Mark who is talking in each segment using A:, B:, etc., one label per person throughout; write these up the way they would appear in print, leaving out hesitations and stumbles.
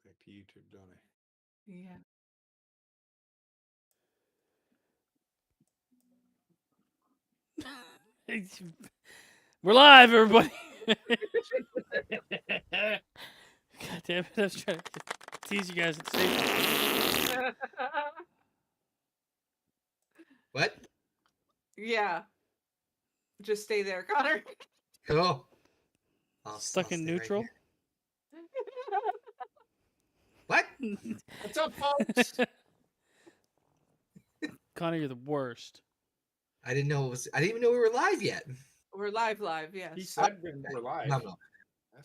A: back to YouTube, don't I?
B: Yeah.
C: We're live, everybody. God damn it! I was trying to tease you guys at the same time.
D: What?
B: Yeah. Just stay there, Connor.
D: Cool.
C: Stuck in
D: stay right
C: neutral.
D: here. What?
A: What's up, folks?
C: Connor, you're the worst.
D: I didn't even know we were live yet.
B: We're live, yes.
A: He said we're live.
D: No.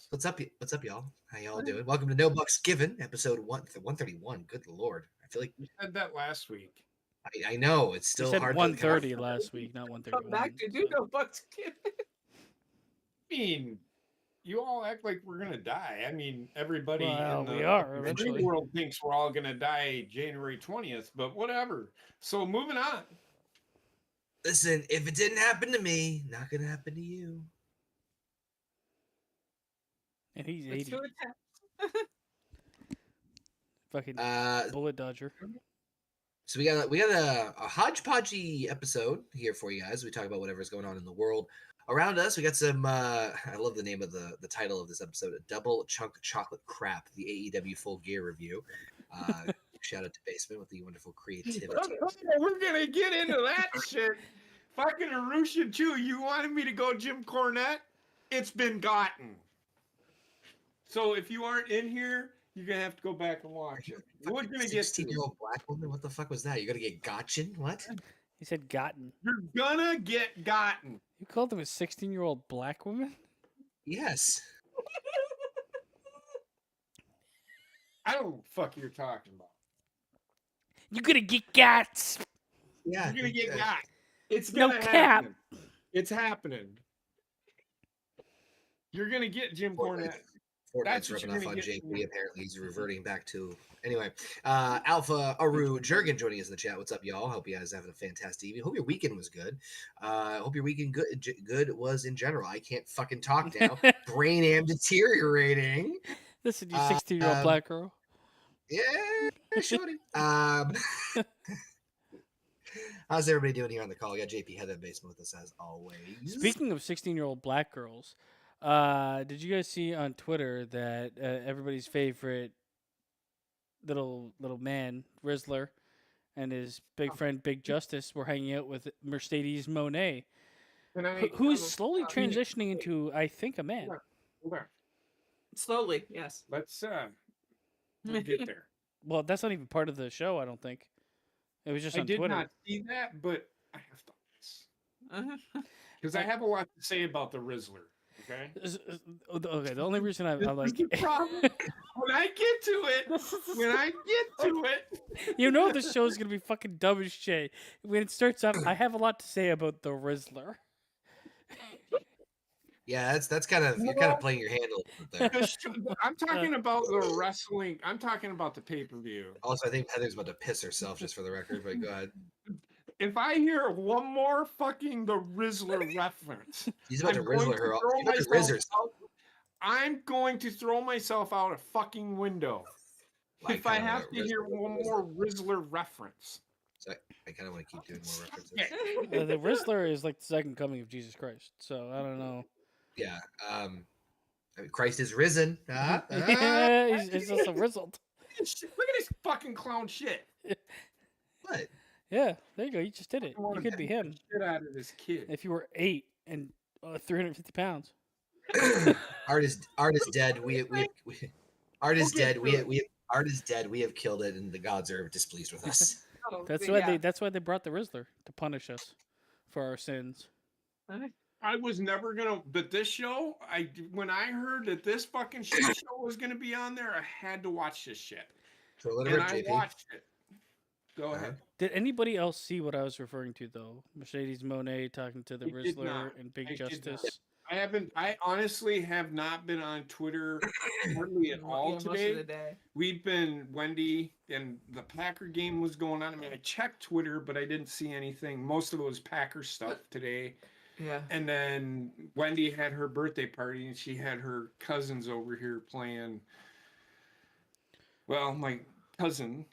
D: What's up, y'all? How y'all doing? Welcome to No Bucks Given, episode 131. Good lord. I feel like
A: You said that last week.
D: I know it's
C: You
D: still
C: said
D: hard
C: 130 last week, not
B: Come
C: 131.
B: back to do no bucks.
A: I mean, you all act like we're gonna die. I mean, everybody
C: Well,
A: in
C: we
A: the
C: are
A: dream
C: eventually.
A: world thinks we're all gonna die January 20th, but whatever. So moving on.
D: Listen, if it didn't happen to me, not gonna happen to you.
C: And he's
B: Let's
C: 80.
B: do it.
C: Fucking bullet dodger.
D: So we got a hodgepodgey episode here for you guys. We talk about whatever's going on in the world around us. We got some I love the name of the title of this episode, a double chunk chocolate crap, the AEW full gear review. Shout out to Basement with the wonderful creativity.
A: We're gonna get into that shit. Fucking Arusha too. You wanted me to go Jim Cornette? It's been gotten. So if you aren't in here, you're gonna have to go back and watch it. We're gonna get
D: 16-year-old black woman. What the fuck was that? You're gonna get gotchin? What?
C: He said gotten.
A: You're gonna get gotten.
C: You called him a 16-year-old black woman?
D: Yes.
A: I don't know what the fuck you're talking about.
C: You're gonna get gots.
D: Yeah.
A: You're gonna get got. It's
C: No
A: gonna
C: cap.
A: happen. It's happening. You're gonna get Jim Cornette.
D: Fortnite's rubbing off on JP. Apparently, he's reverting back to. Anyway, Alpha Aru Jurgen joining us in the chat. What's up, y'all? Hope you guys having a fantastic evening. Hope your weekend was good. Hope your weekend good was in general. I can't fucking talk now. Brain am deteriorating.
C: Listen, you 16-year-old black girl.
D: Yeah, shorty. How's everybody doing here on the call? We got JP Heather Basement with us as always.
C: Speaking of 16-year-old black girls, did you guys see on Twitter that everybody's favorite little man, Rizzler, and his big friend Big Justice were hanging out with Mercedes Monet, who's slowly transitioning into, I think, a man.
B: Slowly, yes.
A: Let's we'll get there.
C: Well, that's not even part of the show, I don't think. It was just
A: I
C: on
A: did
C: Twitter.
A: not see that, but I have thoughts. Because I have a lot to say about the Rizzler. Okay.
C: Okay. The only reason I'm like,
A: when I get to it,
C: you know, this show's gonna be fucking dumb as shit. When it starts up, I have a lot to say about the Rizzler.
D: Yeah, that's kind of you're kind of playing your hand a little bit there.
A: I'm talking about the wrestling. I'm talking about the pay-per-view.
D: Also, I think Heather's about to piss herself, just for the record. But go ahead.
A: If I hear one more fucking the Rizzler reference,
D: He's about to Rizzler her.
A: I'm going to throw myself out a fucking window if I have to hear one more Rizzler reference.
D: So I kind of want to keep doing more references.
C: The Rizzler is like the second coming of Jesus Christ. So I don't know.
D: Yeah. I mean, Christ is risen.
C: Yeah, he's also rizzled.
A: Look at this fucking clown shit.
D: What?
C: Yeah, there you go. You just did it. You could be him.
A: Shit out of this kid.
C: If you were 8 and 350 pounds.
D: Art is dead. Art is dead. Art is dead. We have killed it, and the gods are displeased with us.
C: That's why they brought the Rizzler to punish us for our sins.
A: I was never gonna, but this show, when I heard that this fucking shit show was gonna be on there, I had to watch this shit.
D: So
A: and I watched it. Go ahead.
C: Did anybody else see what I was referring to though? Mercedes Monet talking to the Rizzler and Big Justice.
A: I honestly have not been on Twitter hardly at all today. We've been, Wendy, and the Packer game was going on. I mean, I checked Twitter, but I didn't see anything. Most of it was Packer stuff today.
B: Yeah.
A: And then Wendy had her birthday party, and she had her cousins over here playing Well, my cousin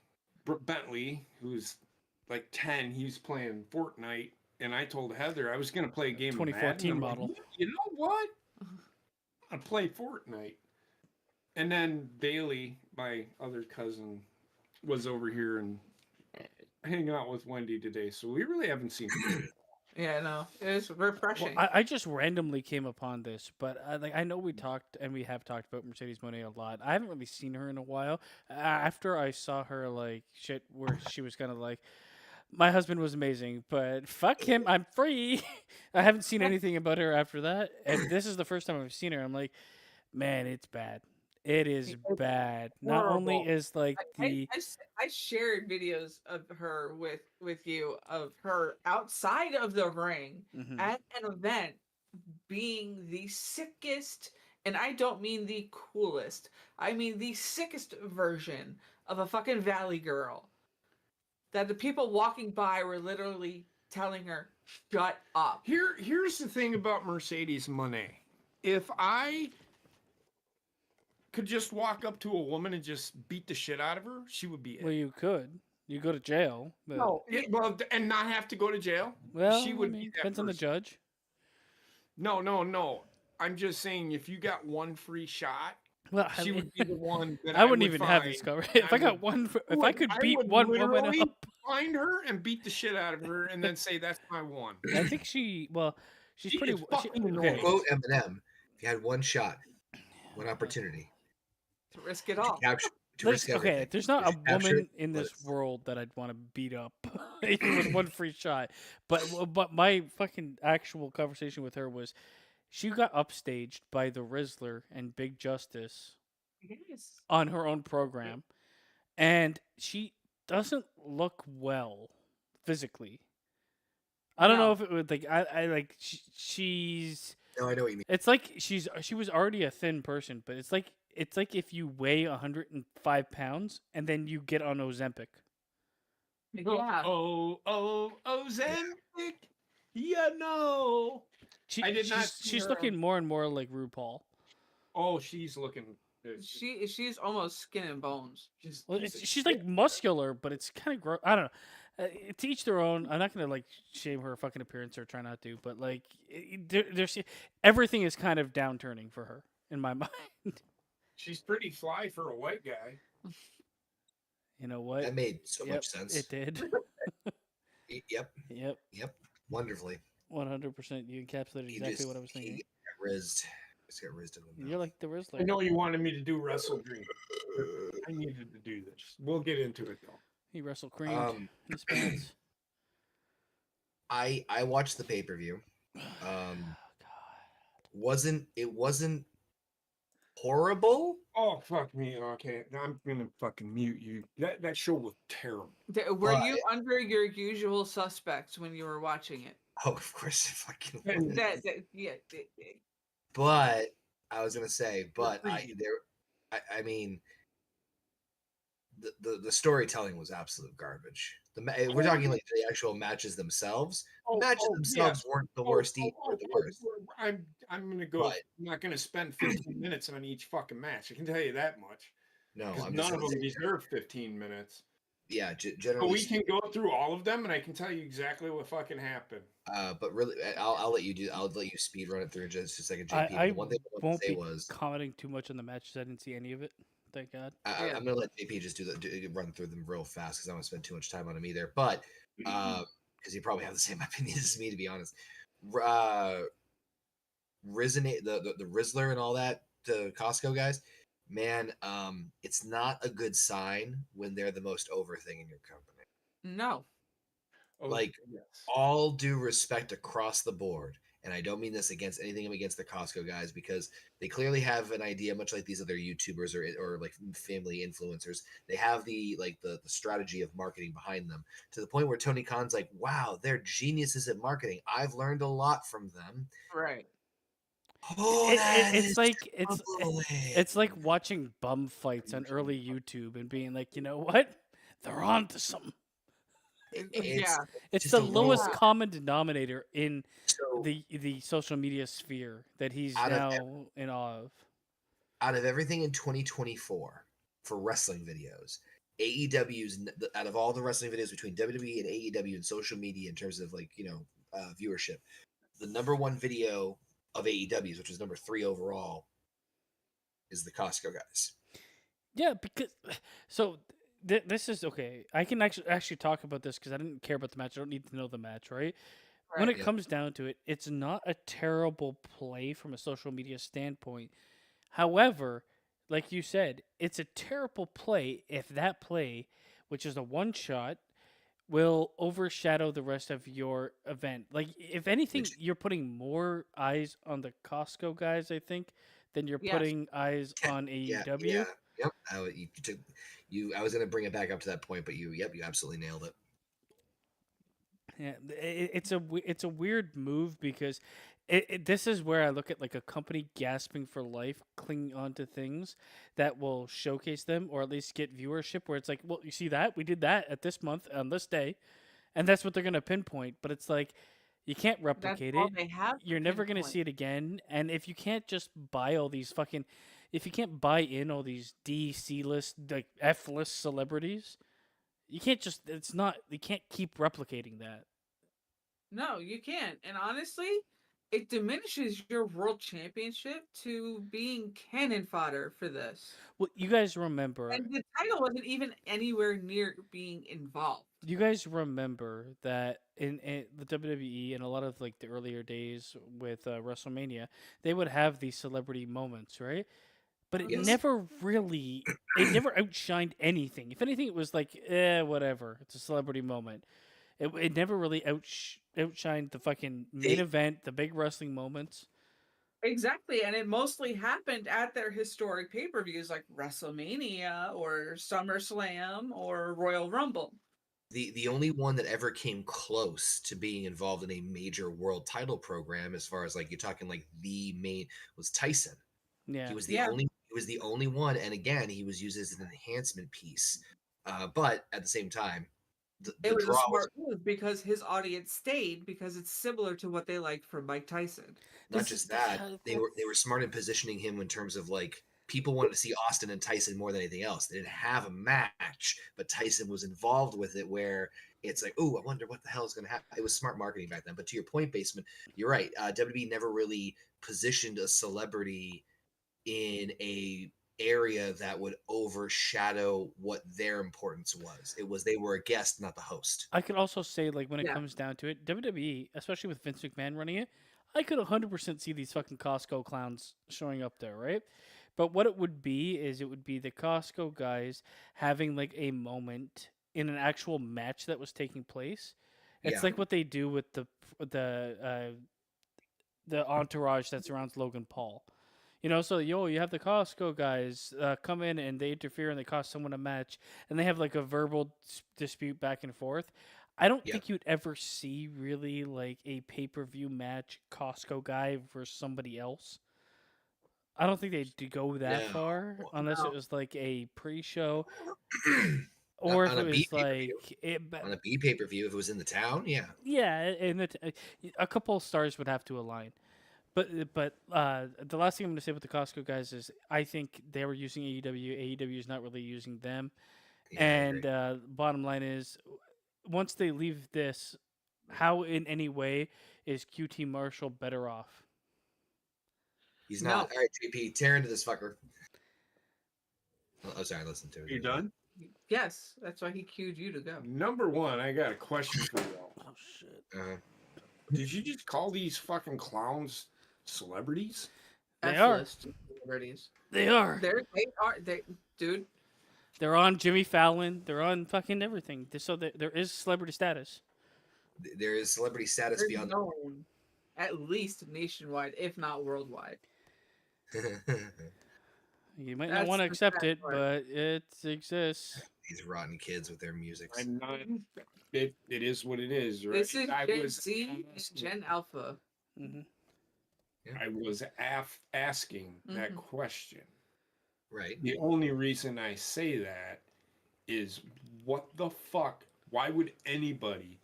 A: Bentley, who's like 10, he was playing Fortnite, and I told Heather I was going to play a game of Madden.
C: 2014
A: I'm like,
C: model.
A: you know what? I play Fortnite. And then Bailey, my other cousin, was over here and hanging out with Wendy today, so we really haven't seen her.
B: Yeah, no, it's
C: Well,
B: refreshing.
C: I just randomly came upon this, but I know we talked and we have talked about Mercedes Moné a lot. I haven't really seen her in a while. After I saw her like shit, where she was kind of like, my husband was amazing, but fuck him, I'm free. I haven't seen anything about her after that, and this is the first time I've seen her. I'm like, man, it's bad. It is
B: It's
C: bad. Not only
A: horrible.
C: is like the
B: I shared videos of her with you of her outside of the ring
C: Mhm.
B: at an event being the sickest, and I don't mean the coolest. I mean the sickest version of a fucking valley girl. That the people walking by were literally telling her, "Shut up."
A: Here's the thing about Mercedes Moné. If I could just walk up to a woman and just beat the shit out of her, she would be it.
C: well, you could go to jail, but
B: No,
A: Yeah, well, and not have to go to jail.
C: well,
A: she
C: I
A: would
C: mean,
A: be that
C: depends on the
A: person.
C: judge.
A: No. I'm just saying, if you got one free shot,
C: Well, I
A: she
C: mean,
A: would be the one that
C: I wouldn't
A: would
C: even have this
A: find.
C: conversation. If I got
A: would-
C: one, if I could beat
A: would
C: one woman
A: literally
C: up,
A: find her and beat the shit out of her, and then say that's my one.
C: I think she. Well, she's
A: She
C: pretty.
A: is
C: She,
A: fucking
C: okay,
A: annoying.
D: Quote Eminem: "If you had one shot, one opportunity
B: to risk it
D: to
B: all.
D: capture, to
C: like,
D: risk everything.
C: okay, there's not
D: If
C: a
D: you capture
C: woman
D: it,
C: in
D: let
C: this
D: it-
C: world that I'd want to beat up even with one free shot. But my fucking actual conversation with her was, she got upstaged by the Rizzler and Big Justice
B: Yes.
C: on her own program, and she doesn't look well physically. I don't know
B: No.
C: if it would like I like she's.
D: No, I know what you mean.
C: It's like she was already a thin person, but it's like if you weigh 105 pounds and then you get on Ozempic.
B: Yeah.
A: Ozempic. Yeah, no. I did not see
C: She's
A: her
C: looking
A: on-
C: more and more like RuPaul.
A: Oh, she's looking.
B: She's almost skin and bones.
C: Well, she's like muscular, but it's kind of gross. I don't know. To each their own. I'm not gonna like shame her fucking appearance or try not to, but like there's everything is kind of downturning for her in my mind.
A: She's pretty fly for a white guy.
C: You know what?
D: That made so
C: Yep,
D: much sense.
C: It did.
D: Yep,
C: Yep.
D: wonderfully.
C: 100%. You encapsulated
D: He
C: exactly
D: just-
C: what I was thinking.
D: He got rizzed. Just got rizzed in the
C: You're
D: mouth.
C: like the Rizzler.
A: I know you wanted me to do Wrestle Dream. I needed to do this. We'll get into it though.
C: He wrestle creamed
D: Um,
C: in his pants.
D: I watched the pay-per-view.
C: God.
D: Wasn't horrible?
A: Oh fuck me. Okay, I'm gonna fucking mute you. That show was terrible.
B: Were you under your usual suspects when you were watching it?
D: Oh, of course, it fucking.
A: And-
D: Was.
B: Yeah.
D: But I was gonna say, but
A: Agreed.
D: I mean, the storytelling was absolute garbage. We're talking like the actual matches themselves. Matches themselves weren't the worst. Were the worst.
A: I'm gonna go.
D: But-
A: I'm not gonna spend 15 minutes on each fucking match. I can tell you that much.
D: No,
A: 'Cause
D: I'm
A: none
D: just
A: of
D: gonna
A: them
D: say,
A: deserve 15 minutes.
D: yeah,
A: But
D: generally.
A: we can go through all of them, and I can tell you exactly what fucking happened.
D: But really, I'll let you do. I'll let you speed run it through in just a second, JP.
C: I
D: the one thing I
C: won't
D: want to say
C: be
D: was
C: commenting too much on the matches. I didn't see any of it. Thank God.
B: Yeah.
D: I'm gonna let JP just run through them real fast because I don't want to spend too much time on them either. But because you probably have the same opinion as me, to be honest. Resonate the Rizzler and all that, the Costco guys, man. It's not a good sign when they're the most over thing in your company.
B: No.
A: Oh,
D: Like,
A: yes.
D: All due respect across the board, and I don't mean this against anything against the Costco guys because they clearly have an idea, much like these other YouTubers or like family influencers. They have the strategy of marketing behind them to the point where Tony Khan's like, "Wow, they're geniuses at marketing. I've learned a lot from them."
B: Right.
D: Oh,
C: It's like watching bum fights on early YouTube and being like, you know what? They're on to something.
B: Yeah.
C: It's
D: just
C: the
D: a little-
C: lowest common denominator in
D: so
C: the social media sphere that he's
D: Out of
C: now in awe of.
D: out of everything in 2024, for wrestling videos. AEW's out of all the wrestling videos between WWE and AEW and social media in terms of like viewership, the number one video of AEW's, which was number 3 overall, is the Costco guys.
C: Yeah, because so this is okay. I can actually talk about this because I didn't care about the match. I don't need to know the match, right? When
B: Right.
C: it comes down to it, it's not a terrible play from a social media standpoint. However, like you said, it's a terrible play if that play, which is a one shot, will overshadow the rest of your event. Like, if anything,
D: Which-
C: you're putting more eyes on the Costco guys, I think, than you're
B: Yes.
C: putting eyes on AEW.
D: Yep. I was gonna bring it back up to that point, but you absolutely nailed it.
C: Yeah, it's a weird move because this is where I look at like a company gasping for life, clinging on to things that will showcase them or at least get viewership. Where it's like, well, you see that we did that at this month on this day, and that's what they're gonna pinpoint. But it's like you can't
B: That's
C: replicate
B: all
C: it.
B: they have. to
C: You're never gonna
B: pinpoint.
C: see it again. And if you can't just buy all these fucking, if you can't buy in all these D, C list, like F list celebrities, you can't just. It's not. You can't keep replicating that.
B: No, you can't. And honestly, it diminishes your world championship to being cannon fodder for this.
C: Well, you guys remember.
B: And the title wasn't even anywhere near being involved.
C: You guys remember that in the WWE and a lot of like the earlier days with WrestleMania, they would have these celebrity moments, right? But it
D: Yes.
C: never really, it never outshined anything. If anything, it was like, whatever. It's a celebrity moment. It never really outshined the fucking main event, the big wrestling moments.
B: Exactly. And it mostly happened at their historic pay-per-views like WrestleMania or SummerSlam or Royal Rumble.
D: The only one that ever came close to being involved in a major world title program, as far as like you're talking like the main, was Tyson.
C: Yeah.
D: He was the only one, and again, he was used as an enhancement piece. But at the same time, the
B: It was a
D: draw was
B: smart move because his audience stayed because it's similar to what they liked from Mike Tyson.
D: not just that. They were smart in positioning him in terms of like people wanted to see Austin and Tyson more than anything else. They didn't have a match, but Tyson was involved with it where it's like, oh, I wonder what the hell is going to happen. It was smart marketing back then. But to your point, Basement, you're right. WWE never really positioned a celebrity in a area that would overshadow what their importance was. It was they were a guest, not the host.
C: I could also say, like, when it
B: Yeah.
C: comes down to it, WWE, especially with Vince McMahon running it, I could 100% see these fucking Costco clowns showing up there, right? But what it would be is it would be the Costco guys having, like, a moment in an actual match that was taking place. It's
D: Yeah.
C: like what they do with the entourage that surrounds Logan Paul. You know, so you have the Costco guys come in and they interfere and they cost someone a match and they have like a verbal dispute back and forth. I don't
D: Yeah.
C: think you'd ever see really like a pay-per-view match Costco guy versus somebody else. I don't think they'd go that
D: No.
C: far unless
B: No.
C: it was like a pre-show or if
D: on
C: it
D: a B
C: was
D: pay-per-view.
C: like
D: On a B pay-per-view, if it was in the town, yeah.
C: yeah, and a couple of stars would have to align. But the last thing I'm going to say with the Costco guys is I think they were using AEW. AEW is not really using them.
D: Yeah, I
C: And
D: agree.
C: bottom line is, once they leave this, how in any way is QT Marshall better off?
D: He's
B: No.
D: not. All right, JP, tear into this fucker. Oh, sorry, listen to it.
A: You done?
B: Yes, that's why he cued you to go.
A: Number one, I got a question for you all.
C: Oh shit!
A: Did you just call these fucking clowns celebrities?
C: They are.
B: F-list celebrities.
C: They are.
B: Dude.
C: They're on Jimmy Fallon. They're on fucking everything. So there is celebrity status.
D: There is celebrity status
B: They're
D: beyond.
B: known at least nationwide, if not worldwide.
C: You might not
B: That's
C: want to
B: the
C: accept
B: sad
C: it,
B: part.
C: but it exists.
D: These rotten kids with their music.
A: I'm not. It is what it is, right?
B: This is
A: I
B: Gen
A: was
B: Z and
A: asking-
B: Gen Alpha.
C: Hmm.
A: I was asking that
B: Mhm.
A: question.
D: Right.
A: The only reason I say that is what the fuck? Why would anybody?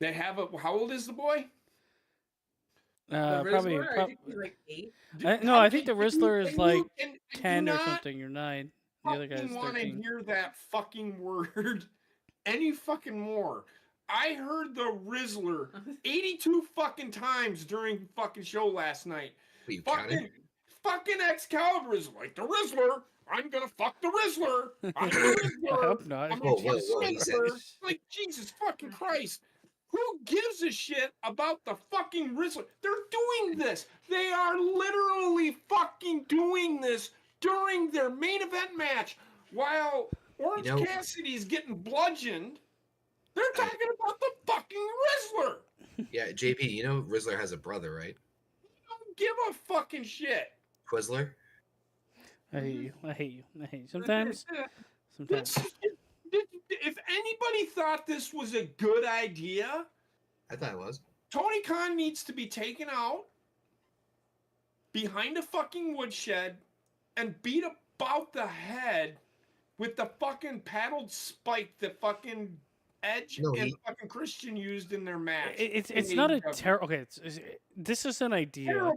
A: They have a. How old is the boy?
B: The
C: Probably.
B: Rizzler, I think he's like 8.
C: No, I think the
A: Can you-
C: Rizzler is
A: can
C: like
A: you- can you
C: 10 or
A: not-
C: something or 9. The other guy's
A: fucking want to
C: 13.
A: hear that fucking word any fucking more. I heard the Rizzler 82 fucking times during fucking show last night.
D: Wait, you counted?
A: Fucking Excalibur is like, the Rizzler, I'm gonna fuck the Rizzler. I'm the
C: I
A: Rizzler.
C: hope not.
A: I'm
D: Whoa,
A: gonna
D: whoa, whoa, he said-
A: her. Like, Jesus fucking Christ. Who gives a shit about the fucking Rizzler? They're doing this. They are literally fucking doing this during their main event match while Orange Cassidy's getting bludgeoned. They're talking about the fucking Rizzler.
D: Yeah, JP, you know Rizzler has a brother, right?
A: Don't give a fucking shit.
D: Twizzler?
C: I hate you. I hate you. I hate you. Sometimes. Sometimes.
A: If anybody thought this was a good idea,
D: I thought it was.
A: Tony Khan needs to be taken out behind a fucking woodshed and beat about the head with the fucking paddled spike that fucking Edge and fucking Christian used in their match.
C: It's not a terrible. Okay, this is an idea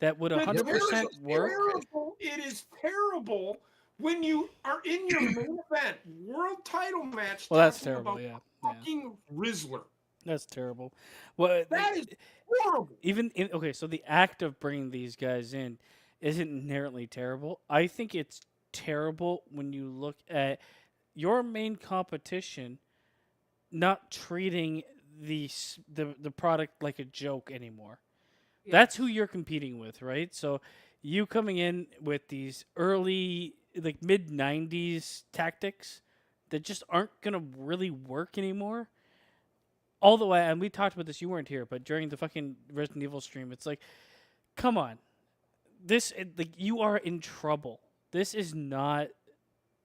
C: that would 100% work.
A: Terrible. It is terrible when you are in your main event world title match.
C: Well, that's
A: talking
C: terrible.
A: about
C: Yeah.
A: Fucking Rizzler.
C: That's terrible. Well,
A: That is horrible.
C: Okay, so the act of bringing these guys in isn't inherently terrible. I think it's terrible when you look at your main competition not treating the product like a joke anymore. Yeah. That's who you're competing with, right? So you coming in with these early, like mid 90s tactics that just aren't going to really work anymore. All the way, and we talked about this, you weren't here, but during the fucking Resident Evil stream, it's like, come on. You are in trouble. This is not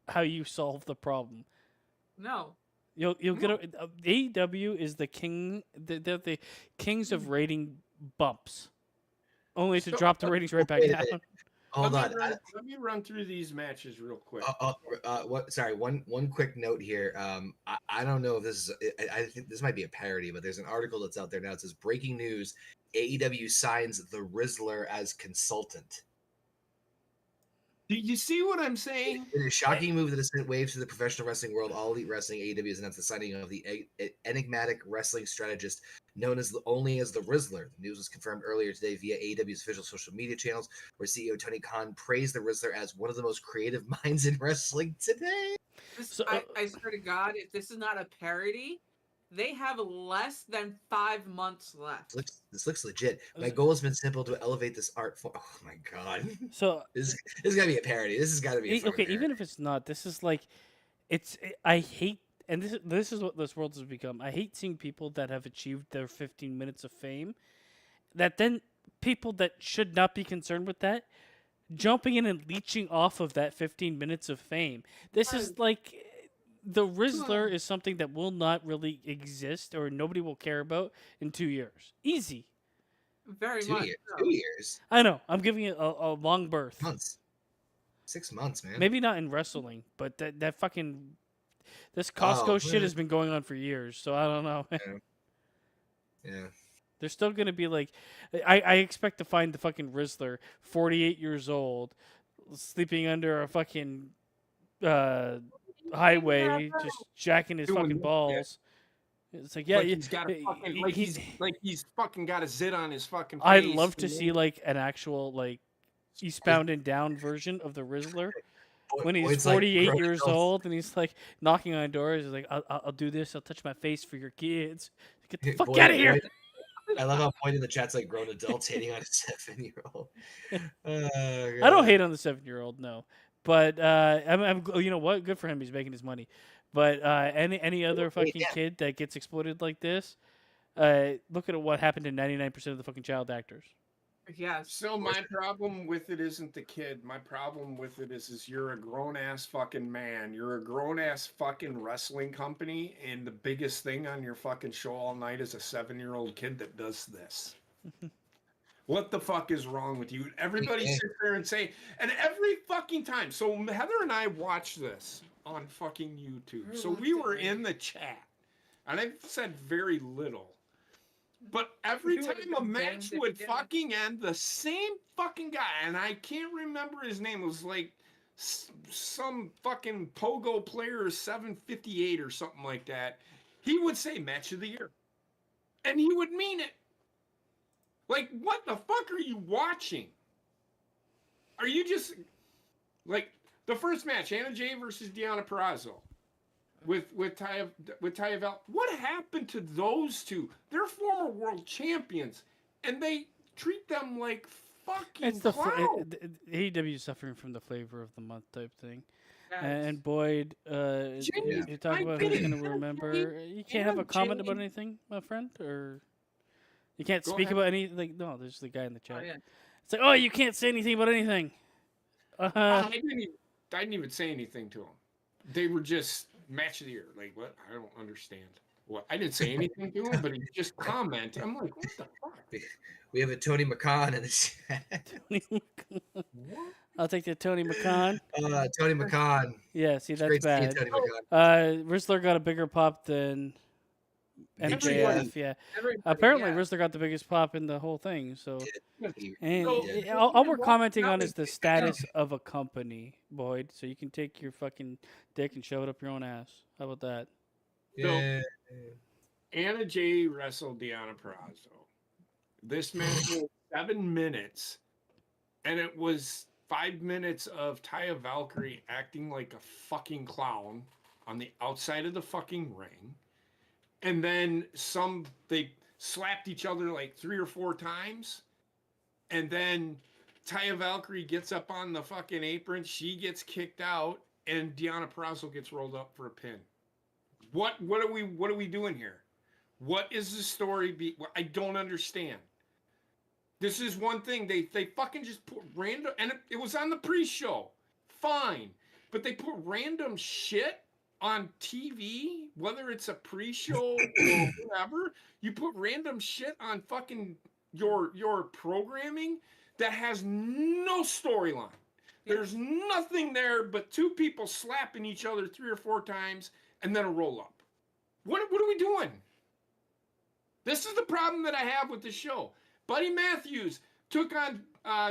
C: how you solve the problem.
B: No.
C: You'll get AEW is the king. They're the kings of rating bumps, only to drop the ratings right back down.
D: Hold on.
A: Let me run through these matches real quick.
D: Sorry, one quick note here. I don't know if this is. I think this might be a parody, but there's an article that's out there now. It says breaking news: AEW signs the Rizzler as consultant.
A: Do you see what I'm saying?
D: In a shocking move that has sent waves through the professional wrestling world, All Elite Wrestling AEW has announced the signing of the enigmatic wrestling strategist known only as the Rizzler. The news was confirmed earlier today via AEW's official social media channels, where CEO Tony Khan praised the Rizzler as one of the most creative minds in wrestling today.
B: I swear to God, if this is not a parody, they have less than 5 months left.
D: This looks legit. My goal has been simple: to elevate this art form. Oh my God!
C: So
D: this has got to be a parody. This has got to be a
C: okay.
D: parody.
C: Even if it's not, this is like, I hate, and this is what this world has become. I hate seeing people that have achieved their 15 minutes of fame, that then people that should not be concerned with that, jumping in and leeching off of that 15 minutes of fame. This is like. The Rizzler is something that will not really exist or nobody will care about in 2 years. Easy.
B: Very much.
D: 2 years.
C: I know. I'm giving it a long berth.
D: 6 months, man.
C: Maybe not in wrestling, but that fucking this Costco shit has been going on for years. So I don't know.
D: Yeah. They're
C: still gonna be like, I expect to find the fucking Rizzler, 48 years old, sleeping under a fucking highway, just jacking his fucking balls. Yeah. It's like, yeah,
A: he's got a fucking, he's fucking got a zit on his fucking face.
C: I'd love to see like an actual like eastbound and down version of the Rizzler when he's 48 years old and he's like knocking on doors. He's like, I'll do this. I'll touch my face for your kids. Get the fuck out of here.
D: I love how pointing the chat's like grown adults hating on a 7-year-old.
C: I don't hate on the 7-year-old, no. But I'm you know what? Good for him. He's making his money. But any other fucking kid that gets exploited like this, look at what happened to 99% of the fucking child actors.
B: Yeah.
A: So my problem with it isn't the kid. My problem with it is you're a grown ass fucking man. You're a grown ass fucking wrestling company, and the biggest thing on your fucking show all night is a 7-year-old kid that does this. What the fuck is wrong with you? Everybody sits there and say, and every fucking time. So Heather and I watched this on fucking YouTube. So we were in the chat, and I've said very little. But every time a match would fucking end, the same fucking guy, and I can't remember his name, it was like some fucking pogo player 758 or something like that, he would say match of the year. And he would mean it. Like, what the fuck are you watching? Are you just like the first match, Anna Jay versus Deonna Purrazzo with Taya Val? What happened to those two? They're former world champions, and they treat them like fucking
C: It's the
A: clowns.
C: AEW is suffering from the flavor of the month type thing.
B: Yes.
C: And Boyd,
A: James,
C: you talk
A: I
C: about
A: get
C: who's
A: it.
C: going to remember. You can't have a comment about anything, my friend, or you can't
A: Go
C: speak
A: ahead.
C: about any. Like, no, there's the guy in the chat.
B: Oh, yeah.
C: It's like, oh, you can't say anything about anything.
A: I didn't even say anything to them. They were just match of the year. Like, what? I don't understand. What? I didn't say anything to him, but he just commented. I'm like, what the fuck?
D: We have a Tony McCon in the chat.
A: What?
C: I'll take the Tony McCon.
D: Tony McCon.
C: Yeah, see,
D: It's
C: that's
D: great to see you,
C: bad.
D: Tony McCon.
C: Rizzler got a bigger pop than
D: Everybody.
C: MJF. Yeah,
B: Everybody,
C: apparently
B: yeah.
C: Rizzler got the biggest pop in the whole thing. So, and
A: So-
C: all we're commenting on is the status of a company, Boyd. So you can take your fucking dick and shove it up your own ass. How about that?
D: Yeah.
A: Anna Jay wrestled Deonna Purrazzo. This match was 7 minutes, and it was 5 minutes of Taya Valkyrie acting like a fucking clown on the outside of the fucking ring. And then they slapped each other like 3 or 4 times. And then Taya Valkyrie gets up on the fucking apron. She gets kicked out, and Deonna Purrazzo gets rolled up for a pin. What are we doing here? What is the story? I don't understand. This is one thing they fucking just put random, and it was on the pre-show, fine, but they put random shit on TV, whether it's a pre-show or whatever. You put random shit on fucking your programming that has no storyline. There's nothing there but 2 people slapping each other 3 or 4 times and then a roll up. What are we doing? This is the problem that I have with the show. Buddy Matthews took on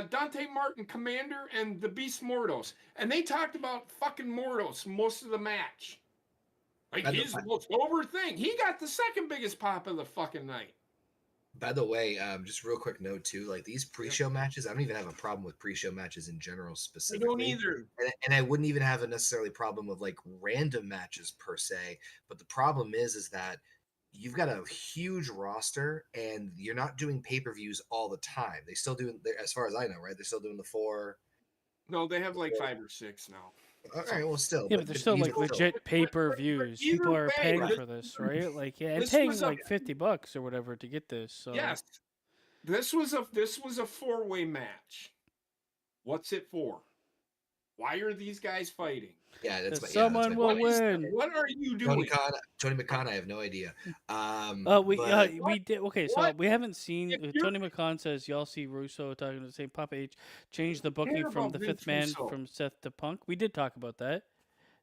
A: Dante Martin, Commander, and the Beast Mordos. And they talked about fucking Mordos most of the match. Like, his most over thing. He got the second biggest pop of the fucking night.
D: By the way, just real quick note too, like these pre-show matches, I don't even have a problem with pre-show matches in general
A: I
D: specifically.
A: don't either.
D: And I wouldn't even have a necessarily problem of like random matches per se. But the problem is that you've got a huge roster and you're not doing pay-per-views all the time. They still do, as far as I know, right? They're still doing the 4.
A: No, they have like 5 or 6 now.
D: All right, well, still.
C: Yeah, but they're still like
D: even
C: legit pay-per-views.
A: Either
C: People are
A: way,
C: paying
A: right.
C: for this, right? Like, yeah, and
A: This
C: paying
A: was a-
C: like $50 or whatever to get this. So
A: Yes. This was a 4-way match. What's it for? Why are these guys fighting?
D: Yeah, that's
C: That
D: my, yeah,
C: someone
D: that's
C: will
D: my
C: win.
A: What are you
D: Tony
A: doing?
D: McCon, I have no idea.
C: We did okay. So
A: What?
C: we haven't seen.
A: If you're-
C: Tony McCon says y'all see Russo talking to the same Papa H. Change the booking
A: care
C: from
A: about
C: the
A: Vince
C: Fifth Man
A: Russo.
C: from Seth to Punk. We did talk about that.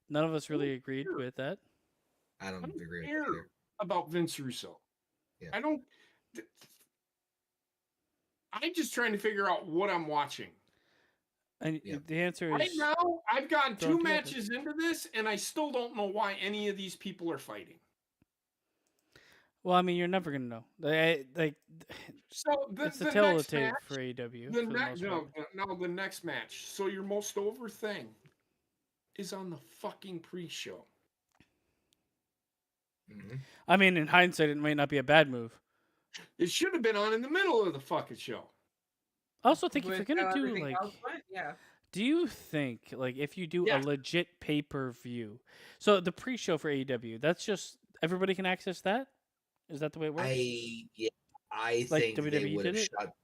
C: None of us really agreed
A: care.
C: with that.
D: I don't
A: I don't
D: agree with
A: care
D: that either.
A: about Vince Russo.
D: Yeah.
A: I'm just trying to figure out what I'm watching.
C: And
D: Yeah.
C: the answer
A: Right
C: is
A: now, I've gotten
C: Don't
A: 2
C: do it.
A: matches into this, and I still don't know why any of these people are fighting.
C: well, I mean, you're never gonna know. Like
A: So
C: it's the
A: the
C: tail of the
A: next
C: tape
A: match,
C: for AEW.
A: the
C: for the
A: next
C: most part.
A: no, the next match. So your most over thing is on the fucking pre-show.
D: Mhm.
C: I mean, in hindsight, it might not be a bad move.
A: It should have been on in the middle of the fucking show.
C: I also think if
B: With
C: you're gonna
B: how
C: do
B: everything
C: like,
B: else went, yeah.
C: do you think like if you do
A: Yeah.
C: a legit pay-per-view, so the pre-show for AEW, that's just everybody can access that? Is that the way it works?
D: I
C: Like
D: think they
C: WWE
D: would have
C: did it?
D: shot.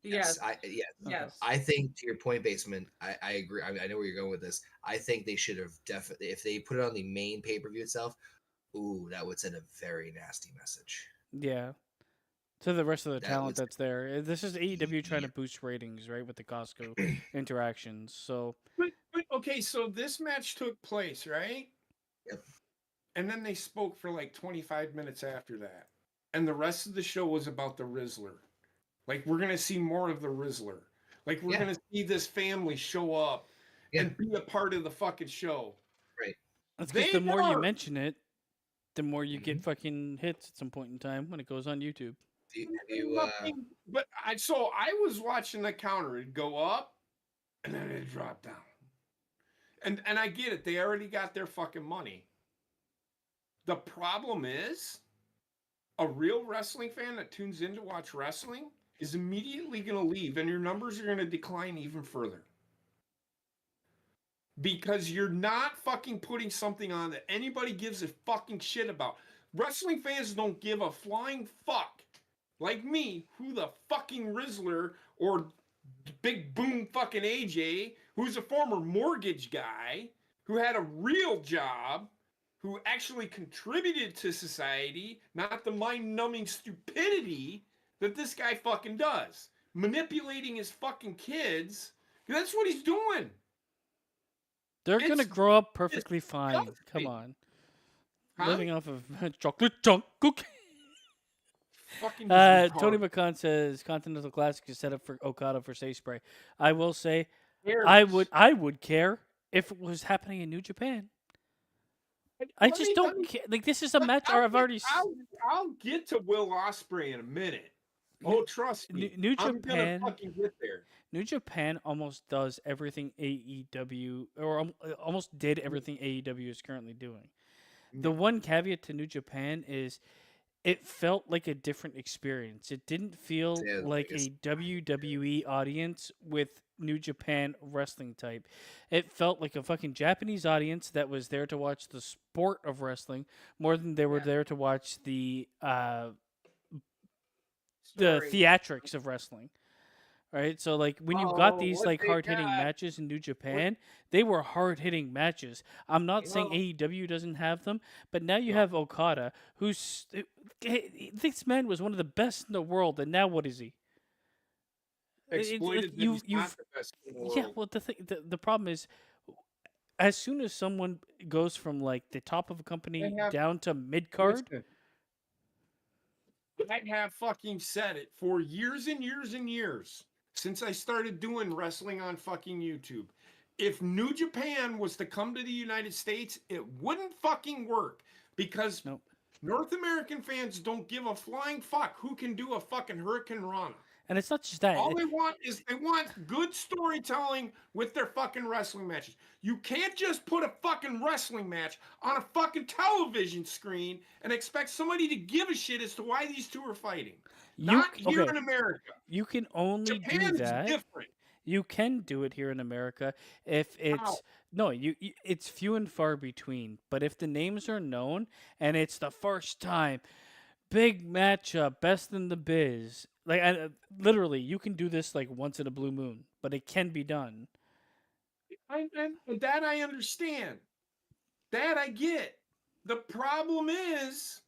B: Yes.
C: Okay.
D: I think to your point, Basement, I agree. I know where you're going with this. I think they should have definitely, if they put it on the main pay-per-view itself, that would send a very nasty message.
C: Yeah. To the rest of the
D: That
C: talent
D: was-
C: that's there. This is AEW trying to
D: Yeah.
C: boost ratings, right, with the Costco interactions. So
A: But okay, so this match took place, right?
D: Yep.
A: And then they spoke for like 25 minutes after that. And the rest of the show was about the Rizzler. Like, we're going to see more of the Rizzler. Like, we're
D: Yeah.
A: going to see this family show up
D: Yeah.
A: and be a part of the fucking show.
C: That's because
A: They
C: the more you
A: are.
C: mention it, the more you get
D: Mhm.
C: fucking hits at some point in time when it goes on YouTube.
D: Have you,
A: Nothing, but I was watching the counter. It'd go up, and then it'd drop down. And I get it. They already got their fucking money. The problem is, a real wrestling fan that tunes in to watch wrestling is immediately going to leave, and your numbers are going to decline even further. Because you're not fucking putting something on that anybody gives a fucking shit about. Wrestling fans don't give a flying fuck, like me, who the fucking Rizzler or Big Boom fucking AJ, who's a former mortgage guy, who had a real job, who actually contributed to society, not the mind-numbing stupidity that this guy fucking does. Manipulating his fucking kids. That's what he's doing.
C: They're gonna
A: It's
C: grow up perfectly fine.
A: disgusting.
C: Come on,
A: Huh?
C: living off of chocolate chunk cookie.
A: Fucking
C: Tony
A: retarded.
C: McCon says Continental Classic is set up for Okada for Safe Spray. I will say,
A: Cares.
C: I would care if it was happening in New Japan. I just don't care. Like, this is a match. Or I've already.
A: I'll get to Will Ospreay in a minute. Oh, trust me.
C: New
A: I'm gonna
C: Japan.
A: fucking get there.
C: New Japan almost does everything AEW, or almost did everything AEW is currently doing. The one caveat to New Japan is it felt like a different experience. It didn't feel
D: Yeah, the
C: like
D: biggest-
C: a WWE audience with New Japan wrestling type. It felt like a fucking Japanese audience that was there to watch the sport of wrestling more than they were there to watch the
B: Story.
C: theatrics of wrestling. Right? So like when you've got these
A: what
C: like
A: they
C: hard-hitting
A: got-
C: matches in New Japan, they were hard-hitting matches. I'm not saying
A: Well-
C: AEW doesn't have them, but now you
A: No.
C: have Okada, who's this man was one of the best in the world, and now what is he?
A: Exploited that he's not the best in the
C: Yeah,
A: world.
C: well the problem is as soon as someone goes from like the top of a company
A: They have-
C: down to mid-card,
A: Listen, I have fucking said it for years and years and years since I started doing wrestling on fucking YouTube. If New Japan was to come to the United States, it wouldn't fucking work because
C: Nope.
A: North American fans don't give a flying fuck who can do a fucking Hurricane Rana.
C: and it's not just that.
A: All they want is they want good storytelling with their fucking wrestling matches. You can't just put a fucking wrestling match on a fucking television screen and expect somebody to give a shit as to why these two are fighting. Not here in America.
C: You can only
A: Japan
C: do
A: is
C: that.
A: different.
C: You can do it here in America if it's
A: How?
C: no, it's few and far between. But if the names are known and it's the first time, big matchup, best in the biz, like literally, you can do this like once in a blue moon, but it can be done.
A: That I understand. That I get. The problem is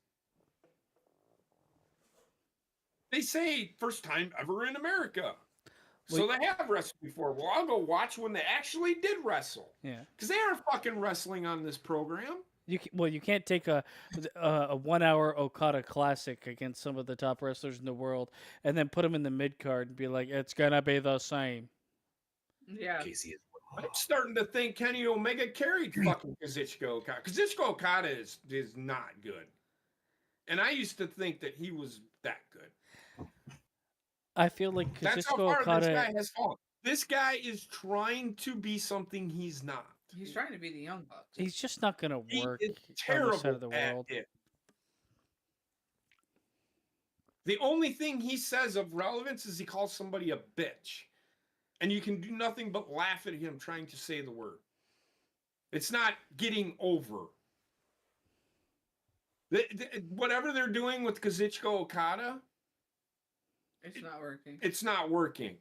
A: they say first time ever in America. So they have wrestled before. Well, I'll go watch when they actually did wrestle.
C: Yeah,
A: Because they aren't fucking wrestling on this program.
C: you can't take a 1 hour Okada classic against some of the top wrestlers in the world and then put them in the mid card and be like, it's gonna be the same.
B: Yeah.
D: Casey is.
A: I'm starting to think Kenny Omega carried fucking Kazuchika Okada. Kazuchika Okada is not good. And I used to think that he was that good.
C: I feel like
A: That's how
C: Kazuchika
A: far this
C: Okada.
A: guy has fallen. This guy is trying to be something he's not.
B: He's trying to be the Young Bucks.
C: He's just not gonna
A: He
C: work
A: is
C: on this
A: terrible
C: side of the
A: at
C: world.
A: it. The only thing he says of relevance is he calls somebody a bitch. And you can do nothing but laugh at him trying to say the word. It's not getting over. Whatever they're doing with Kazuchika Okada,
B: It's not working.
A: it's not working.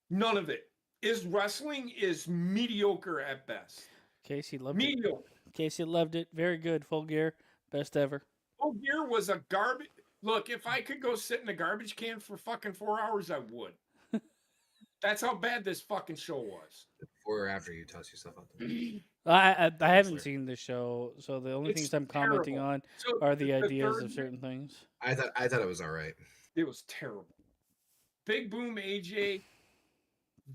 A: None of it. His wrestling is mediocre at best.
C: Casey loved it.
A: Mediocre.
C: Casey loved it. Very good. Full gear. Best ever.
A: Full Gear was a garbage. Look, if I could go sit in a garbage can for fucking 4 hours, I would. That's how bad this fucking show was.
D: Before or after you toss yourself out there.
C: I haven't
D: Sorry.
C: seen the show, so the only
A: It's
C: things I'm commenting
A: terrible.
C: on
A: So
C: are the ideas
A: third
C: of certain things.
D: I thought it was all right.
A: It was terrible. Big Boom AJ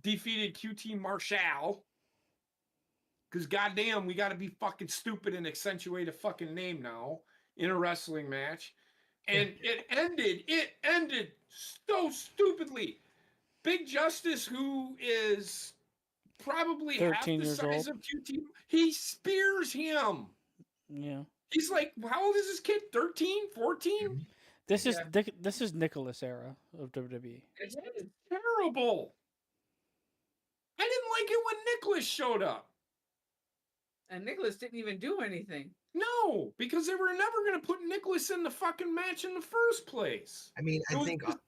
A: defeated QT Marshall Because goddamn, we got to be fucking stupid and accentuate a fucking name now in a wrestling match. And it ended so stupidly. Big Justice, who is probably half
C: 13
A: the
C: years
A: size
C: old.
A: of QT, he spears him.
C: Yeah.
A: He's like, how old is this kid? 13, 14?
C: This is
B: Yeah.
C: this is Nicholas era of WWE.
A: It's terrible. I didn't like it when Nicholas showed up.
B: And Nicholas didn't even do anything.
A: No, because they were never going to put Nicholas in the fucking match in the first place.
D: I mean,
A: It
D: I
A: was
D: think
A: just-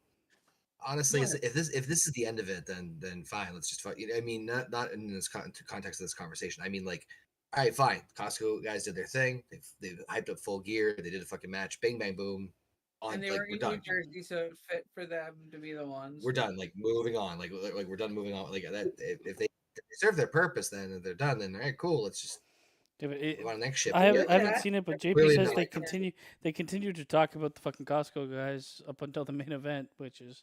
D: honestly,
A: Go ahead.
D: if this is the end of it, then fine. Let's just fuck. I mean, not in this context of this conversation. I mean, like, all right, fine. Costco guys did their thing. They've hyped up Full Gear. They did a fucking match. Bang bang boom. On,
B: And they
D: like,
B: were
D: we're
B: in
D: done.
B: New Jersey, so it fit for them to be the ones.
D: We're done. Like, moving on. Like we're done moving on. Like that. If they serve their purpose, then they're done. Then all right, cool. Let's just
C: Yeah, but
D: move on to the next shit.
C: I
D: But
C: haven't
D: yeah,
C: seen it, but JP
D: Clearly
C: says
D: not.
C: they continue to talk about the fucking Costco guys up until the main event, which is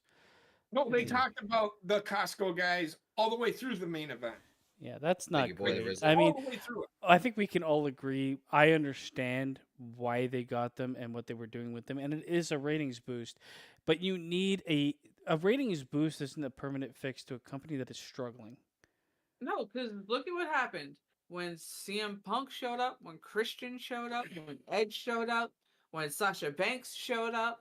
A: No, they talked about the Costco guys all the way through the main event.
C: yeah, that's
D: Like
C: not
D: your boy, the
C: great.
D: Rizzler.
C: I mean,
A: all the way through it.
C: I think we can all agree. I understand why they got them and what they were doing with them, and it is a ratings boost. But you need a ratings boost isn't a permanent fix to a company that is struggling.
B: No, because look at what happened when CM Punk showed up, when Christian showed up, when Edge showed up, when Sasha Banks showed up.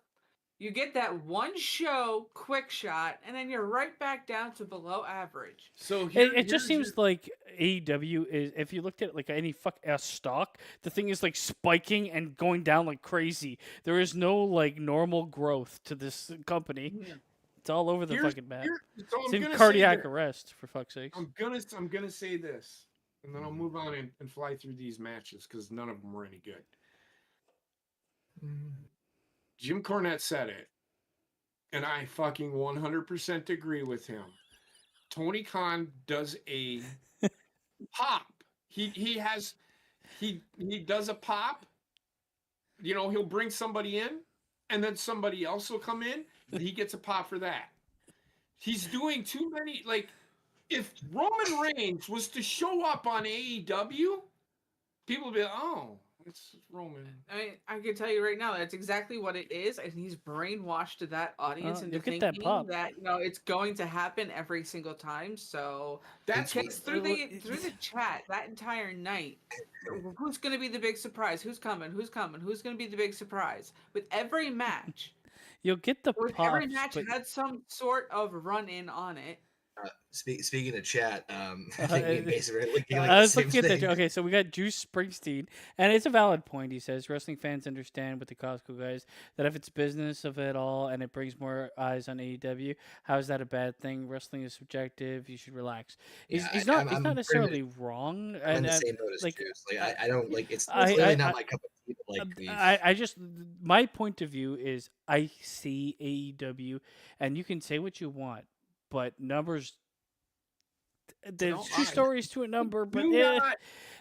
B: You get that one show quick shot, and then you're right back down to below average.
A: So
C: It just seems like AEW is. If you looked at like any stock, the thing is like spiking and going down like crazy. There is no like normal growth to this company. It's all over the fucking map.
A: So
C: It's
A: I'm
C: in
A: gonna
C: cardiac
A: say this.
C: arrest, for fuck's sakes.
A: I'm gonna say this, and then I'll move on and fly through these matches because none of them were any good. Jim Cornette said it, and I fucking 100% agree with him. Tony Khan does a pop. He does a pop. You know, he'll bring somebody in, and then somebody else will come in. He gets a pop for that. He's doing too many. Like, if Roman Reigns was to show up on AEW, people would be like, oh, it's Roman.
B: I mean, I can tell you right now, that's exactly what it is, and he's brainwashed that audience into
C: you'll get
B: thinking
C: that pop.
B: that it's going to happen every single time. So
A: That's
B: because through the
C: It-
B: through the chat that entire night, who's going to be the big surprise? Who's coming? Who's coming? Who's going to be the big surprise? With every match,
C: You'll get the
B: every
C: pops,
B: match
C: but
B: had some sort of run in on it.
D: Speaking of chat, I think me and Mason were looking like
C: I
D: the
C: was
D: same
C: looking at that.
D: thing.
C: Okay, so we got Juice Springsteen, and it's a valid point. He says wrestling fans understand with the Costco guys that if it's business of it all and it brings more eyes on AEW, how is that a bad thing? Wrestling is subjective. You should relax. He's
D: Yeah,
C: not
D: I'm
C: he's not
D: pretty
C: necessarily wrong.
D: I'm in
C: And
D: the same boat as
C: like,
D: Juice. Like I don't like it's
C: I-
D: clearly
C: I-
D: not
C: I-
D: my cup of tea. But like we've,
C: I just my point of view is I see AEW, and you can say what you want, but numbers. There's
B: don't
C: two
B: lie.
C: stories to a number, but
A: Do not-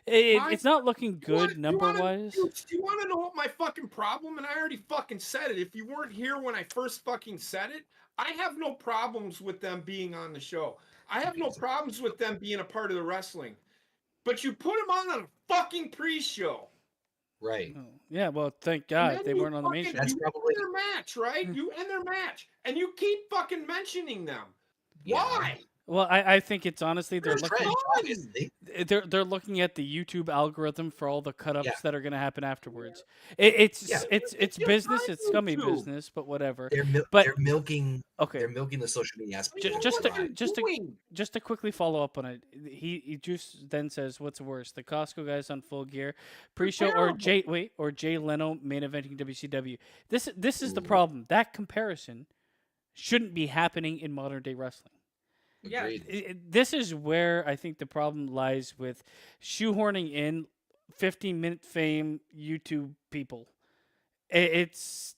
C: it's not looking good
A: You
C: number
A: wanna-
C: wise.
A: Do you want to know what my fucking problem? And I already fucking said it. If you weren't here when I first fucking said it, I have no problems with them being on the show. I have no problems with them being a part of the wrestling. But you put them on a fucking pre-show.
D: right.
C: Oh, yeah, well, thank
A: And
C: God
A: then
C: they
A: you
C: weren't on the main
A: fucking-
C: show.
D: That's
A: you
D: probably-
A: end their match, right? You end their match, and you keep fucking mentioning them.
D: Yeah.
A: Why?
C: Well, I think it's honestly they're
A: There's
C: looking
A: French.
D: Obviously.
C: they're looking at the YouTube algorithm for all the cut ups
D: Yeah.
C: that are going to happen afterwards. It's
D: Yeah.
C: it's
A: You're
C: business.
A: on
C: It's scummy
A: YouTube.
C: business, but whatever.
D: But they're milking
C: Okay,
D: they're milking the social media aspect.
A: I
C: Ju-
A: know
C: just
A: what
C: to-
A: you're
C: just to-
A: doing.
C: just to quickly follow up on it, he just then says, "What's worse, the Costco guys on Full Gear pre-show or Jay Leno main eventing WCW?" This is the
D: Ooh.
C: problem. That comparison shouldn't be happening in modern day wrestling.
B: Yeah.
D: Agreed.
C: This is where I think the problem lies with shoehorning in 15-minute fame YouTube people. It's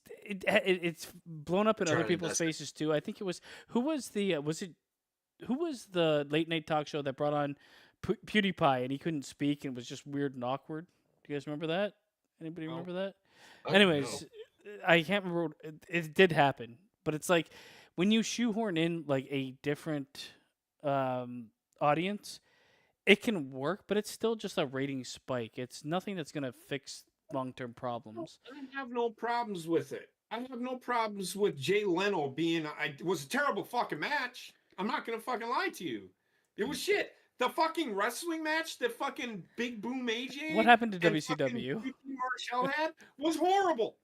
C: blown up in other
D: Return on
C: people's
D: investment.
C: faces too. I think it was who was the late night talk show that brought on PewDiePie and he couldn't speak and it was just weird and awkward. Do you guys remember that? Anybody
A: No.
C: remember that?
D: I don't
C: Anyways,
D: know.
C: I can't remember. It did happen, but it's like when you shoehorn in like a different audience, it can work, but it's still just a rating spike. It's nothing that's gonna fix long-term problems.
A: I have no problems with it. I have no problems with Jay Leno being. It was a terrible fucking match. I'm not gonna fucking lie to you. It was shit. The fucking wrestling match that fucking Big Boom AJ.
C: What happened to
A: and
C: WCW?
A: fucking QT Marshall had was horrible.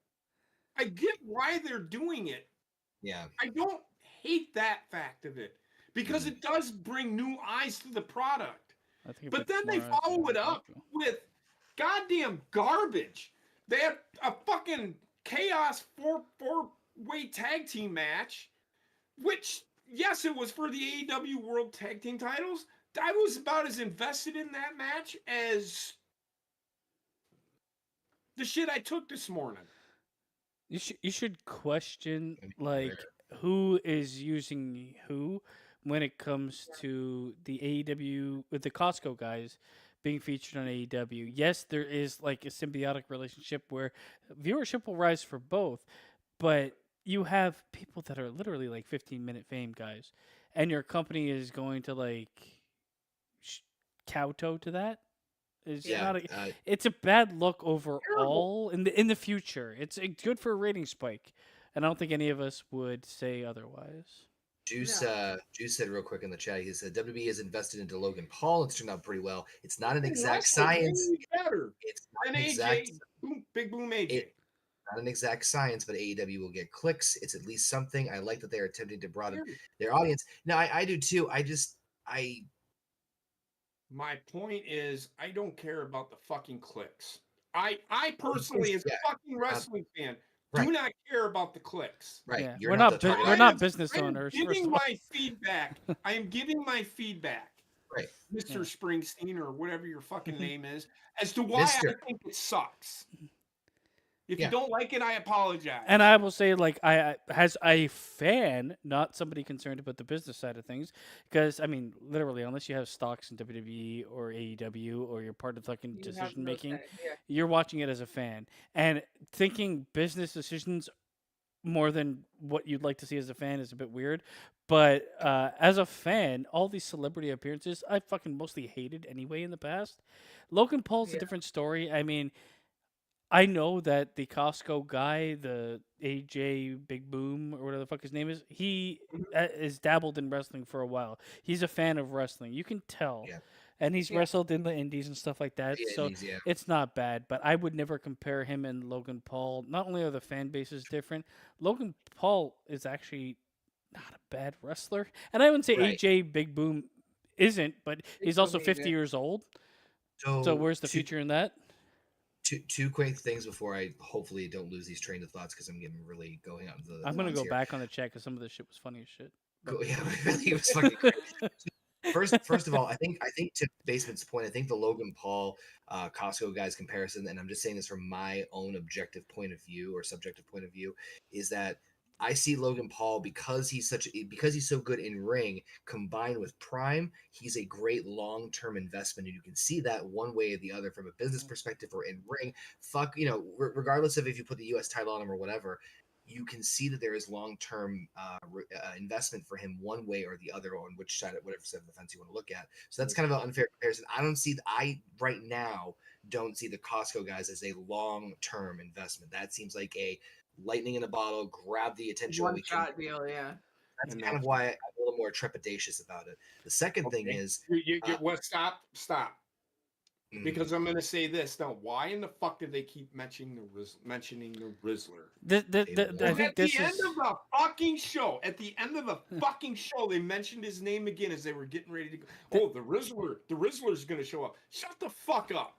A: I get why they're doing it.
D: Yeah.
A: I don't hate that fact of it because it does bring new eyes to the product.
C: I think it
A: But
C: brings
A: then they
C: more eyes
A: follow
C: than
A: it up
C: Mojo.
A: with goddamn garbage. They had a fucking chaos four-way tag team match, which, yes, it was for the AEW World Tag Team titles. I was about as invested in that match as the shit I took this morning.
C: You should question
D: I mean,
C: like who is using who when it comes to the AEW with the Costco guys being featured on AEW. Yes, there is like a symbiotic relationship where viewership will rise for both, but you have people that are literally like 15-minute fame guys, and your company is going to like kowtow to that. It's
D: Yeah.
C: not. It's a bad look overall
A: Terrible.
C: in the future. It's good for a rating spike, and I don't think any of us would say otherwise.
D: Juice said real quick in the chat. He said WWE is invested into Logan Paul. It's turned out pretty well. It's not an exact science.
A: Better
D: It's
A: than
D: not an exact.
A: AJ. Big Boom AJ.
D: Not an exact science, but AEW will get clicks. It's at least something. I like that they are attempting to broaden their audience. No, I do too.
A: My point is, I don't care about the fucking clicks. I personally, as a fucking wrestling fan, do not care about the clicks.
D: Right.
C: Yeah,
D: You're
C: we're
D: not
C: not
D: the target
C: we're
D: audience.
C: not business
A: I'm
C: owners. First
A: giving
C: of all,
A: my feedback. I am giving my feedback,
D: Right.
A: Mr.
C: Yeah.
A: Springsteen or whatever your fucking name is, as to why
D: Mr.
A: I think it sucks. If
D: Yeah.
A: you don't like it, I apologize.
C: and I will say, like, I as a fan, not somebody concerned about the business side of things, because I mean, literally, unless you have stocks in WWE or AEW or you're part of fucking
B: You have
C: decision
B: no
C: making,
B: say, yeah.
C: you're watching it as a fan and thinking business decisions more than what you'd like to see as a fan is a bit weird. But as a fan, all these celebrity appearances I fucking mostly hated anyway in the past. Logan Paul's a
B: Yeah.
C: different story. I mean, I know that the Costco guy, the AJ Big Boom or whatever the fuck his name is, he is dabbled in wrestling for a while. He's a fan of wrestling. You can tell.
D: Yeah.
C: And he's
B: Yeah.
C: wrestled in the indies and stuff like that.
D: Yeah,
C: So
D: yeah.
C: it's not bad, but I would never compare him and Logan Paul. Not only are the fan bases different, Logan Paul is actually not a bad wrestler. And I wouldn't say
D: Right.
C: AJ Big Boom isn't, but he's also
B: Boom
C: 50
B: either.
C: years old.
D: So,
C: So where's the future in that?
D: Two quick things before I hopefully don't lose these train of thoughts because I'm getting really going out into the.
C: I'm gonna
D: weeds
C: go
D: here.
C: back on the chat because some of this shit was funny as shit.
D: Cool. Yeah, it was fucking great. First of all, I think to Basement's point, I think the Logan Paul Costco guys comparison, and I'm just saying this from my own objective point of view or subjective point of view, is that I see Logan Paul because he's so good in ring combined with Prime, he's a great long-term investment, and you can see that one way or the other from a business perspective or in ring. Regardless of if you put the U.S. title on him or whatever, you can see that there is long-term investment for him one way or the other on which side, whatever side of the fence you want to look at. So that's kind of an unfair comparison. I right now don't see the Costco guys as a long-term investment. That seems like a lightning in a bottle, grab the attention.
B: One shot deal, yeah.
D: That's kind of why I'm a little more trepidatious about it. The second thing is,
A: stop.
D: mm,
A: Because I'm gonna say this now. Why in the fuck did they keep mentioning the Rizzler?
C: I
A: And
C: think
A: at
C: this
A: the end
C: is
A: of the fucking show, they mentioned his name again as they were getting ready to go. Oh, the Rizzler's gonna show up. Shut the fuck up.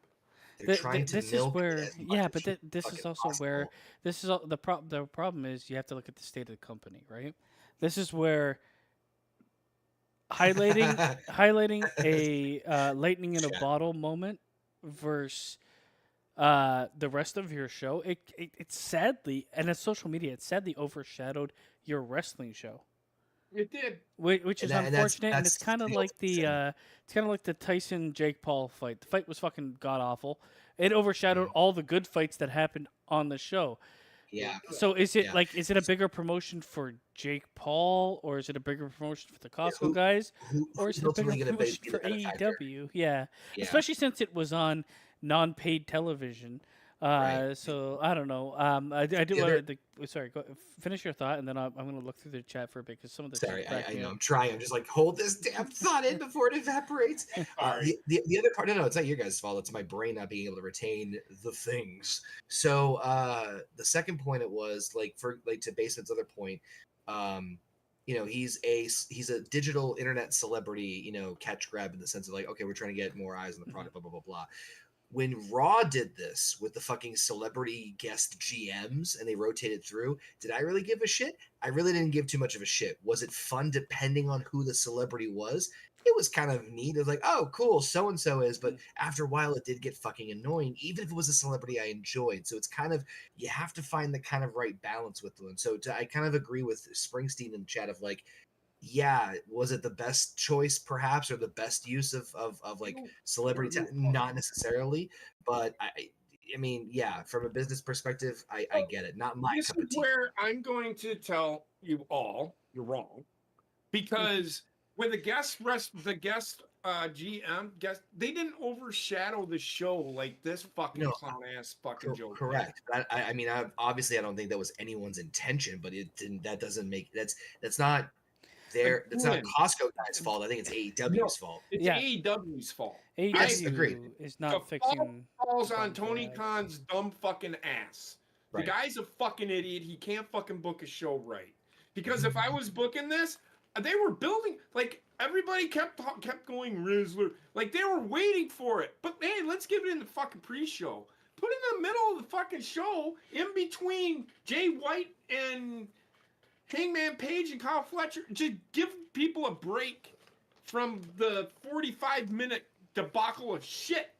D: they're trying to
C: this is
D: milk
C: where
D: it as much
C: yeah,
D: as
C: but this is
D: fucking
C: also where
D: possible.
C: this is the problem is you have to look at the state of the company, right? This is where highlighting a lightning in a
D: Chat.
C: bottle moment versus the rest of your show. It sadly, and as social media, it sadly overshadowed your wrestling show.
A: It did.
C: Which is
D: And
C: unfortunate, and
D: that's
C: it's kind of
D: the
C: like
D: ultimate
C: the Tyson Jake Paul fight. The fight was fucking god awful. It overshadowed all the good fights that happened on the show.
D: Yeah.
C: So is it
D: Yeah.
C: like, is it a bigger promotion for Jake Paul, or is it a bigger promotion for the Costco guys, or is
D: Who's
C: it a bigger
D: ultimately going to
C: promotion
D: be
C: for
D: the benefactor?
C: AEW? Yeah,
D: Yeah.
C: especially since it was on non-paid television.
D: Right.
C: So I don't know. I do
D: The
C: want
D: other-
C: to. Sorry, go finish your thought, and then I'm going to look through the chat for a bit because some of the
D: Sorry,
C: chat cracked
D: I
C: me
D: know.
C: up.
D: I'm trying. I'm just like, hold this damn thought in before it evaporates.
A: Sorry.
D: The other part, no, it's not your guys' fault. It's my brain not being able to retain the things. So the second point, it was like, for like, to Basement's other point, he's a digital internet celebrity, catch grab, in the sense of like, okay, we're trying to get more eyes on the product, blah blah blah blah. When Raw did this with the fucking celebrity guest GMs and they rotated through, did I really give a shit? I really didn't give too much of a shit. Was it fun depending on who the celebrity was? It was kind of neat. It was like, oh, cool, so and so is. But after a while, it did get fucking annoying, even if it was a celebrity I enjoyed. So it's kind of, you have to find the kind of right balance with them. So I kind of agree with Springsteen in the chat of like, yeah, was it the best choice perhaps, or the best use of like celebrity not necessarily, but I mean, yeah, from a business perspective, I get it. Not my
A: This
D: cup
A: is
D: of tea.
A: where I'm going to tell you all you're wrong, because when the guest GM they didn't overshadow the show like this fucking
D: No,
A: clown ass fucking joke.
D: Correct. I mean, obviously I don't think that was anyone's intention, but it didn't. That doesn't make that's not their. That's not
A: Again,
D: Costco guy's fault. I think it's AEW's fault.
A: it's
C: Yeah.
A: AEW's fault.
D: Yes,
C: AEW
D: agreed.
C: is
A: The
C: not
A: fault
C: fixing.
A: falls on
C: bump
A: Tony
C: ads.
A: Khan's dumb fucking ass.
D: Right.
A: The guy's a fucking idiot. He can't fucking book a show right. Because if I was booking this, they were building, like, everybody kept going Rizzler. Like, they were waiting for it. But hey, let's give it in the fucking pre-show. Put it in the middle of the fucking show, in between Jay White and Hangman Page and Kyle Fletcher. Just give people a break from the 45-minute debacle of shit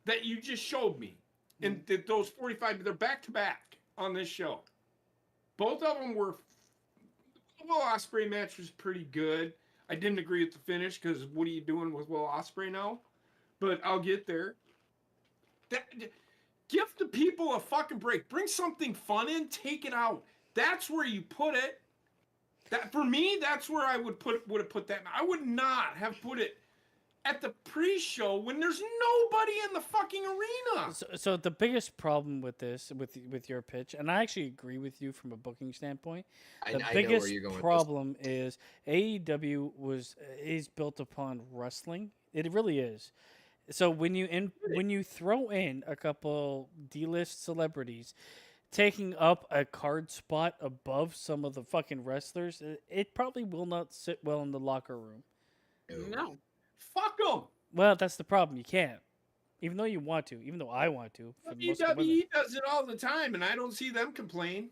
A: that you just showed me. And those 45, they're back to back on this show. Both of them were. Will Ospreay match was pretty good. I didn't agree with the finish because what are you doing with Will Ospreay now? But I'll get there. Give the people a fucking break. Bring something fun in. Take it out. That's where you put it. That for me, that's where I would have put that. I would not have put it at the pre-show when there's nobody in the fucking arena.
C: So the biggest problem with this, with your pitch, and I actually agree with you from a booking standpoint. The
D: I know
C: biggest
D: where you're going with this.
C: problem is AEW is built upon wrestling. It really is. So when you throw in a couple D-list celebrities taking up a card spot above some of the fucking wrestlers, it probably will not sit well in the locker room.
A: No. Fuck them.
C: Well, that's the problem. You can't. Even though you want to. Even though I want to. For most of the women.
A: WWE does it all the time, and I don't see them complain.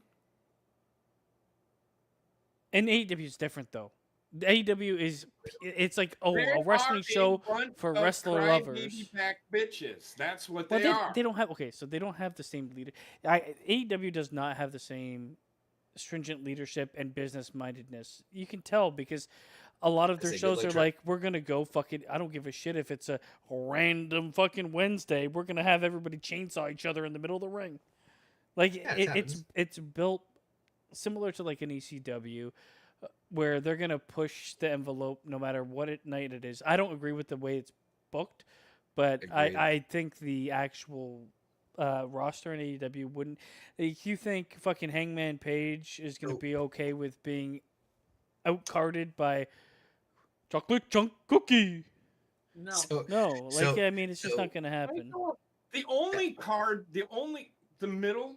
C: And AEW is different, though. The AEW is, it's like, a
A: They
C: wrestling
A: are a
C: show
A: bunch
C: for
A: of
C: wrestler lovers.
A: crybaby pack bitches. That's what
C: Well,
A: they are.
C: they don't have, okay, so they don't have the same leader. AEW does not have the same stringent leadership and business mindedness. You can tell because a lot of their
D: They
C: shows
D: get
C: are
D: like
C: like, we're going to go fucking, I don't give a shit if it's a random fucking Wednesday. We're going to have everybody chainsaw each other in the middle of the ring. Like,
D: Yeah,
C: it's built similar to like an ECW where they're going to push the envelope no matter what night it is. I don't agree with the way it's booked, but
D: Agreed.
C: I think the actual roster in AEW wouldn't. You think fucking Hangman Page is going to be okay with being outcarded by Chocolate Chunk Cookie?
B: No.
C: No, like, I mean, it's just not going to
A: I
C: happen.
A: know. The only card, the middle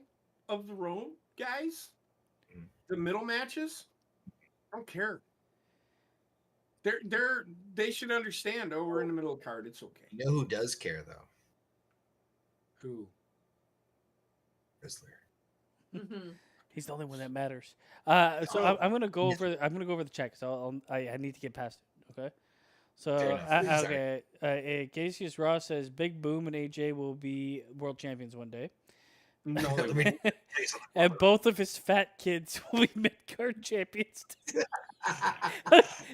A: of the road, guys, the middle matches, I don't care. They should understand. Oh, we're in the middle of the card. It's okay.
D: You know who does care though?
A: Who?
D: Rizzler.
B: Mm-hmm.
C: He's the only one that matters. So I'm gonna go over. I'm gonna go over the check. So I need to get past it. Okay. So
D: Fair enough.
C: okay. Gaseous Ross says Big Boom and AJ will be world champions one day.
A: No,
D: Let me tell you something.
C: And both of his fat kids will be mid-card champions.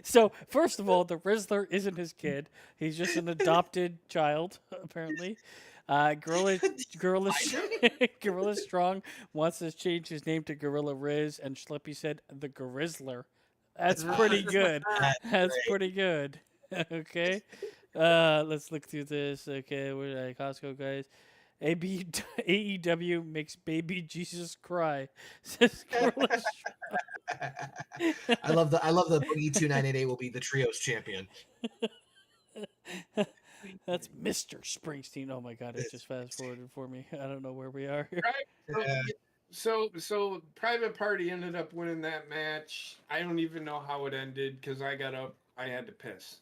C: So, first of all, the Rizzler isn't his kid. He's just an adopted child, apparently. Gorilla Gorilla Strong wants to change his name to Gorilla Riz, and Schleppy said the Gorizzler. That's pretty good. That's
D: great.
C: pretty good. Okay. Let's look through this. Okay, where are Costco guys? AEW makes baby Jesus cry. Says Gorilla
D: I love the Boogie 2988 will be the trios champion.
C: That's Mr. Springsteen. Oh my god, it just fast forwarded for me. I don't know where we are here.
A: Right?
D: Yeah.
A: So Private Party ended up winning that match. I don't even know how it ended because I got up. I had to piss.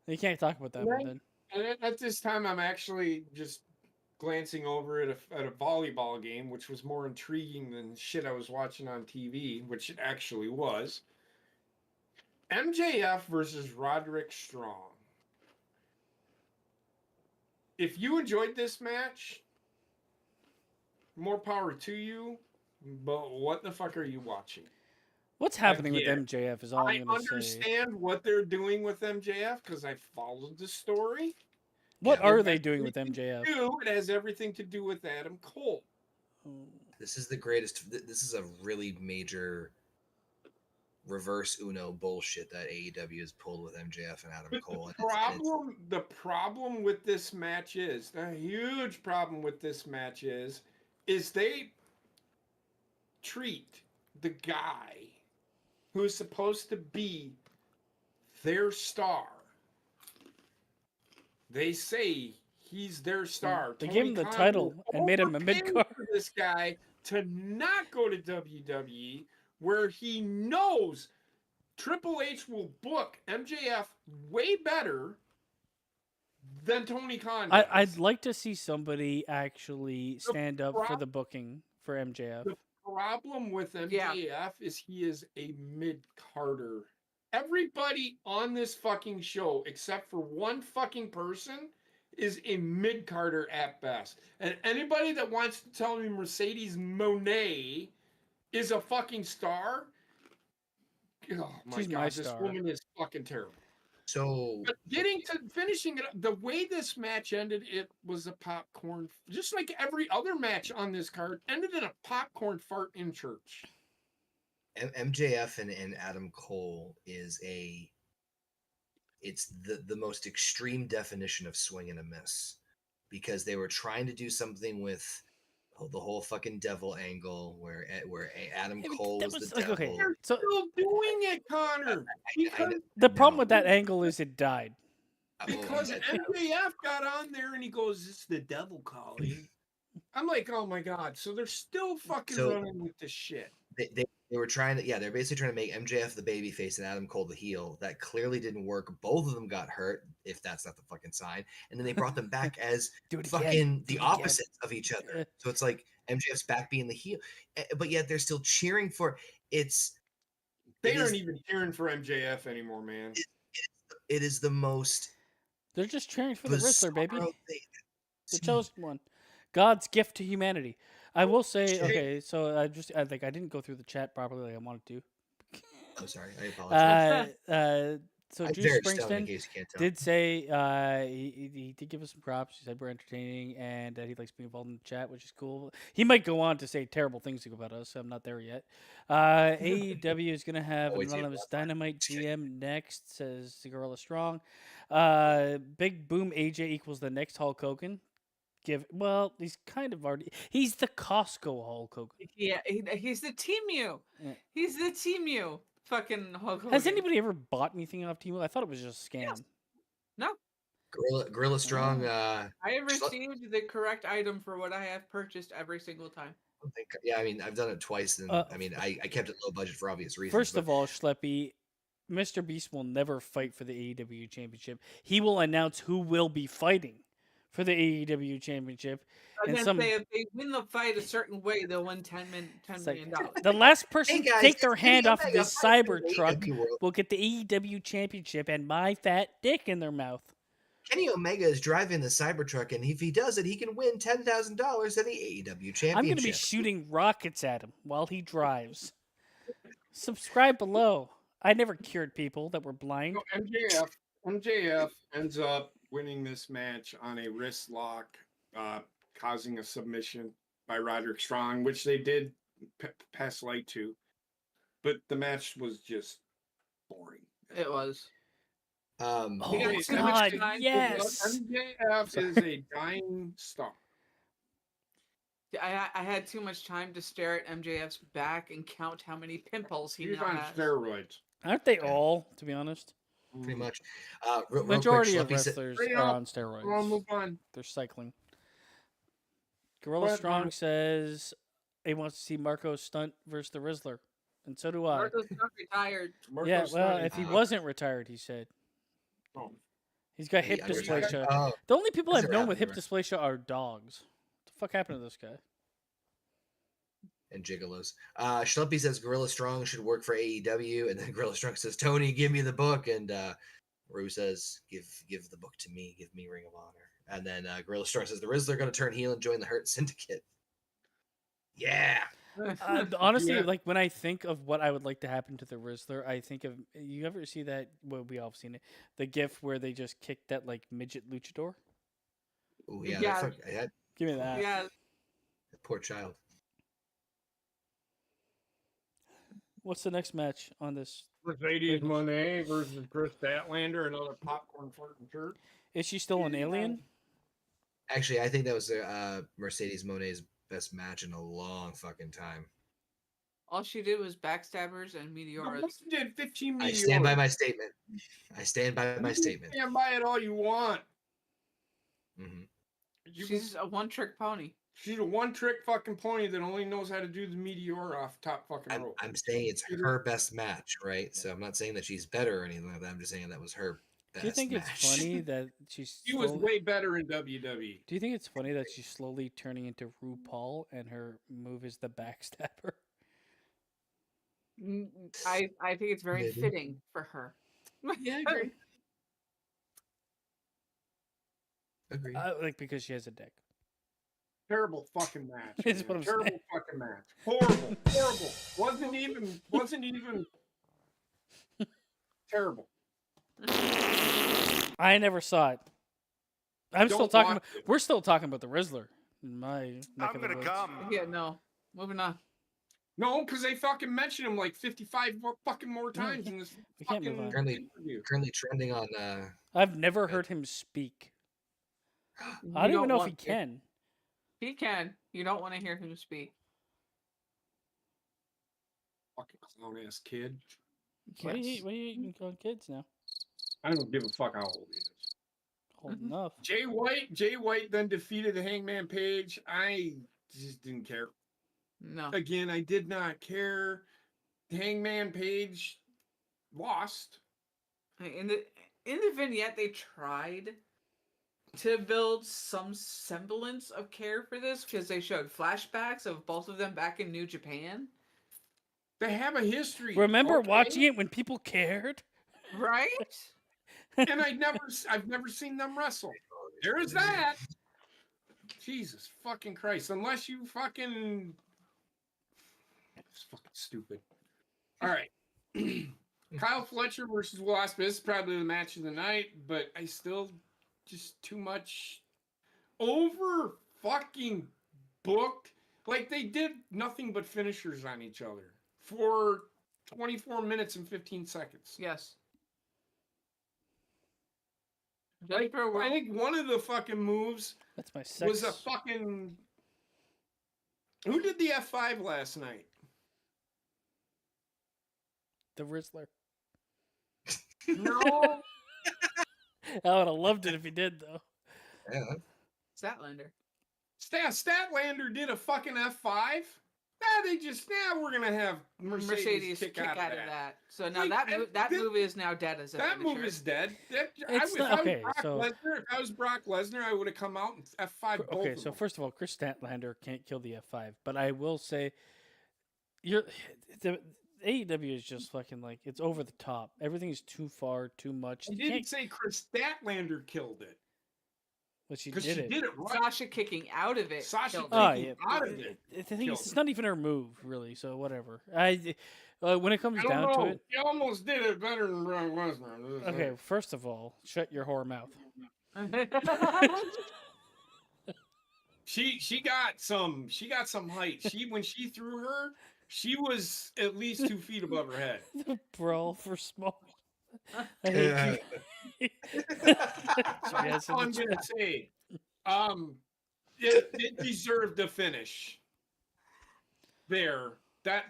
C: You can't talk about that one then.
A: And at this time, I'm actually just glancing over at a volleyball game, which was more intriguing than shit I was watching on TV, which it actually was. MJF versus Roderick Strong. If you enjoyed this match, more power to you. But what the fuck are you watching?
C: What's happening
A: Again,
C: with MJF is all
A: I
C: I'm going to say.
A: understand what they're doing with MJF because I followed the story.
C: What
D: Yeah,
C: are
A: It
C: they
A: has
C: doing with
A: everything to
C: MJF?
A: do- It has everything to do with Adam Cole.
D: This is the greatest. This is a really major reverse Uno bullshit that AEW has pulled with MJF and Adam
A: But
D: Cole.
A: the problem with this match is, the huge problem with this match is they treat the guy who's supposed to be their star. They say he's their star.
C: They
A: Tony
C: gave him the
A: Khan
C: title
A: will
C: and made him a
A: overpay
C: mid-card.
A: for this guy to not go to WWE, where he knows Triple H will book MJF way better than Tony Khan does.
C: I'd like to see somebody actually stand up for the booking for MJF.
A: The problem with MJF is he is a mid-carder. Everybody on this fucking show, except for one fucking person, is a mid-carder at best. And anybody that wants to tell me Mercedes Moné is a fucking star, oh my
C: She's
A: god,
C: my
A: this
C: star.
A: woman is fucking terrible.
D: So
A: But getting to finishing it, the way this match ended, it was a popcorn, just like every other match on this card, ended in a popcorn fart in church.
D: MJF and Adam Cole is it's the most extreme definition of swing and a miss, because they were trying to do something with the whole fucking devil angle where Adam Cole was the devil.
C: Okay,
A: They're
C: so
A: still doing it, Connor. Because,
C: the problem with that angle is it died.
A: because MJF got on there and he goes, "It's the devil calling." I'm like, oh my god. So they're still fucking running with this shit.
D: They were trying to, they're basically trying to make MJF the baby face and Adam Cole the heel. That clearly didn't work. Both of them got hurt, if that's not the fucking sign. And then they brought them back as fucking the opposites of each other. So it's like MJF's back being the heel, but yet they're still cheering for
A: They aren't even cheering for MJF anymore, man.
D: It is the most.
C: They're just cheering for the Rizzler, baby.
D: thing.
C: The chosen one. God's gift to humanity. I will say, okay, so I didn't go through the chat properly like I wanted to.
D: Oh, sorry, I apologize.
C: So
D: I'm
C: Juice
D: very stoned, in
C: Springsteen
D: case you can't tell.
C: did say he did give us some props. He said we're entertaining and that he likes being involved in the chat, which is cool. He might go on to say terrible things about us. So I'm not there yet. AEW is going to have an anonymous Dynamite GM next, says the Gorilla Strong. Big Boom AJ equals the next Hulk Hogan. He's kind of already. He's the Costco Hulk Hogan.
B: Yeah, he's the Temu.
C: Yeah.
B: He's the Temu. Fucking Hulk Hogan.
C: Has anybody ever bought anything off Temu? I thought it was just a scam.
B: Yes. No.
D: Gorilla Strong.
B: I have received the correct item for what I have purchased every single time.
D: I mean, I've done it twice, and I kept it low budget for obvious reasons.
C: First of all, Schleppy, Mr. Beast will never fight for the AEW Championship. He will announce who will be fighting for the AEW Championship.
B: I was gonna say, if they win the fight a certain way, they'll win $10 million.
C: The last person
D: Hey guys,
C: to take their hand
D: Kenny
C: off of this
D: Omega
C: Cybertruck will get the AEW Championship and my fat dick in their mouth.
D: Kenny Omega is driving the Cybertruck, and if he does it, he can win $10,000 at the AEW Championship.
C: I'm going to be shooting rockets at him while he drives. Subscribe below. I never cured people that were blind.
A: So MJF ends up winning this match on a wrist lock, causing a submission by Roderick Strong, which they did pass light to. But the match was just boring.
B: It was.
C: Oh,
A: Okay,
C: God,
A: MJF
C: yes.
A: MJF is a dying star.
B: I had too much time to stare at MJF's back and count how many pimples he
A: He's
B: now
A: on
B: has.
A: steroids.
C: Aren't they all, to be honest?
D: Pretty much. Real
C: Majority
D: quick,
C: of
D: Schleppy said-
C: wrestlers
A: Hurry
C: are
A: up.
C: on
A: I'll
C: steroids.
A: move on.
C: They're cycling. Gorilla
A: But,
C: Strong says he wants to see Marco stunt versus the Rizzler. And so do I.
B: Marco's not retired.
A: Marco's
C: Yeah, well,
A: starting-
C: if he wasn't retired, he said.
A: Oh.
C: He's got hip
D: Yeah, retired.
C: dysplasia.
D: Oh,
C: The only people
D: That's
C: I've
D: never
C: known with hip
D: happened
C: dysplasia are dogs. What the fuck happened to this guy?
D: and gigolos. Schleppy says Gorilla Strong should work for AEW, and then Gorilla Strong says, "Tony, give me the book," and Rue says, "Give the book to me. Give me Ring of Honor." And then Gorilla Strong says, "The Rizzler going to turn heel and join the Hurt Syndicate." Yeah.
C: Honestly,
A: Yeah.
C: like when I think of what I would like to happen to the Rizzler, I think of you ever see that? Well, we all have seen it. The GIF where they just kicked that like midget luchador.
D: Oh yeah.
B: Yeah.
D: That
C: Give me that.
B: Yeah,
D: poor child.
C: What's the next match on this?
A: Mercedes Monet versus Chris Statlander, another popcorn flirting shirt.
C: Is she still an alien?
D: Actually, I think that was Mercedes Monet's best match in a long fucking time.
B: all she did was backstabbers and meteoras.
A: You did 15
D: I
A: meteors.
D: stand by my statement. I stand by my
A: You
D: statement.
A: Stand by it all you want.
D: hmm
B: She's a one-trick pony.
A: She's a one-trick fucking pony that only knows how to do the meteor off top fucking rope.
D: I'm saying it's her best match, right? So I'm not saying that she's better or anything like that. I'm just saying that was her best
C: Do you think
D: match.
C: it's funny that she's?
A: She was
C: slowly-
A: way better in WWE.
C: Do you think it's funny that she's slowly turning into RuPaul and her move is the backstabber?
B: I think it's very
D: Maybe.
B: fitting for her.
D: Yeah, I agree. Agree.
C: Like because she has a dick.
A: Terrible fucking match.
C: Is
A: man.
C: what I'm
A: Terrible
C: saying.
A: fucking match. Horrible. Horrible. Wasn't even terrible.
C: I never saw it. I'm still
A: Don't
C: talking.
A: watch it.
C: We're still talking about the Rizzler. In my neck
E: I'm
C: of the
E: gonna
C: woods.
E: come.
B: Yeah, no. Moving on.
A: No, because they fucking mentioned him like 55 fucking more times in this
C: we can't move
A: fucking
C: on.
A: interview.
D: Currently trending on.
C: I've never heard him speak. I don't even know if he can.
B: He can. You don't want to hear him speak.
A: Fucking clown ass kid.
C: What are
B: Yes.
C: you even calling kids now?
A: I don't give a fuck how old he is.
C: Old
B: Mhm.
C: enough.
A: Jay White then defeated the Hangman Page. I just didn't care.
B: No.
A: Again, I did not care. Hangman Page lost.
B: In the vignette, they tried to build some semblance of care for this because they showed flashbacks of both of them back in New Japan.
A: They have a history.
C: Remember
A: okay?
C: watching it when people cared?
B: Right?
A: And I've never seen them wrestle. There is that. Jesus fucking Christ! Unless you fucking, it's fucking stupid. All right, Kyle Fletcher versus Will Ospreay. This is probably the match of the night, but I still just too much over fucking booked. Like they did nothing but finishers on each other for 24 minutes and 15 seconds.
B: Yes.
A: Like, I think one of the fucking moves
C: That's my sex.
A: was a fucking. Who did the F5 last night?
C: The Rizzler.
A: No,
C: I would have loved it if he did though.
D: Yeah.
B: Statlander.
A: Statlander did a fucking F5. We're gonna have Mercedes kick out of that.
B: So now
A: Like,
B: that move is now dead as a
A: That
B: finisher.
A: move is dead.
C: It's not- okay, so-
A: If I was Brock Lesnar, I would have come out and F5 both
C: Okay,
A: of
C: so
A: them.
C: first of all, Chris Statlander can't kill the F5, but I will say, the AEW is just fucking like it's over the top. Everything is too far, too much.
A: I
C: You
A: didn't
C: can't-
A: say Chris Statlander killed it
C: but she
A: because
C: did
A: she
C: it.
A: did it right.
B: Sasha kicking out of it.
A: Sasha
B: killed
C: Oh
B: it.
A: kicking
C: yeah,
A: out
C: but
A: of it.
C: the thing is,
A: killed
C: it's
A: it.
C: not even her move, really. So whatever. When it comes
A: I don't
C: down
A: know.
C: to it,
A: You almost did it better than Brock Lesnar.
C: okay. First of all, shut your whore mouth.
A: She got some height. When she threw her, she was at least 2 feet above her head.
C: The brawl for small. I hate you.
A: So
C: Yes,
A: that's all
C: in
A: I'm
C: the
A: gonna say. It deserved a finish. There, that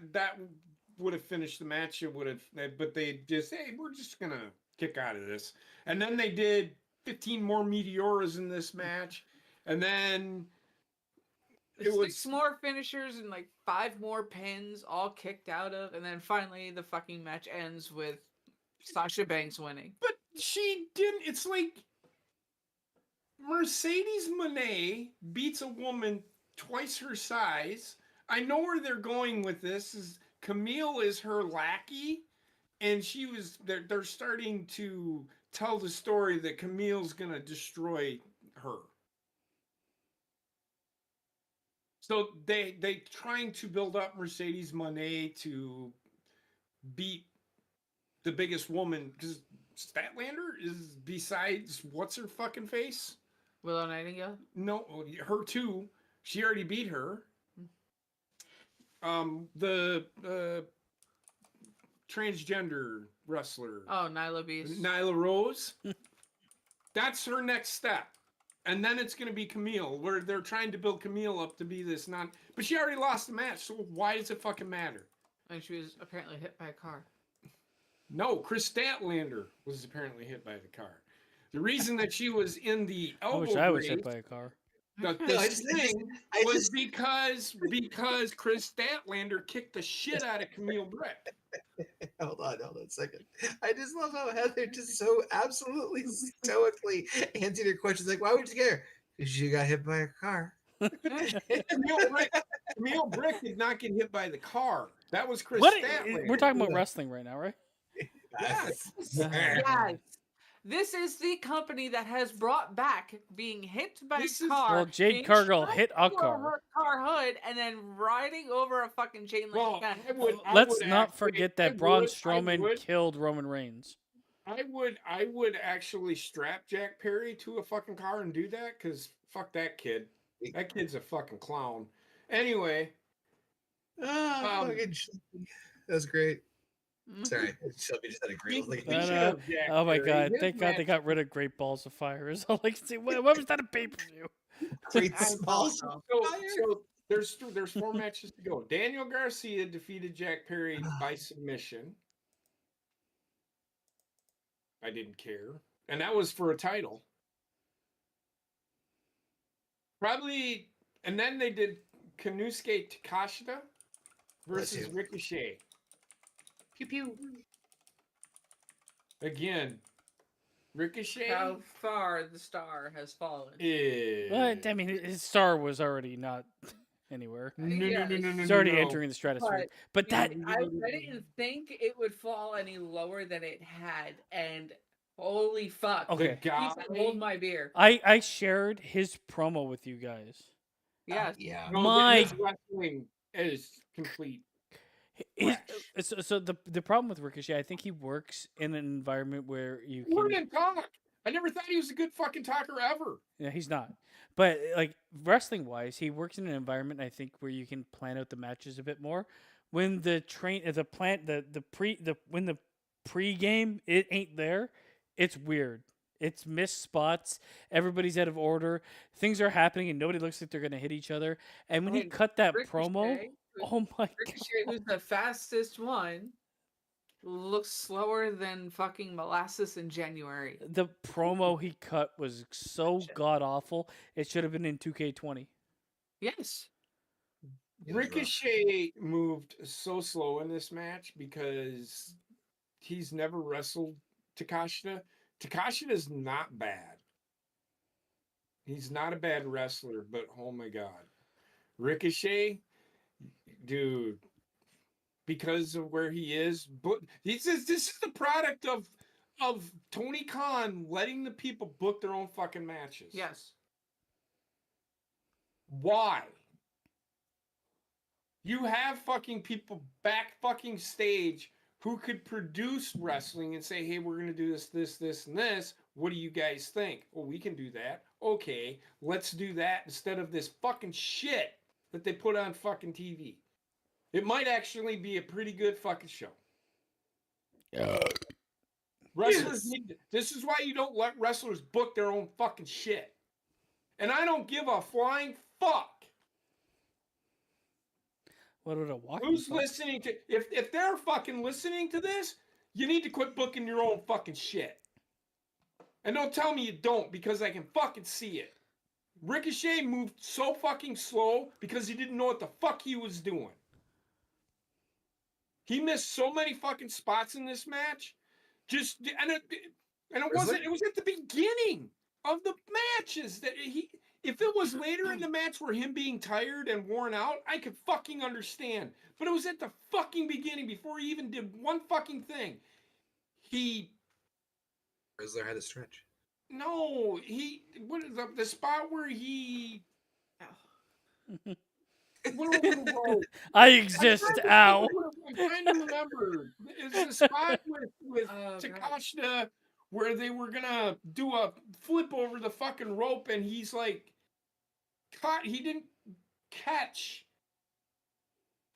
A: would have finished the match. It would have, but they just, hey, we're just gonna kick out of this. And then they did 15 more Meteoras in this match, and then it was
B: 6 more finishers and like 5 more pins, all kicked out of, and then finally the fucking match ends with Sasha Banks winning.
A: But she didn't. It's like Mercedes Moné beats a woman twice her size. I know where they're going with this. Is Camille is her lackey, and they're starting to tell the story that Camille's gonna destroy her. So they trying to build up Mercedes Moné to beat the biggest woman, because Statlander is, besides what's her fucking face?
B: Willow Nightingale?
A: No, her too. She already beat her. The transgender wrestler.
B: Oh, Nyla Beast.
A: Nyla Rose. That's her next step. And then it's going to be Camille, where they're trying to build Camille up to be this but she already lost the match, so why does it fucking matter?
B: And she was apparently hit by a car.
A: No, Chris Statlander was apparently hit by the car. The reason that she was in the elbow
C: I wish I was hit by a car.
A: Was because Chris Statlander kicked the shit out of Camille Brick.
D: Hold on a second. I just love how Heather just so absolutely stoically answered your questions. Like, why would you care? Because you got hit by a car.
A: Camille Brick did not get hit by the car. That was Chris
C: What?
A: Statlander.
C: We're talking about wrestling right now, right?
A: Yes.
B: Yes. This is the company that has brought back being hit by a car.
C: Well, Jade
B: being
C: Cargill
B: strapped
C: hit a
B: to
C: car.
B: her car hood and then riding over a fucking chain link.
A: Well,
B: fence.
C: Let's not forget that Braun Strowman killed Roman Reigns.
A: I would actually strap Jack Perry to a fucking car and do that, because fuck that kid. That kid's a fucking clown. Anyway.
D: That was great. Sorry, Shelby just had a great look.
C: Oh my god! Thank God they got rid of Great Balls of Fire. Is all I can say. What was that a pay-per-view?
D: Great balls of fire.
A: So there's 4 matches to go. Daniel Garcia defeated Jack Perry by submission. I didn't care, and that was for a title. Probably, and then they did Konosuke Takashita versus Ricochet.
D: Pew pew.
A: Again, Ricochet.
B: How far the star has fallen.
C: But I mean, his star was already not anywhere.
A: No.
C: He's already entering the stratosphere. But that
B: I didn't think it would fall any lower than it had, and holy fuck!
C: Okay.
A: The guy,
B: Hold my beer.
C: I shared his promo with you guys.
B: Yes.
D: Yeah.
A: his wrestling is complete.
C: So the problem with Ricochet, I think he works in an environment where you can.
A: Wouldn't talk. I never thought he was a good fucking talker ever.
C: Yeah, he's not. But like wrestling wise, he works in an environment I think where you can plan out the matches a bit more. When the pre-game it ain't there, it's weird. It's missed spots. Everybody's out of order. Things are happening and nobody looks like they're gonna hit each other. And when he cut that promo, oh my
B: Ricochet, who's the fastest one, looks slower than fucking molasses in January.
C: The promo he cut was so god awful. It should have been in 2K20.
B: Yes.
A: Ricochet moved so slow in this match because he's never wrestled Takashita. Takashita is not bad. He's not a bad wrestler, but oh my god. Ricochet, dude, because of where he is, but he says this is the product of Tony Khan letting the people book their own fucking matches.
B: Yes.
A: Why? You have fucking people back fucking stage who could produce wrestling and say, hey, we're going to do this, and this. What do you guys think? Well, we can do that. Okay, let's do that instead of this fucking shit that they put on fucking TV. It might actually be a pretty good fucking show. Wrestlers need. This is why you don't let wrestlers book their own fucking shit. And I don't give a flying fuck.
C: What would a walk?
A: Who's listening to? If they're fucking listening to this, you need to quit booking your own fucking shit. And don't tell me you don't, because I can fucking see it. Ricochet moved so fucking slow because he didn't know what the fuck he was doing. He missed so many fucking spots in this match. It wasn't. It was at the beginning of the matches that he. If it was later in the match where him being tired and worn out, I could fucking understand. But it was at the fucking beginning before he even did one fucking thing.
D: Rizzler had a stretch.
A: No, what is the spot where he went over the rope?
C: I exist. Ow.
A: I'm trying to remember. It's the spot with Takashita where they were gonna do a flip over the fucking rope, and he's like, caught. He didn't catch,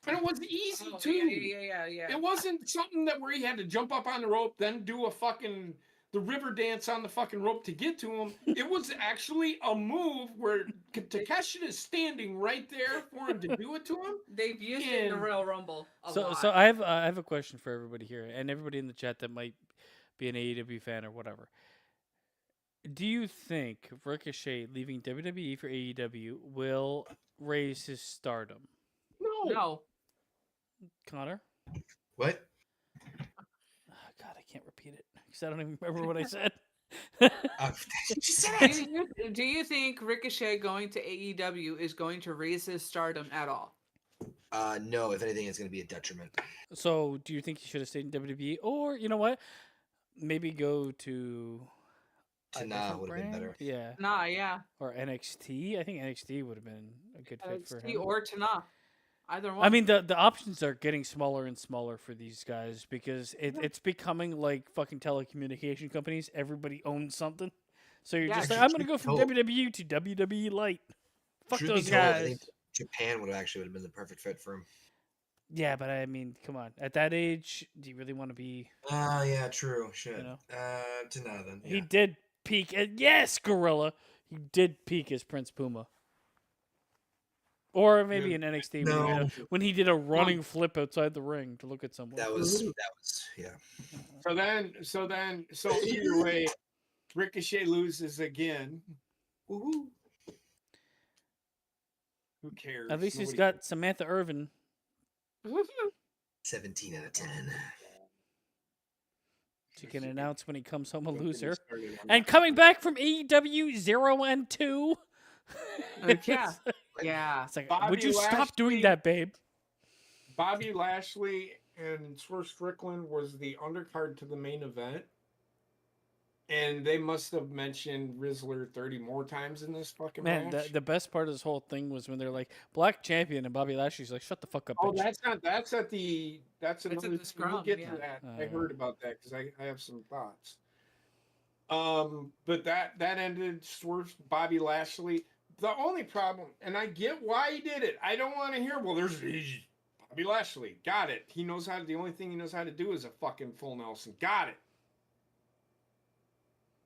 A: and it was easy too.
B: Yeah.
A: It wasn't something that where he had to jump up on the rope, then do the river dance on the fucking rope to get to him. It was actually a move where Takeshita is standing right there for him to do it to him.
B: They've used it in the Royal Rumble a lot.
C: So I have a question for everybody here and everybody in the chat that might be an AEW fan or whatever. Do you think Ricochet leaving WWE for AEW will raise his stardom?
B: No.
C: Connor?
D: What?
C: Oh, God, I can't repeat it because I don't even remember what I said.
B: Do you think Ricochet going to AEW is going to raise his stardom at all?
D: No. If anything, it's going to be a detriment.
C: So, do you think he should have stayed in WWE, or you know what? Maybe go to
D: Tana would have been better.
C: Yeah.
B: Yeah.
C: Or NXT. I think NXT would have been a good fit for him.
B: Or Tana. Either one.
C: I mean, the options are getting smaller and smaller for these guys because it's becoming like fucking telecommunication companies. Everybody owns something. So you're just like, I'm going to go from WWE to WWE Light. Fuck those guys.
D: I think Japan would have been the perfect fit for him.
C: Yeah, but I mean, come on. At that age, do you really want to be...
D: yeah, true. Shit.
C: You know?
D: Tana then. Yeah.
C: He did peak... Yes, Gorilla! He did peak as Prince Puma. Or maybe in NXT when he did a running flip outside the ring to look at someone.
D: That was yeah.
A: So either way, Ricochet loses again. Woohoo! Who cares?
C: At least he's got Samantha Irvin.
D: 17 out of 10.
C: She can announce when he comes home a loser. And coming back from AEW 0-2.
B: Yeah.
C: It's like, would you stop doing that, babe?
A: Bobby Lashley and Swerve Strickland was the undercard to the main event. And they must have mentioned Rizzler 30 more times in this fucking match.
C: Man, the best part of this whole thing was when they're like, Black Champion, and Bobby Lashley's like, shut the fuck up, bitch.
A: That's another thing.
B: Scrum,
A: We'll get to that. I heard about that because I have some thoughts. But that ended Swerve Bobby Lashley. The only problem, and I get why he did it. I don't want to hear, well, there's Bobby Lashley. Got it. He knows how to, the only thing he knows how to do is a fucking full Nelson. Got it.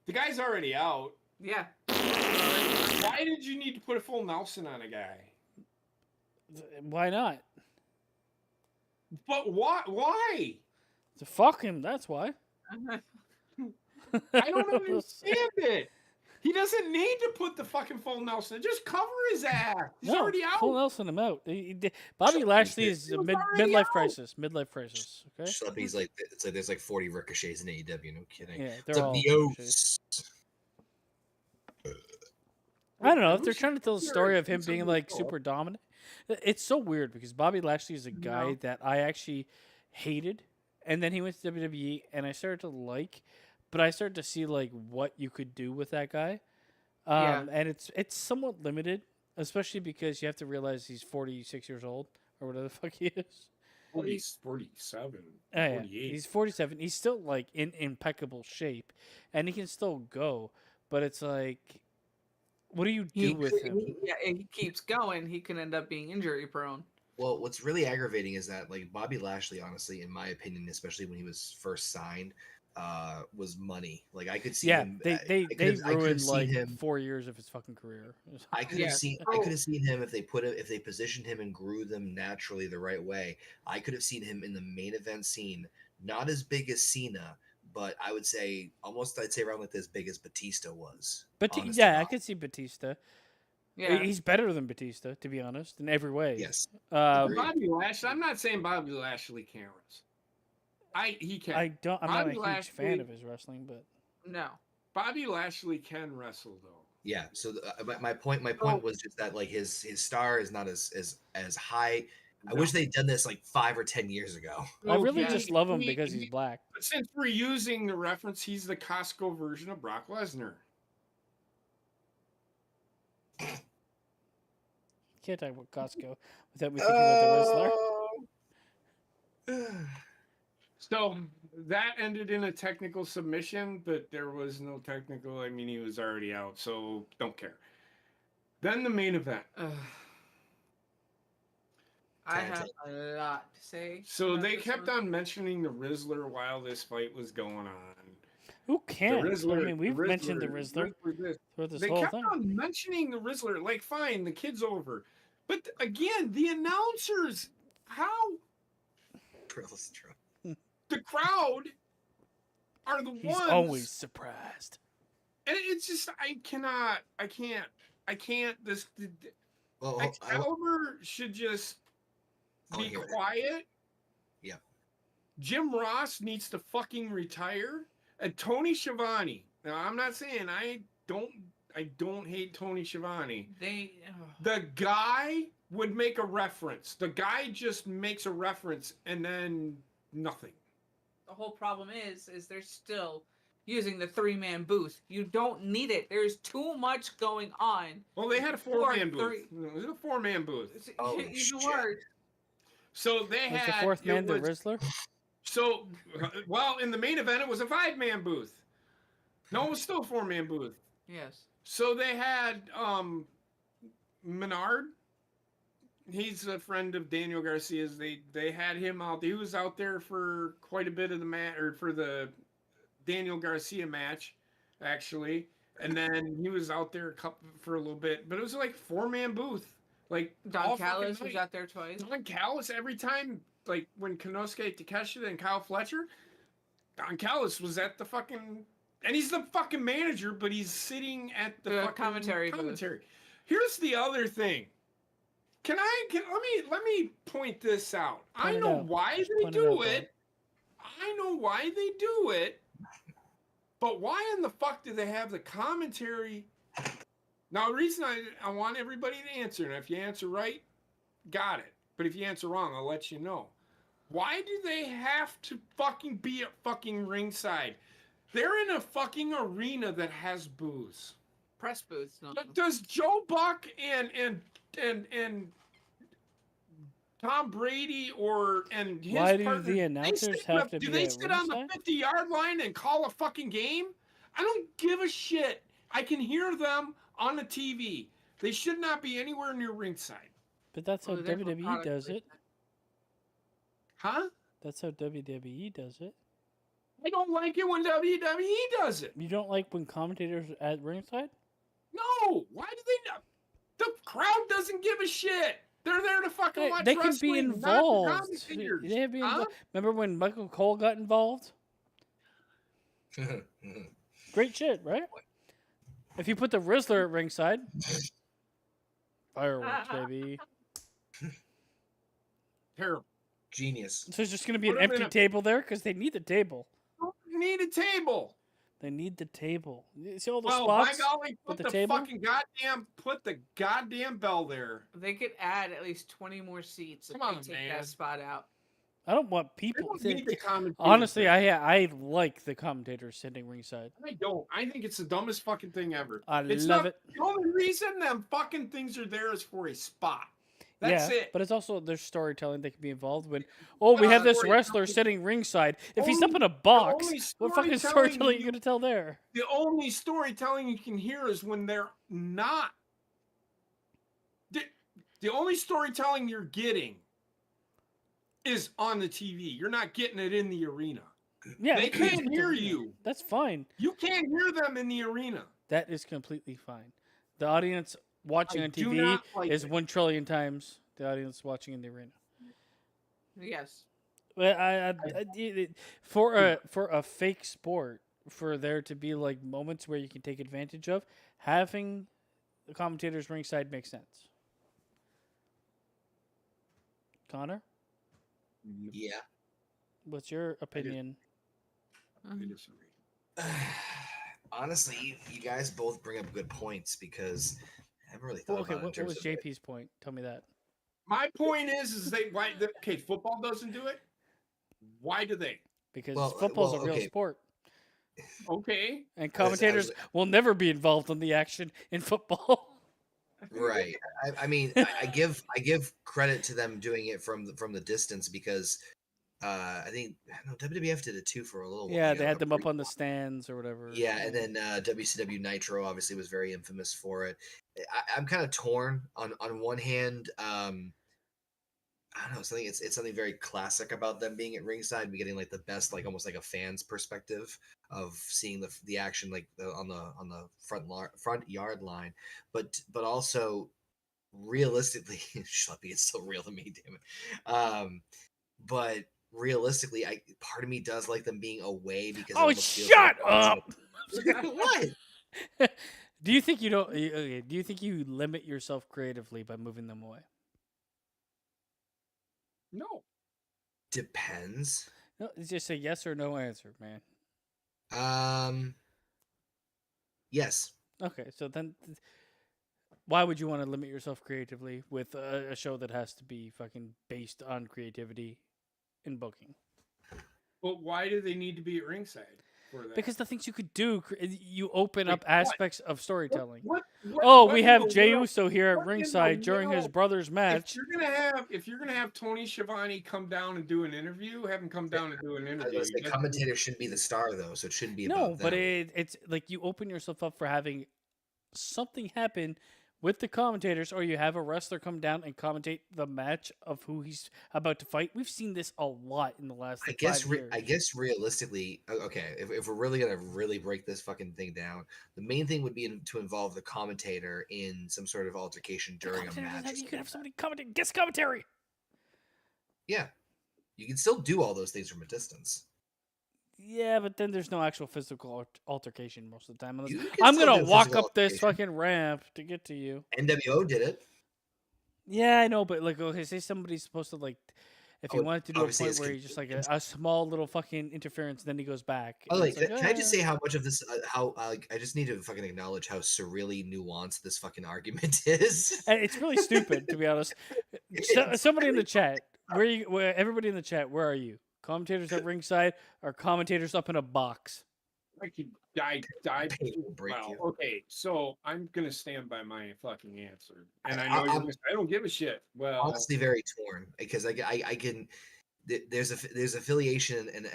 A: The guy's already out.
B: Yeah.
A: Why did you need to put a full Nelson on a guy?
C: Why not?
A: But why?
C: To fuck him, that's why.
A: I don't understand it. He doesn't need to put the fucking full Nelson. Just cover his ass. He's already out.
C: Full Nelson him out. Bobby Lashley is a midlife crisis. Midlife crisis. Okay.
D: He's like, it's like there's like 40 Ricochets in AEW. No kidding.
C: Yeah,
D: it's
C: they're all
D: Ricochets.
C: I don't know if they're trying to tell the story of him being like super dominant. It's so weird because Bobby Lashley is a guy that I actually hated, and then he went to WWE, and I started to like. But I started to see like what you could do with that guy, and it's somewhat limited, especially because you have to realize he's 46 years old or whatever the fuck he is.
A: 47,
C: Yeah,
A: 48.
C: he's 47. He's still like in impeccable shape, and he can still go. But it's like, what do you do with him?
B: If he keeps going, he can end up being injury prone.
D: Well, what's really aggravating is that like Bobby Lashley, honestly, in my opinion, especially when he was first signed, was money. Like I could see
C: Yeah,
D: him.
C: they
D: I could have
C: ruined
D: seen
C: like
D: him.
C: 4 years of his fucking career.
D: I could have
B: Yeah.
D: seen. I could have seen him if they positioned him and grew them naturally the right way. I could have seen him in the main event scene, not as big as Cena, but I would say almost. I'd say around like as big as Batista was.
C: But
D: honest to
C: yeah, I
D: God.
C: could see Batista.
B: Yeah.
C: He's better than Batista, to be honest, in every way.
D: Yes.
C: Um,
D: Agreed.
A: Bobby Lashley. I'm not saying Bobby Lashley can't wrestle. He can.
C: I'm not a
A: Bobby
C: huge
A: Lashley-
C: fan of his wrestling, but
B: No.
A: Bobby Lashley can wrestle though.
D: Yeah. So my point was just that like his star is not as high. I wish they'd done this like 5 or 10 years ago.
C: I really
A: Okay.
C: just love him because he's black.
A: But since we're using the reference, he's the Costco version of Brock Lesnar.
C: Can't talk about Costco without me thinking about the wrestler.
A: So that ended in a technical submission, but there was no technical. I mean, he was already out, so don't care. Then the main event.
B: I have a lot to say.
A: So
B: about
A: they
B: this
A: kept
B: one.
A: on mentioning the Rizzler while this fight was going on.
C: Who
A: The
C: can't?
A: Rizzler,
C: I mean, we've mentioned the Rizzler
A: this.
C: throughout this
A: They
C: whole
A: kept
C: thing.
A: on mentioning the Rizzler. Like, fine, the kid's over. But again, the announcers, how the crowd are the
C: He's
A: ones.
C: always surprised.
A: And it's just, I can't. This
D: Well,
A: Excalibur should just
D: I
A: be
D: wanna hear it.
A: quiet.
D: Yeah.
A: Jim Ross needs to fucking retire. And Tony Schiavone. Now, I'm not saying I don't hate Tony Schiavone. The guy would make a reference. The guy just makes a reference and then nothing.
B: The whole problem is they're still using the 3-man booth. You don't need it. There's too much going on.
A: Well, they had a 4-man booth. It was a 4-man booth.
D: Oh,
B: Even
D: shit.
B: worse.
A: So they
C: Was
A: had
C: the fourth man
A: it
C: the
A: was-
C: Rizzler?
A: So, well, in the main event, it was a 5-man booth. No, it was still a 4-man booth.
B: Yes.
A: So they had Menard. He's a friend of Daniel Garcia's. They had him out. He was out there for quite a bit of the match, or for the Daniel Garcia match, actually. And then he was out there for a little bit. But it was like 4-man booth. Like
B: Don
A: all fucking
B: Callis was
A: night.
B: out there twice.
A: Don Callis every time, like when Konosuke Takeshita and Kyle Fletcher, Don Callis was at the fucking, and he's the fucking manager, but he's sitting at the fucking
B: commentary booth.
A: Here's the other thing. Let me point this out.
C: Point
A: I
C: it
A: know
C: out.
A: why
C: Just
A: they
C: point it
A: do
C: out, bud.
A: it. I know why they do it. But why in the fuck do they have the commentary? Now, the reason I want everybody to answer, and if you answer right, got it. But if you answer wrong, I'll let you know. Why do they have to fucking be at fucking ringside? They're in a fucking arena that has booze.
B: Press booths. No.
A: Does Joe Buck and Tom Brady and his
C: Why do
A: partner,
C: the announcers have to
A: do
C: be
A: they
C: at
A: sit on the
C: ringside?
A: 50-yard line and call a fucking game? I don't give a shit. I can hear them on the TV. They should not be anywhere near ringside.
C: But that's how
B: Oh, they're for
C: WWE
B: product
C: does it.
B: placement.
A: Huh?
C: That's how WWE does it.
A: I don't like it when WWE does it.
C: You don't like when commentators are at ringside?
A: No. Why do they not? The crowd doesn't give a shit. They're there to fucking watch
C: They can
A: wrestling,
C: be
A: not the
C: involved.
A: commentators.
C: They have to be
A: Huh?
C: involved. Remember when Michael Cole got involved? Great shit, right? If you put the Rizzler at ringside, fireworks, baby.
A: Terrible.
D: Genius.
C: So it's just going to be
A: Put
C: an
A: 'em in
C: empty
A: a-
C: table there because they need the table.
A: You need a table.
C: They need the table. You see all the
A: Well, by
C: spots?
A: golly,
C: with
A: put
C: the
A: the
C: table?
A: fucking goddamn bell there.
B: They could add at least 20 more seats if
A: Come on,
B: they take
A: man.
B: that spot out.
C: I don't want
A: They
C: people.
A: don't need the commentators
C: Honestly,
A: there.
C: I like the commentators sitting ringside.
A: I don't. I think it's the dumbest fucking thing ever.
C: I
A: It's
C: love
A: not,
C: it.
A: The only reason them fucking things are there is for a spot. That's
C: yeah,
A: it.
C: but it's also there's storytelling that can be involved when, we have this wrestler sitting ringside. If he's up in a box, what fucking storytelling are you gonna tell there?
A: The only storytelling you can hear is when they're not. The only storytelling you're getting is on the TV. You're not getting it in the arena.
C: Yeah,
A: They
C: because
A: can't
C: with the
A: hear
C: arena.
A: you.
C: That's fine.
A: You can't hear them in the arena.
C: That is completely fine. The audience watching
A: I
C: on
A: do
C: TV
A: not like
C: is
A: it.
C: 1 trillion times the audience watching in the arena.
B: Yes.
C: But for a fake sport, for there to be like moments where you can take advantage of, having the commentators ringside makes sense. Connor,
D: Yeah.
C: what's your opinion?
A: I disagree.
D: Honestly, you guys both bring up good points because I haven't really thought
C: Well, okay,
D: about it in
C: what
D: terms
C: was
D: of it.
C: JP's point? Tell me that.
A: My point is okay, football doesn't do it. Why do they?
C: Because
D: Well,
C: football's
D: well,
C: a real
D: okay.
C: sport.
A: Okay.
C: And commentators will never be involved in the action in football.
D: Right. I mean, I give credit to them doing it from the distance because I think WWF did it too for a little while.
C: Yeah, they had them up on the stands or whatever.
D: Yeah, and then WCW Nitro obviously was very infamous for it. I'm kind of torn. On one hand, I don't know, something it's something very classic about them being at ringside, be getting like the best, like almost like a fan's perspective of seeing the action like on the front yard line, but also realistically, Schleppy, it's still real to me, damn it. But realistically, part of me does like them being away because it
C: Oh,
D: almost feels
C: shut
D: like
C: up!
D: what?
C: Do you think you don't? Okay, do you think you limit yourself creatively by moving them away?
A: No.
D: Depends.
C: No, it's just a yes or no answer, man.
D: Yes.
C: Okay, so then, why would you want to limit yourself creatively with a show that has to be fucking based on creativity in booking?
A: But why do they need to be at ringside for that?
C: Because the things you could do, you open up
A: What?
C: aspects of storytelling.
A: What
C: We
A: in
C: have
A: the
C: Jey
A: world-
C: Uso here at
A: what in the
C: ringside during his
A: world-
C: brother's
A: If
C: match.
A: you're gonna have Tony Schiavone come down and do an interview, have him come down and do an
D: I was
A: interview.
D: gonna say commentator shouldn't be the star though, so it shouldn't be
C: No,
D: about
C: but
D: them.
C: it's like you open yourself up for having something happen with the commentators, or you have a wrestler come down and commentate the match of who he's about to fight. We've seen this a lot in the last 5 years.
D: I guess realistically, okay, if we're really gonna really break this fucking thing down, the main thing would be to involve the commentator in some sort of altercation during a match.
C: You could have somebody commentate, guest commentary.
D: Yeah, you can still do all those things from a distance.
C: Yeah, but then there's no actual physical altercation most of the time. Unless
D: You can
C: I'm
D: still
C: gonna
D: do
C: walk
D: physical
C: up this
D: altercation.
C: fucking ramp to get to you.
D: NWO did it.
C: Yeah, I know, but like, okay, say somebody's supposed to like, if he
D: Oh,
C: wanted to do a
D: obviously
C: point
D: it's
C: where he's just like a small little fucking interference, then he goes back.
D: Oh,
C: and
D: like,
C: it's
D: can I just say how much of this, I just need to fucking acknowledge how surreally nuanced this fucking argument is.
C: And it's really stupid, to be honest. Somebody in the chat, everybody in the chat, where are you? Commentators at ringside or commentators up in a box?
A: I could die.
D: Pain will break
A: Well,
D: you.
A: okay, so I'm gonna stand by my fucking answer, and I know you're gonna say, I don't give a shit. Well,
D: Honestly, very torn because I can. There's affiliation and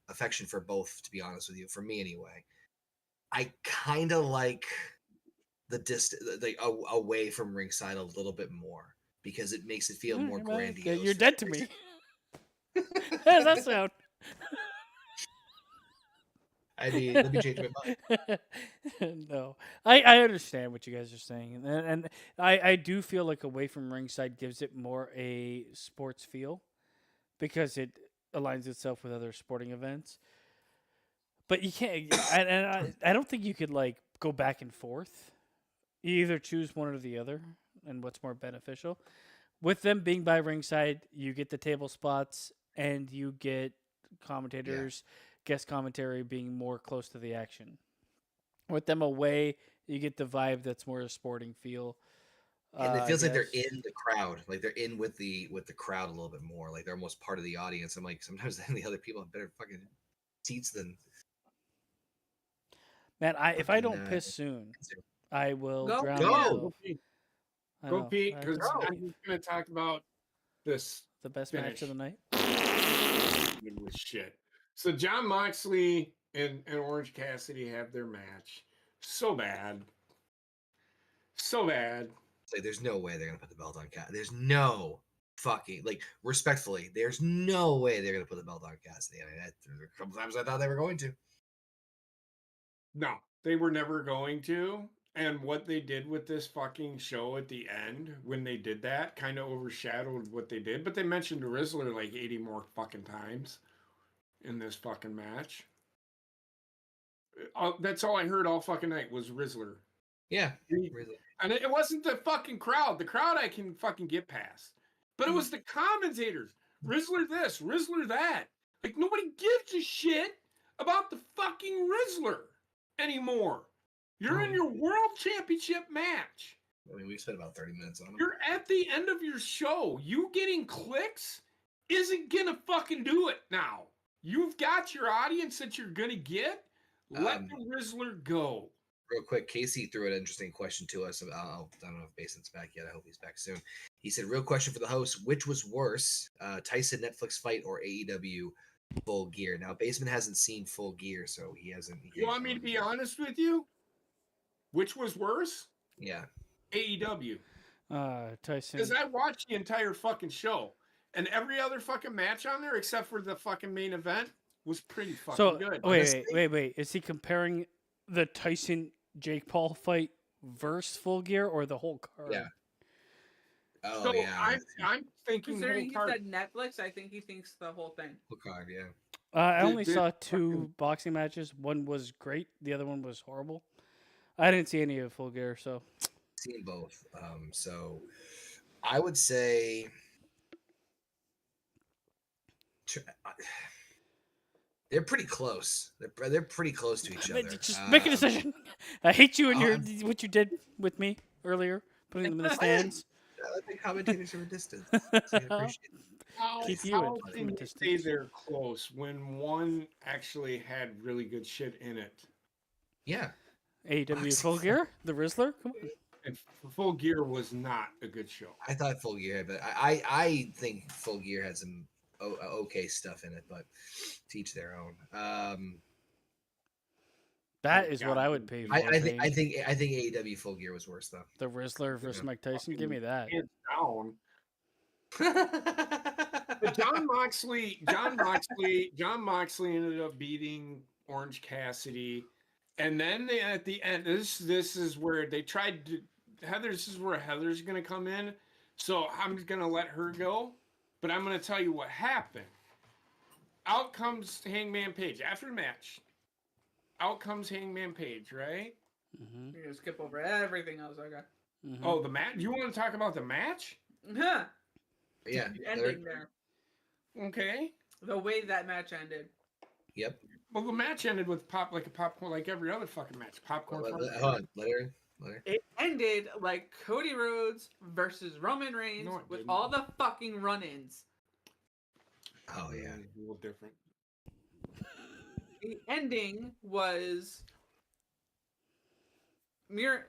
D: affection for both. To be honest with you, for me anyway, I kind of like the distance, like away from ringside a little bit more because it makes it feel more grandiose.
C: You're dead to me. How does that sound?
D: I mean, let me change my mind.
C: No, I understand what you guys are saying, and I do feel like away from ringside gives it more a sports feel because it aligns itself with other sporting events. But you can't, I don't think you could like go back and forth. You either choose one or the other, and what's more beneficial. With them being by ringside, you get the table spots and you get commentators. Yeah. Guest commentary being more close to the action. With them away, you get the vibe that's more a sporting feel.
D: And it feels like they're in the crowd, like they're in with the crowd a little bit more, like they're almost part of the audience. I'm like, sometimes the other people have better fucking seats than.
C: Man, if I don't piss soon, I will drown.
D: Go.
C: I
A: Go
C: know.
A: Pete,
C: I
A: because
C: can see
A: I'm just gonna talk about this
C: the best
A: finish.
C: match of the night.
A: It was shit. So John Moxley and Orange Cassidy have their match. So bad. So bad.
D: It's like, there's no way they're gonna put the belt on Cassidy. There's no fucking, like, respectfully, there's no way they're gonna put the belt on Cassidy. I mean, there were a couple times I thought they were going to.
A: No, they were never going to. And what they did with this fucking show at the end, when they did that, kind of overshadowed what they did. But they mentioned Rizzler like 80 more fucking times in this fucking match. That's all I heard all fucking night was Rizzler.
D: Yeah,
A: And it wasn't the fucking crowd. The crowd I can fucking get past. But it was the commentators. Rizzler this, Rizzler that. Like, nobody gives a shit about the fucking Rizzler anymore. You're in your world championship match.
D: I mean, we spent about 30 minutes on them.
A: You're at the end of your show. You getting clicks isn't gonna fucking do it now. You've got your audience that you're gonna get. Let the Rizzler go.
D: Real quick, Casey threw an interesting question to us. I don't know if Bason's back yet. I hope he's back soon. He said, real question for the host, which was worse, Tyson Netflix fight or AEW Full Gear? Now, Basement hasn't seen Full Gear, so he hasn't.
A: You want me to be honest with you? Which was worse?
D: Yeah.
A: AEW.
C: Tyson.
A: Because I watched the entire fucking show. And every other fucking match on there, except for the fucking main event, was pretty fucking good.
C: Wait. Is he comparing the Tyson Jake Paul fight versus Full Gear or the whole card?
D: Yeah. Oh,
A: so
D: yeah.
A: I'm thinking the
B: Considering
A: whole
B: he
A: card.
B: said Netflix, I think he thinks the whole thing.
D: Full card, yeah.
C: I only
A: Dude,
C: saw two boxing matches. One was great. The other one was horrible. I didn't see any of Full Gear, so.
D: Seen both. So I would say they're pretty close. They're pretty close to each other.
C: Just make a decision. I hate you and what you did with me earlier, putting them in the stands.
D: I let the commentators from a distance. So I appreciate it.
C: Keep you
A: How
C: at
A: can you
C: distance.
A: say they're close when one actually had really good shit in it?
D: Yeah.
C: AEW Full Gear? The Rizzler? Come on.
A: And Full Gear was not a good show.
D: I thought Full Gear, but I think Full Gear had some okay stuff in it, but to each their own.
C: That is what I would pay for.
D: I think AEW Full Gear was worse though.
C: The Rizzler versus Mike Tyson? Give me that.
A: Hands down. But John Moxley ended up beating Orange Cassidy, and then at the end, this is where they tried to. This is where Heather's going to come in, so I'm going to let her go, but I'm going to tell you what happened. Out comes Hangman Page after the match. Out comes Hangman Page, right?
C: Mm-hmm.
B: You're gonna skip over everything else, okay?
C: Mm-hmm.
A: Oh, the match. You want to talk about the match?
B: Huh.
D: Yeah.
B: The ending there.
A: Okay.
B: The way that match ended.
D: Yep.
A: Well, the match ended with popcorn, like every other fucking match. Popcorn.
D: Hold on. Let her.
B: It ended like Cody Rhodes versus Roman Reigns
A: No, it
B: with
A: didn't.
B: all the fucking run-ins.
D: Oh yeah.
A: A little different.
B: The ending was Marina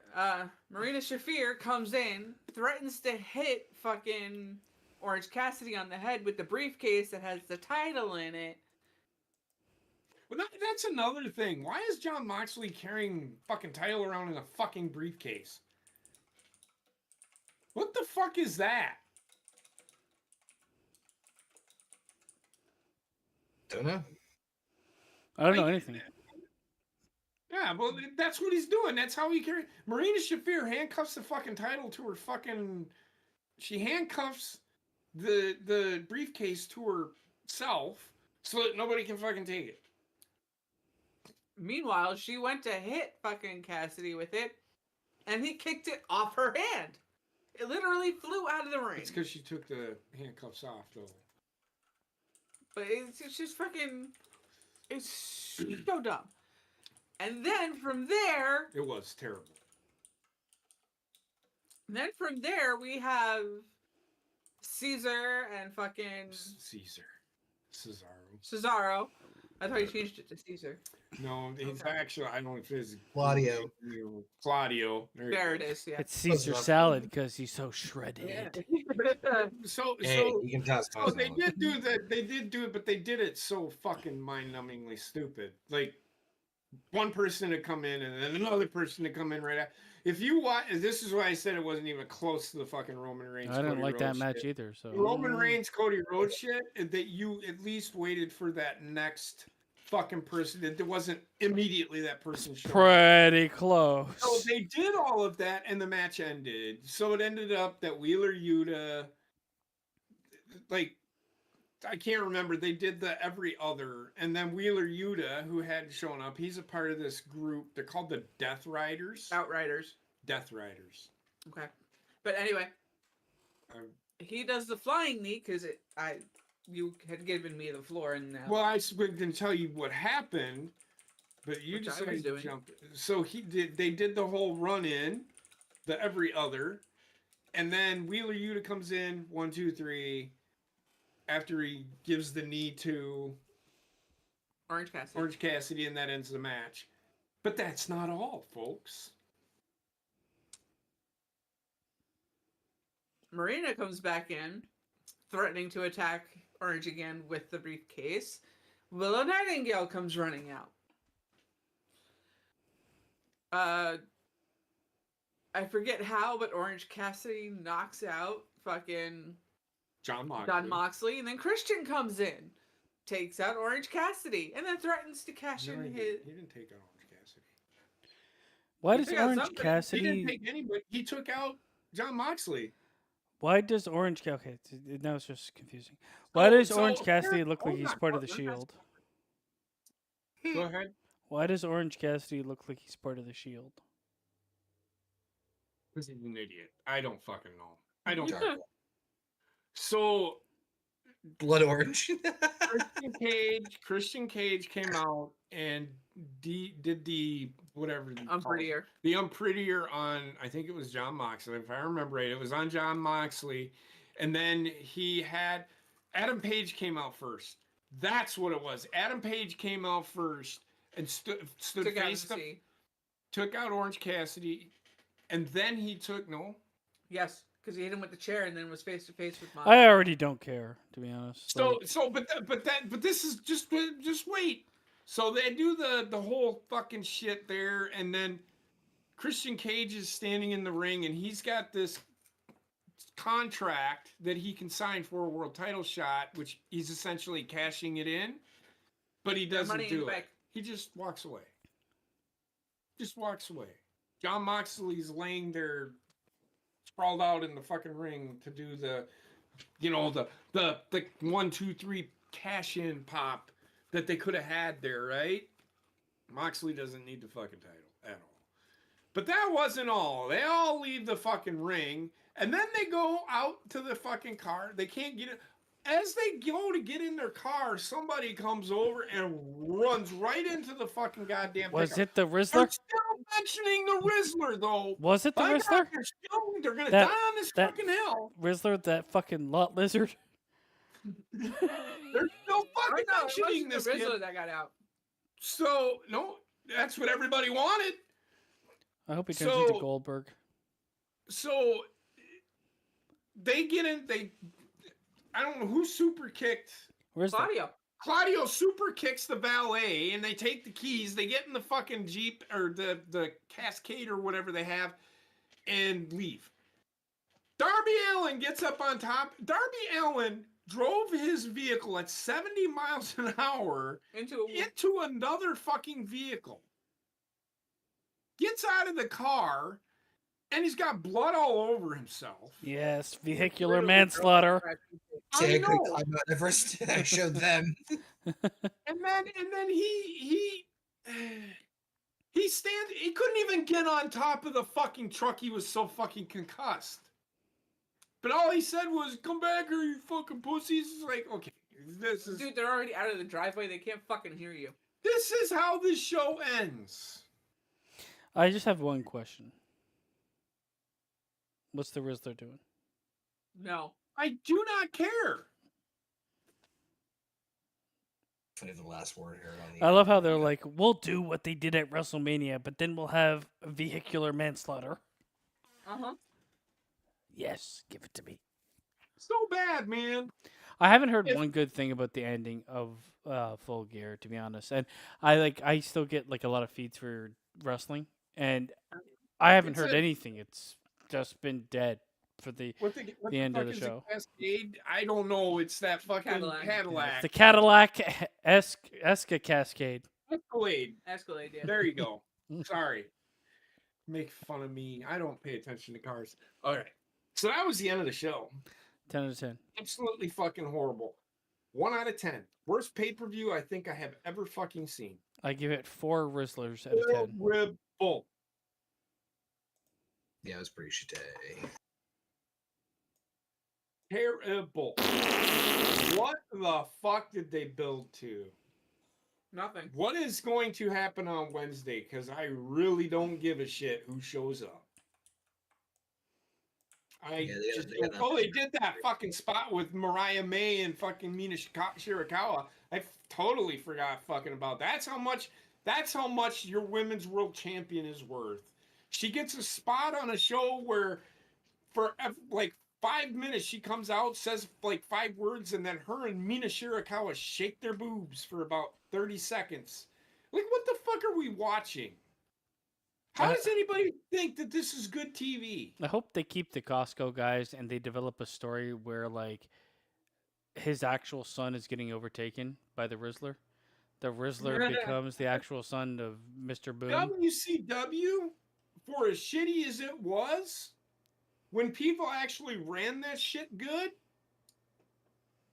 B: Shafir comes in, threatens to hit fucking Orange Cassidy on the head with the briefcase that has the title in it.
A: Well, that's another thing. Why is John Moxley carrying fucking title around in a fucking briefcase? What the fuck is that?
D: Don't know.
C: I don't know anything.
A: Yeah, well, that's what he's doing. That's how he carries. Marina Shafir handcuffs the fucking title to her fucking. She handcuffs the briefcase to herself so that nobody can fucking take it.
B: Meanwhile, she went to hit fucking Cassidy with it, and he kicked it off her hand. It literally flew out of the ring.
A: It's because she took the handcuffs off, though.
B: But it's just fucking. It's so dumb. And then from there.
A: It was terrible.
B: Then from there, we have Caesar and fucking
A: Cesaro.
B: Cesaro I thought you changed it to Caesar.
A: No, it's
B: Okay.
A: actually I don't know if it's
D: Claudio.
A: Claudio.
B: There it is. Yeah.
C: It's Caesar
D: enough.
C: salad because he's so shredded.
B: Yeah.
A: So
D: Hey, you can toss
A: so they
D: mozzarella.
A: did do that. They did do it, but they did it so fucking mind-numbingly stupid. Like one person to come in and then another person to come in right after. If you watch, this is why I said it wasn't even close to the fucking Roman Reigns.
C: I didn't
A: Cody
C: like that
A: Rhodes
C: match
A: shit.
C: either. So
A: Roman Reigns, Cody Rhodes shit. That you at least waited for that next fucking person. That there wasn't immediately that person showing up.
C: pretty close.
A: So they did all of that, and the match ended. So it ended up that Wheeler Yuta, like, I can't remember. They did the every other, and then Wheeler Yuta, who had shown up, he's a part of this group. They're called the Death Riders.
B: Outriders.
A: Death Riders.
B: Okay. But anyway,
A: Um,
B: he does the flying knee because you had given me the floor and now.
A: Well, I can tell you what happened, but you
B: Which I was
A: decided to
B: doing.
A: jump. So he did. They did the whole run in, the every other, and then Wheeler Yuta comes in 1, 2, 3. After he gives the knee to
B: Orange Cassidy.
A: Orange Cassidy, and that ends the match. But that's not all, folks.
B: Marina comes back in, threatening to attack Orange again with the briefcase. Willow Nightingale comes running out. I forget how, but Orange Cassidy knocks out fucking
A: John Moxley.
B: John Moxley, and then Christian comes in, takes out Orange Cassidy, and then threatens to cash
A: No,
B: in
A: he
B: his.
A: didn't take out Orange Cassidy.
C: Why
B: He
C: does
B: took out
C: Orange
B: somebody.
A: He
C: Cassidy?
A: didn't take anybody. He took out John Moxley.
C: Why does Orange? Okay, now it's just confusing. Why does Orange
A: so
C: Cassidy
A: here-
C: look like
A: hold
C: he's
A: on,
C: part of the
A: hold on.
C: Shield?
A: Go ahead.
C: Why does Orange Cassidy look like he's part of the Shield?
A: Because he's an idiot. I don't fucking know. I don't.
D: Dark.
A: So
D: Blood orange.
A: Christian Cage came out and did the whatever you
B: I'm
A: call it.
B: prettier.
A: The Unprettier on, I think it was John Moxley, if I remember right. It was on John Moxley. And then he had Adam Page came out first. That's what it was. Adam Page came out first and stood
B: Took out
A: face up,
B: MC.
A: took out Orange Cassidy, and then he took
B: Yes, because he hit him with the chair and then was face to face with Moxley.
C: I already don't care, to be honest.
A: So
C: Like,
A: but this is just wait. So they do the whole fucking shit there, and then Christian Cage is standing in the ring, and he's got this contract that he can sign for a world title shot, which he's essentially cashing it in, but he doesn't
B: money in
A: do
B: the
A: it.
B: bank.
A: He just walks away. Just walks away. John Moxley's laying there, sprawled out in the fucking ring to do the, the 1, 2, 3 cash in pop that they could have had there, right? Moxley doesn't need the fucking title at all. But that wasn't all. They all leave the fucking ring, and then they go out to the fucking car. They can't get it. As they go to get in their car, somebody comes over and runs right into the fucking goddamn
C: was
A: pickup.
C: it the
A: They're
C: Rizzler?
A: still mentioning the Rizzler, though.
C: Was it the
A: By God,
C: Rizzler?
A: they're gonna
C: That-
A: die on this
C: that-
A: fucking hill.
C: Rizzler, that fucking lot lizard.
A: They're still
B: I
A: fucking
B: know, it
A: mentioning
B: wasn't the
A: this
B: Rizzler
A: kid.
B: that got out.
A: So no, that's what everybody wanted.
C: I hope he turns into
A: So-
C: Goldberg.
A: So they get in. I don't know who super kicked.
C: Where's the
B: Claudio.
A: Claudio super kicks the valet, and they take the keys. They get in the fucking Jeep or the Cascade or whatever they have, and leave. Darby Allin gets up on top. Darby Allin drove his vehicle at 70 miles an hour
B: Into a
A: into another fucking vehicle. Gets out of the car, and he's got blood all over himself.
C: Yes, vehicular
B: literally
C: manslaughter.
D: See, I
A: I
D: couldn't
A: know.
D: climb out Everest. I showed them.
A: And then he stands. He couldn't even get on top of the fucking truck. He was so fucking concussed. But all he said was, "Come back here, you fucking pussies." It's like, okay, this is
B: Dude, they're already out of the driveway. They can't fucking hear you.
A: how this show ends.
C: I just have one question. What's the Rizzler doing?
B: No.
A: I do not care.
D: Funny the last word here on the.
C: I love how they're like, we'll do what they did at WrestleMania, but then we'll have vehicular manslaughter.
B: Uh-huh.
C: Yes, give it to me.
A: So bad, man.
C: I haven't heard
A: If-
C: one good thing about the ending of Full Gear, to be honest. And I still get like a lot of feeds for wrestling, and I haven't
A: It's
C: heard
A: a-
C: anything. It's just been dead for the
A: What the
C: end
A: fuck
C: of the
A: is
C: show.
A: a Cascade? I don't know. It's that fucking
B: Cadillac.
A: Cadillac.
C: It's the Cadillac Esca Cascade.
A: Escalade.
B: Escalade, yeah.
A: There you go. Sorry. Make fun of me. I don't pay attention to cars. All right. So that was the end of the show.
C: 10 out of 10.
A: Absolutely fucking horrible. 1 out of 10. Worst pay-per-view I think I have ever fucking seen.
C: I give it 4 Rizzlers out of 10.
A: Horrible.
D: Yeah, it was pretty shitty.
A: Terrible. What the fuck did they build to?
B: Nothing.
A: What is going to happen on Wednesday? Because I really don't give a shit who shows up. They did that fucking spot with Mariah May and fucking Mina Shirakawa. I totally forgot fucking about that. That's how much your women's world champion is worth. She gets a spot on a show where for like 5 minutes she comes out, says like 5 words, and then her and Mina Shirakawa shake their boobs for about 30 seconds. Like, what the fuck are we watching? How does anybody think that this is good TV?
C: I hope they keep the Costco guys and they develop a story where like his actual son is getting overtaken by the Rizzler. The Rizzler becomes the actual son of Mr. Boom.
A: WCW, for as shitty as it was, when people actually ran that shit good,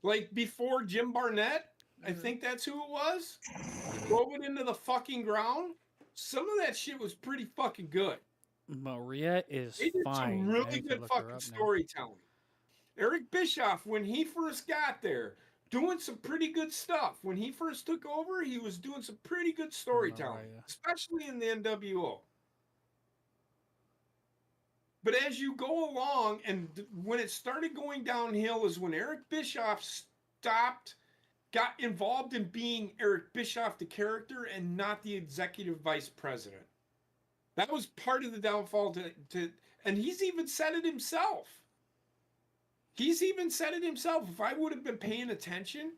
A: like before Jim Barnett, I think that's who it was, drove it into the fucking ground. Some of that shit was pretty fucking good.
C: Maria is
A: They did
C: fine.
A: some
C: I
A: really
C: need to
A: good
C: look her
A: fucking
C: up now.
A: storytelling. Eric Bischoff, when he first got there, doing some pretty good stuff. When he first took over, he was doing some pretty good storytelling,
C: Mariah.
A: especially in the NWO. But as you go along, and when it started going downhill is when Eric Bischoff got involved in being Eric Bischoff, the character, and not the executive vice president. That was part of the downfall and he's even said it himself. If I would have been paying attention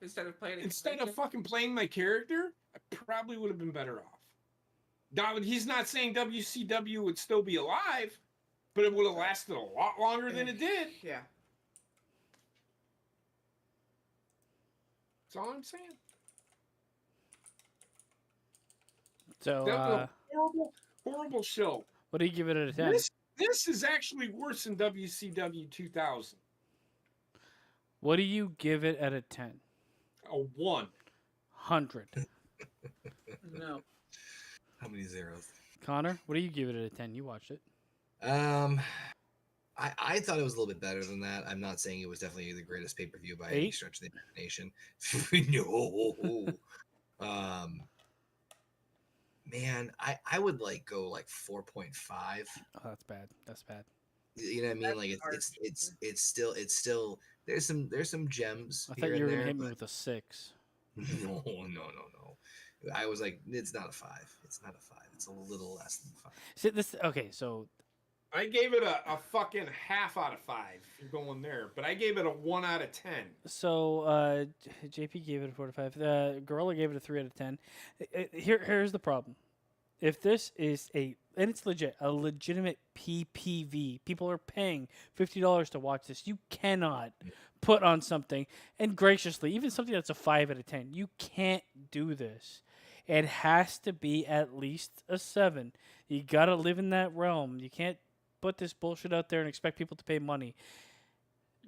A: instead of fucking playing my character, I probably would have been better off. Now, he's not saying WCW would still be alive, but it would have lasted a lot longer than it did.
B: Yeah.
A: That's all I'm saying.
C: So,
A: That was a horrible show.
C: what do you give it out of 10?
A: This is actually worse than WCW 2000.
C: What do you give it out of 10?
A: A 1.
C: 100.
B: No.
D: How many zeros?
C: Connor, what do you give it out of 10? You watched it.
D: I thought it was a little bit better than that. I'm not saying it was definitely the greatest pay per view by any
C: 8?
D: stretch of the imagination. No. Man, I would like go like 4.5.
C: Oh, that's bad. That's bad.
D: You know what I mean?
B: That's
D: Like
B: harsh.
D: it's still there's some gems.
C: I thought
D: here
C: you were
D: and
C: going to
D: there,
C: hit me
D: but
C: with a 6.
D: no. I was like, it's not a 5. It's not a 5. It's a little less than 5.
C: Okay, so
A: I gave it a fucking half out of 5 going there, but I gave it a 1 out of 10.
C: So JP gave it a 4 to 5. Gorilla gave it a 3 out of 10. Here's the problem. If this is and it's legit, a legitimate PPV, people are paying $50 to watch this. You cannot put on something, and graciously, even something that's a 5 out of 10, you can't do this. It has to be at least a 7. You gotta live in that realm. You can't put this bullshit out there and expect people to pay money.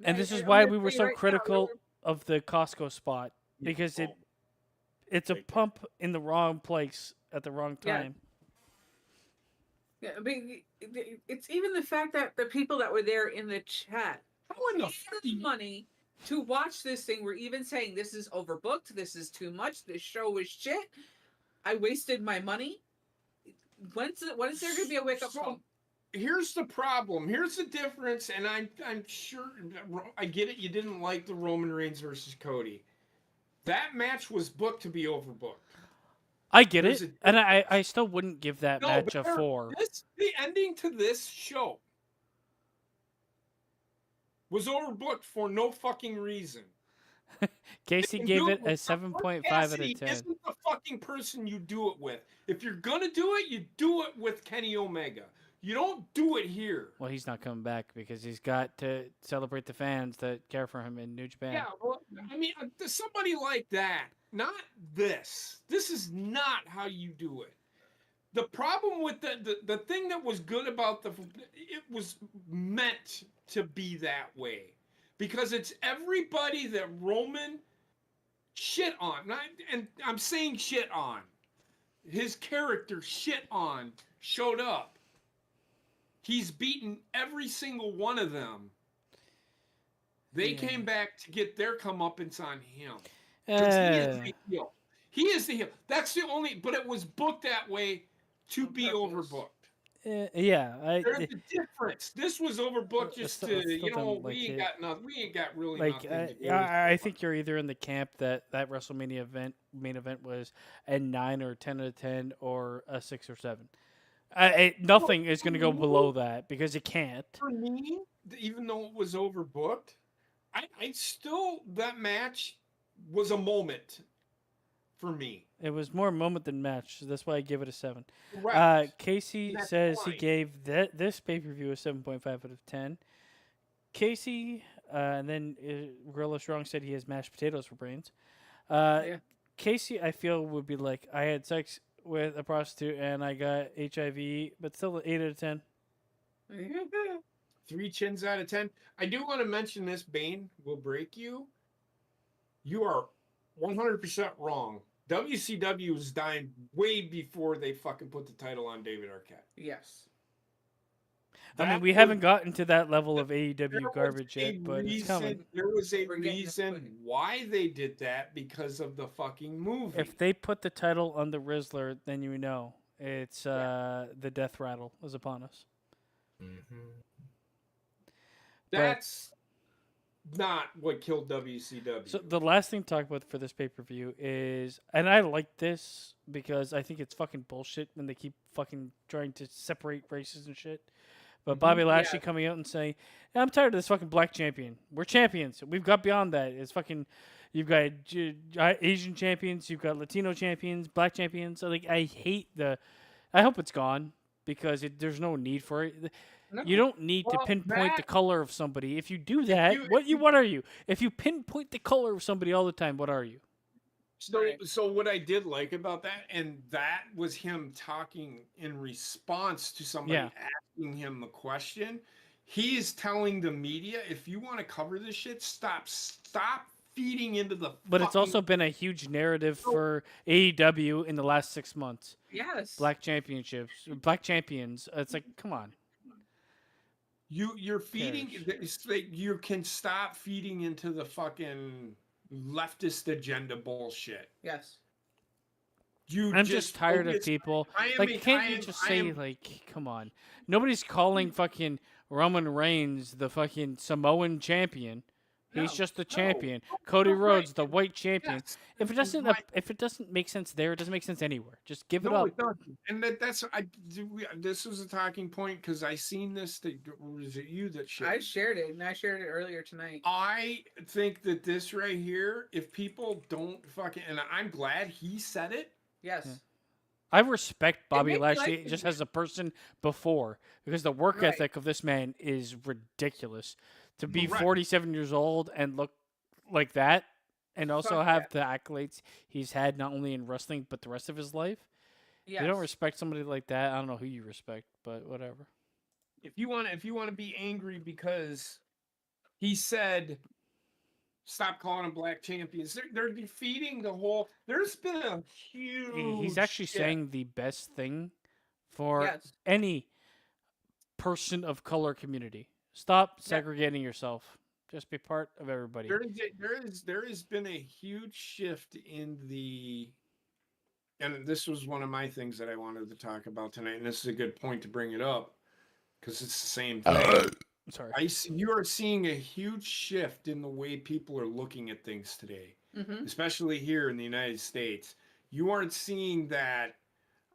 C: And this is why we were so critical of the Costco spot, because it's a pump in the wrong place at the wrong time.
B: Yeah, I mean, it's even the fact that the people that were there in the chat,
A: How in the
B: paid money to watch this thing, were even saying this is overbooked, this is too much, this show is shit. I wasted my money. When is there going to be a wake up call?
A: Here's the problem. Here's the difference, and I'm sure I get it. You didn't like the Roman Reigns versus Cody. That match was booked to be overbooked.
C: I get
A: There's
C: it,
A: a
C: and I still wouldn't give that
A: No,
C: match
A: but
C: a
A: there-
C: 4.
A: the ending to this show was overbooked for no fucking reason.
C: Casey
A: And
C: gave
A: do
C: it a
A: with-
C: 7.5 out
A: Cassidy
C: of 10.
A: isn't the fucking person you do it with. If you're gonna do it, you do it with Kenny Omega. You don't do it here.
C: Well, he's not coming back because he's got to celebrate the fans that care for him in New Japan.
A: Yeah, well, I mean, somebody like that, not this. This is not how you do it. The problem with the thing that was good about it was meant to be that way, because it's everybody that Roman shit on, and I'm saying shit on, his character shit on, showed up. He's beaten every single one of them. They came back to get their comeuppance on him. 'Cause he is the heel. He is the heel. That's the only. But it was booked that way to be overbooked.
C: Yeah,
A: There's a difference. This was overbooked just
C: still
A: to,
C: don't like
A: we ain't
C: it.
A: got nothing. We ain't got really
C: like
A: nothing to do.
C: I think you're either in the camp that WrestleMania main event was a 9 or 10 out of 10 or a 6 or 7. Nothing is going to go below that because it can't.
A: For me, even though it was overbooked, I still, that match was a moment for me.
C: It was more moment than match, so that's why I give it a 7.
A: Right.
C: Casey
A: That's
C: says he
A: fine.
C: gave this pay-per-view a 7.5 out of 10. Casey, and then Gorilla Strong said he has mashed potatoes for brains.
B: Yeah.
C: Casey, I feel, would be like, I had sex with a prostitute and I got HIV, but still an 8 out of 10.
A: 3 chins out of 10. I do want to mention this, Bane will break you. You are 100% wrong. WCW was dying way before they fucking put the title on David Arquette.
B: Yes.
C: I mean,
A: That
C: we
A: was-
C: haven't gotten to that level of AEW
A: there was
C: garbage
A: a
C: yet, but it's coming.
A: There was a
B: We're getting the
A: reason
B: footing.
A: why they did that, because of the fucking movie.
C: If they put the title on the Rizzler, then you know it's the death rattle is upon us.
D: Mm-hmm.
A: That's not what killed WCW.
C: So the last thing to talk about for this pay-per-view is, and I like this because I think it's fucking bullshit when they keep fucking trying to separate races and shit. But Bobby Lashley coming out and saying, I'm tired of this fucking black champion. We're champions. We've got beyond that. It's fucking, you've got Asian champions, you've got Latino champions, black champions. So, like, I hate I hope it's gone because there's no need for it.
A: No.
C: You don't need to
A: Well,
C: pinpoint the
A: that-
C: color of somebody. If you do that, what are you? If you pinpoint the color of somebody all the time, what are you?
A: So what I did like about that, and that was him talking in response to somebody asking him a question. He is telling the media, if you want to cover this shit, stop feeding into the.
C: But it's also been a huge narrative for AEW in the last 6 months.
B: Yes.
C: Black champions. It's like, come on.
A: You're feeding. It's like you can stop feeding into the fucking leftist agenda bullshit.
B: Yes.
C: I'm just tired of people. Can't you just say, like, come on? Nobody's calling fucking Roman Reigns the fucking Samoan champion. He's just the champion. Cody Rhodes, the white champion.
A: Yes.
C: If it doesn't make sense there, it doesn't make sense anywhere. Just give it
A: No,
C: up.
A: it doesn't. And this was a talking point because I seen this. Was it you that shared?
B: I shared it, and I shared it earlier tonight.
A: I think that this right here, if people don't fucking, and I'm glad he said it.
B: Yes.
C: Yeah. I respect Bobby
B: makes
C: Lashley
B: life
C: just
B: easier.
C: as a person before because the work
B: Right.
C: ethic of this man is ridiculous. To be
A: Right.
C: 47 years old and look like that and also
B: Fuck
C: have the accolades he's had not only in wrestling but the rest of his life.
B: Yes.
C: You don't respect somebody like that. I don't know who you respect, but whatever.
A: If you want to be angry because he said, "Stop calling them black champions," they're defeating the whole. There's been a huge.
C: He's actually
A: shift.
C: saying the best thing for
B: Yes.
C: any person of color community. Stop segregating yourself. Just be part of everybody.
A: There has been a huge shift in the, and this was one of my things that I wanted to talk about tonight, and this is a good point to bring it up because it's the same thing.
C: Sorry.
A: You are seeing a huge shift in the way people are looking at things today. especially here in the United States. You aren't seeing that,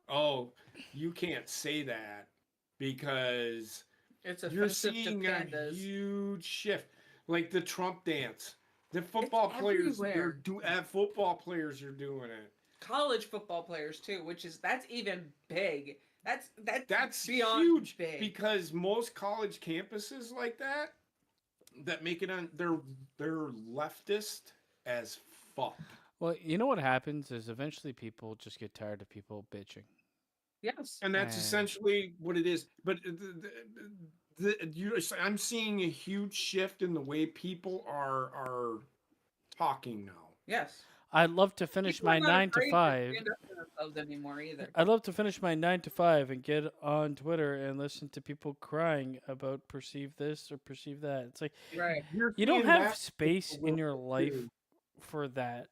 A: oh, you can't say that because
B: It's
A: you're
B: offensive to
A: seeing a
B: pandas.
A: huge shift. Like the Trump dance. The football
B: It's
A: players,
B: everywhere.
A: football players are doing it.
B: College football players too, that's even big. That's beyond
A: huge
B: big.
A: because most college campuses like that make it on they're leftist as fuck.
C: Well, you know what happens is eventually people just get tired of people bitching.
B: Yes.
A: And that's
C: And-
A: essentially what it is. But I'm seeing a huge shift in the way people are talking now.
B: Yes.
C: I'd love to finish
B: People are
C: my
B: not
C: 9 to
B: afraid
C: 5.
B: stand up for themselves anymore either.
C: I'd love to finish my 9 to 5 and get on Twitter and listen to people crying about perceive this or perceive that. It's like
B: Right.
C: you don't
A: seeing
C: have
A: that
C: space
A: a
C: in
A: little
C: your
A: bit
C: life
A: too.
C: for that.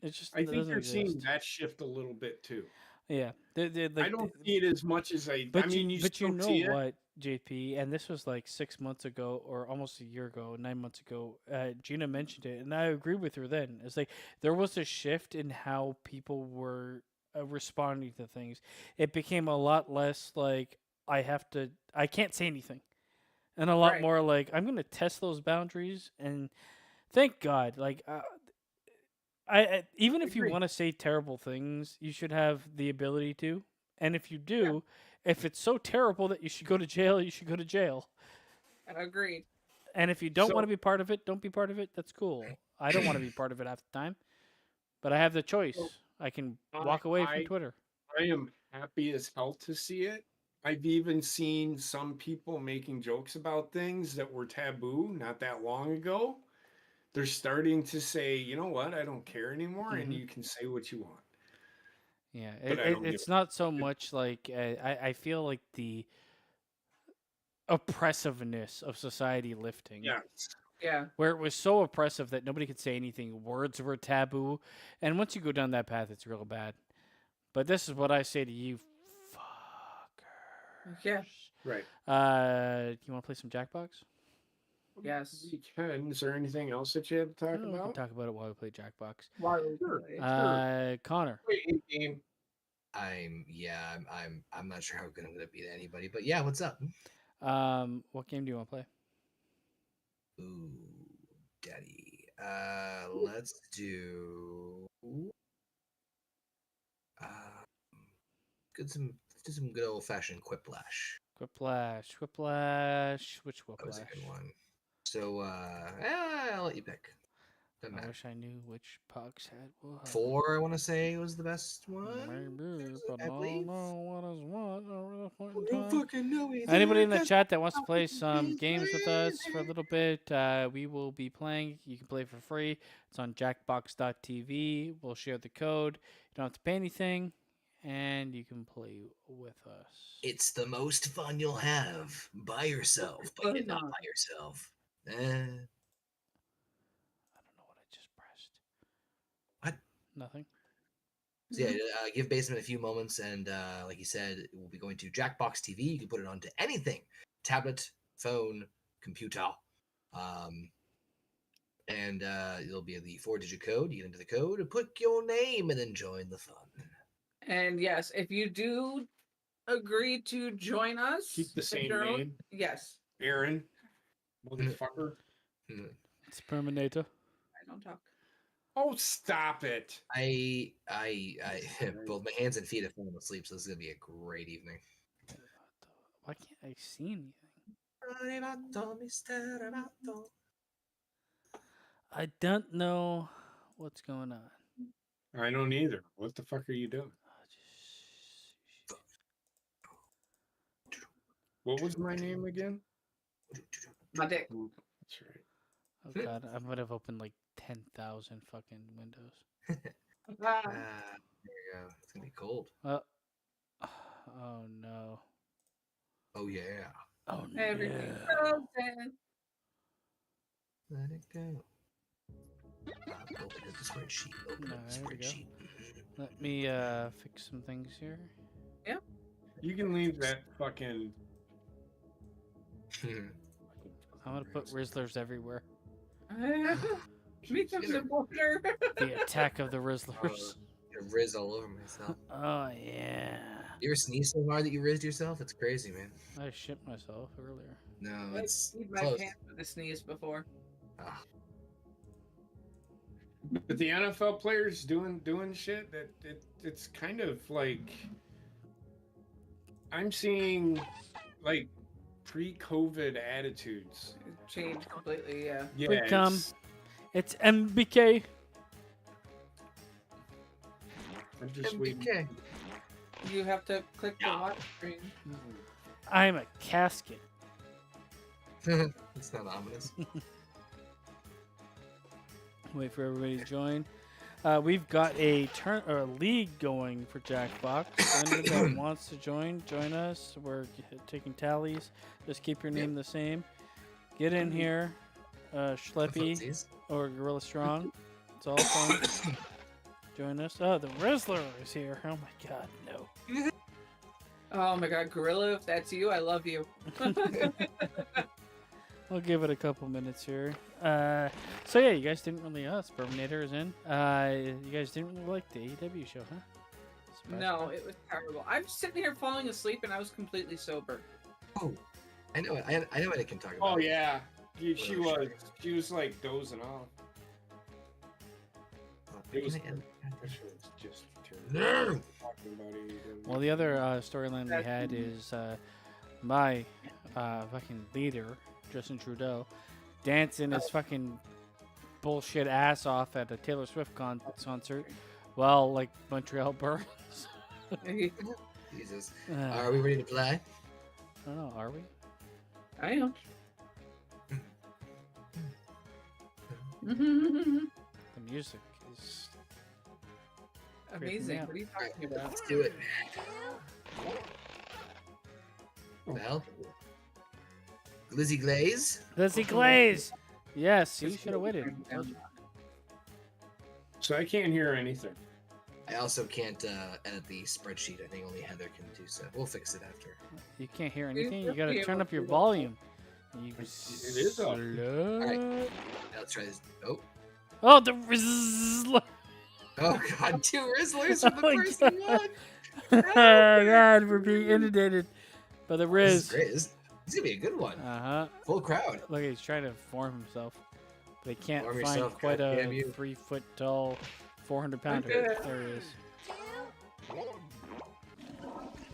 C: It just
A: I think
C: doesn't
A: you're seeing
C: exist.
A: that shift a little bit too.
C: Yeah,
A: I don't see it as much as I
C: But
A: mean,
C: you
A: still
C: know
A: see it.
C: what, JP, and this was like 6 months ago or almost a year ago, 9 months ago. Gina mentioned it, and I agree with her. Then it's like there was a shift in how people were responding to things. It became a lot less like I can't say anything, and a lot
B: Right.
C: more like I'm going to test those boundaries. And thank God, like I even if you
A: Agree.
C: want to say terrible things, you should have the ability to. And if you do, if it's so terrible that you should go to jail, you should go to jail.
B: Agreed.
C: And if you don't
A: So-
C: want to be part of it, don't be part of it. That's cool. I don't want to be part of it half the time, but I have the choice. I can walk away from Twitter.
A: I am happy as hell to see it. I've even seen some people making jokes about things that were taboo not that long ago. They're starting to say, you know what, I don't care anymore, and
C: Mhm.
A: you can say what you want.
C: Yeah,
A: But I don't give
C: it's not so much like I feel like the oppressiveness of society lifting.
A: Yes.
B: Yeah.
C: Where it was so oppressive that nobody could say anything. Words were taboo. And once you go down that path, it's real bad. But this is what I say to you, fuckers.
B: Yeah.
A: Right.
C: You want to play some Jackbox?
B: Yes.
A: We can. Is there anything else that you have to talk
C: We can
A: about?
C: talk about it while we play Jackbox.
A: Sure.
C: Connor.
A: Wait, game.
D: I'm not sure how good I'm gonna beat anybody, but yeah, what's up?
C: What game do you want to play?
D: Ooh, daddy. Let's do. Let's do some good old fashioned Quiplash.
C: Quiplash. Which
D: That was a
C: Quiplash?
D: good one. So, I'll let you pick. Doesn't
C: I
D: matter.
C: wish I knew which Pox had what.
D: 4, I want to say, was the best one.
C: Maybe, but
D: I
C: I
D: believe.
C: don't know what is what at this point in
D: I don't
C: time.
D: fucking know either,
C: Anybody in the
D: 'cause
C: chat that wants to play
D: I'm
C: some
D: just
C: games with
D: playing.
C: us for a little bit, we will be playing. You can play for free. It's on jackbox.tv. We'll share the code. You don't have to pay anything, and you can play with us.
D: It's the most fun you'll have by yourself, but you're not by yourself.
C: I don't know what I just pressed.
D: What?
C: Nothing.
D: So yeah, give Basement a few moments, and like you said, we'll be going to Jackbox TV. You can put it onto anything: tablet, phone, computer, and it'll be the 4-digit code. You get into the code, and put your name, and then join the fun.
B: And yes, if you do agree to join us,
A: Keep the
B: at
A: same
B: your own-
A: name.
B: Yes.
A: Aaron. Motherfucker.
C: It's Terminator.
B: I don't talk.
A: Oh, stop it.
D: I both my hands and feet have fallen asleep, so this is gonna be a great evening.
C: Why can't I see anything? I don't know what's going on.
A: I don't either. What the fuck are you doing? What was my name again?
B: My dick.
A: That's right.
C: Oh god, I might have opened like 10,000 fucking windows.
D: There you go. It's gonna be cold.
C: Oh no.
D: Oh yeah.
C: Oh
B: Everything
C: no.
B: frozen.
D: Let it go. Open the spreadsheet. Open up the
C: There we go.
D: spreadsheet.
C: Let me fix some things here.
A: You can leave that fucking.
C: I'm gonna put Rizzlers everywhere.
B: Becomes a border.
C: The attack of the Rizzlers.
D: I riz all over myself.
C: Oh yeah.
D: You ever sneeze so hard that you rizzed yourself? It's crazy, man.
C: I shit myself earlier.
D: No,
B: I've
D: it's
B: seen my
D: close.
B: pants with a sneeze before.
D: Ah,
A: But the NFL players doing shit that it's kind of like I'm seeing like pre-COVID attitudes.
B: It changed completely, yeah.
A: Yeah,
C: We come. It's MBK.
A: I'm just waiting.
D: MBK.
B: You have to click the watch screen.
C: I'm a casket.
D: It's not ominous.
C: Wait for everybody to join. We've got a league going for Jackbox. Anyone that wants to join us. We're taking tallies. Just keep your name the same. Get in here, Schleppy
D: Funsies.
C: or Gorilla Strong. It's all fun. Join us. Oh, the Rizzler is here. Oh my God, no.
B: Oh my god, Gorilla, if that's you, I love you.
C: We'll give it a couple minutes here. So yeah, you guys didn't really. Sperminator is in. You guys didn't really like the AEW show, huh?
B: No, it was terrible. I'm sitting here falling asleep and I was completely sober.
D: Oh, I know it. I know what I can talk about.
A: Oh yeah, she was like dozing off. It was that shit was just terrible.
D: No.
A: Talking about AEW.
C: Well, the other storyline we had is my fucking leader, Justin Trudeau, dancing his fucking bullshit ass off at a Taylor Swift concert while like Montreal burns.
D: Jesus.
C: I
D: Are we ready to play?
C: don't know, are we?
B: I am.
C: The music is
B: Amazing.
C: out.
B: What are you talking about?
D: Let's do it. Well, Glizzy Glaze.
C: Lizzie Glaze. Yes, you should have waited.
A: So I can't hear anything.
D: I also can't edit the spreadsheet. I think only Heather can do so. We'll fix it after.
C: You can't hear anything. You
B: should
C: gotta
B: be
C: turn
B: able
C: up your
B: to.
C: volume. You
A: It is up.
C: slut.
D: Now let's try this. Oh,
C: Oh, the Rizzler.
D: oh God! 2 Rizzlers for the
C: Oh my
D: first
C: God.
D: one.
C: Oh God, we're being inundated by the
D: This is
C: Riz.
D: great. This is gonna be a good one.
C: Uh-huh.
D: Full crowd.
C: Look, he's trying to form himself. But he can't
D: Form
C: find
D: yourself,
C: quite a
D: goddamn you.
C: 3 foot tall, 400 pounder.
B: Okay.
C: There he is.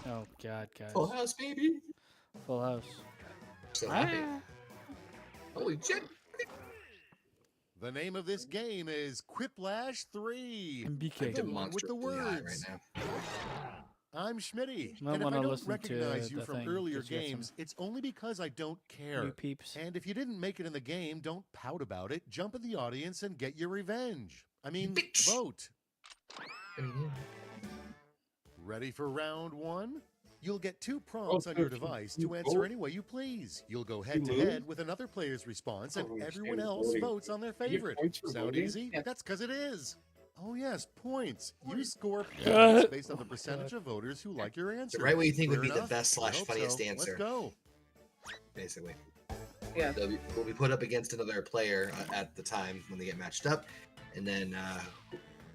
C: Oh God, guys.
D: Full house, baby.
C: Full house.
D: So happy.
C: Ah.
D: Holy shit!
E: The name of this game is Quiplash 3.
C: MBK.
E: The one with the
D: Monstrously high right
E: words.
D: now.
E: I'm Schmitty,
C: Might
E: and if I
C: wanna
E: don't
C: listen to
E: recognize you
C: the
E: from
C: thing,
E: earlier
C: 'cause you got some
E: games, it's only because I don't care.
C: New peeps.
E: And if you didn't make it in the game, don't pout about it. Jump in the audience and get your revenge. I mean,
D: Bitch.
E: vote.
D: I mean,
E: Ready for round 1? You'll get 2 prompts on your device to answer any way you please. You'll go head to head with another player's response, and everyone else votes on their favorite.
A: points for
E: Sound
A: voting?
E: easy?
B: Yeah.
E: That's because it is. Oh yes, points. You score points based on the percentage of voters who like your answer.
D: the right way you think would
E: Clear
D: be the
E: enough?
D: best
E: I
D: /
E: hope
D: funniest
E: so.
D: answer,
E: Let's go.
D: basically.
B: Yeah.
D: So we'll be put up against another player at the time when they get matched up, and then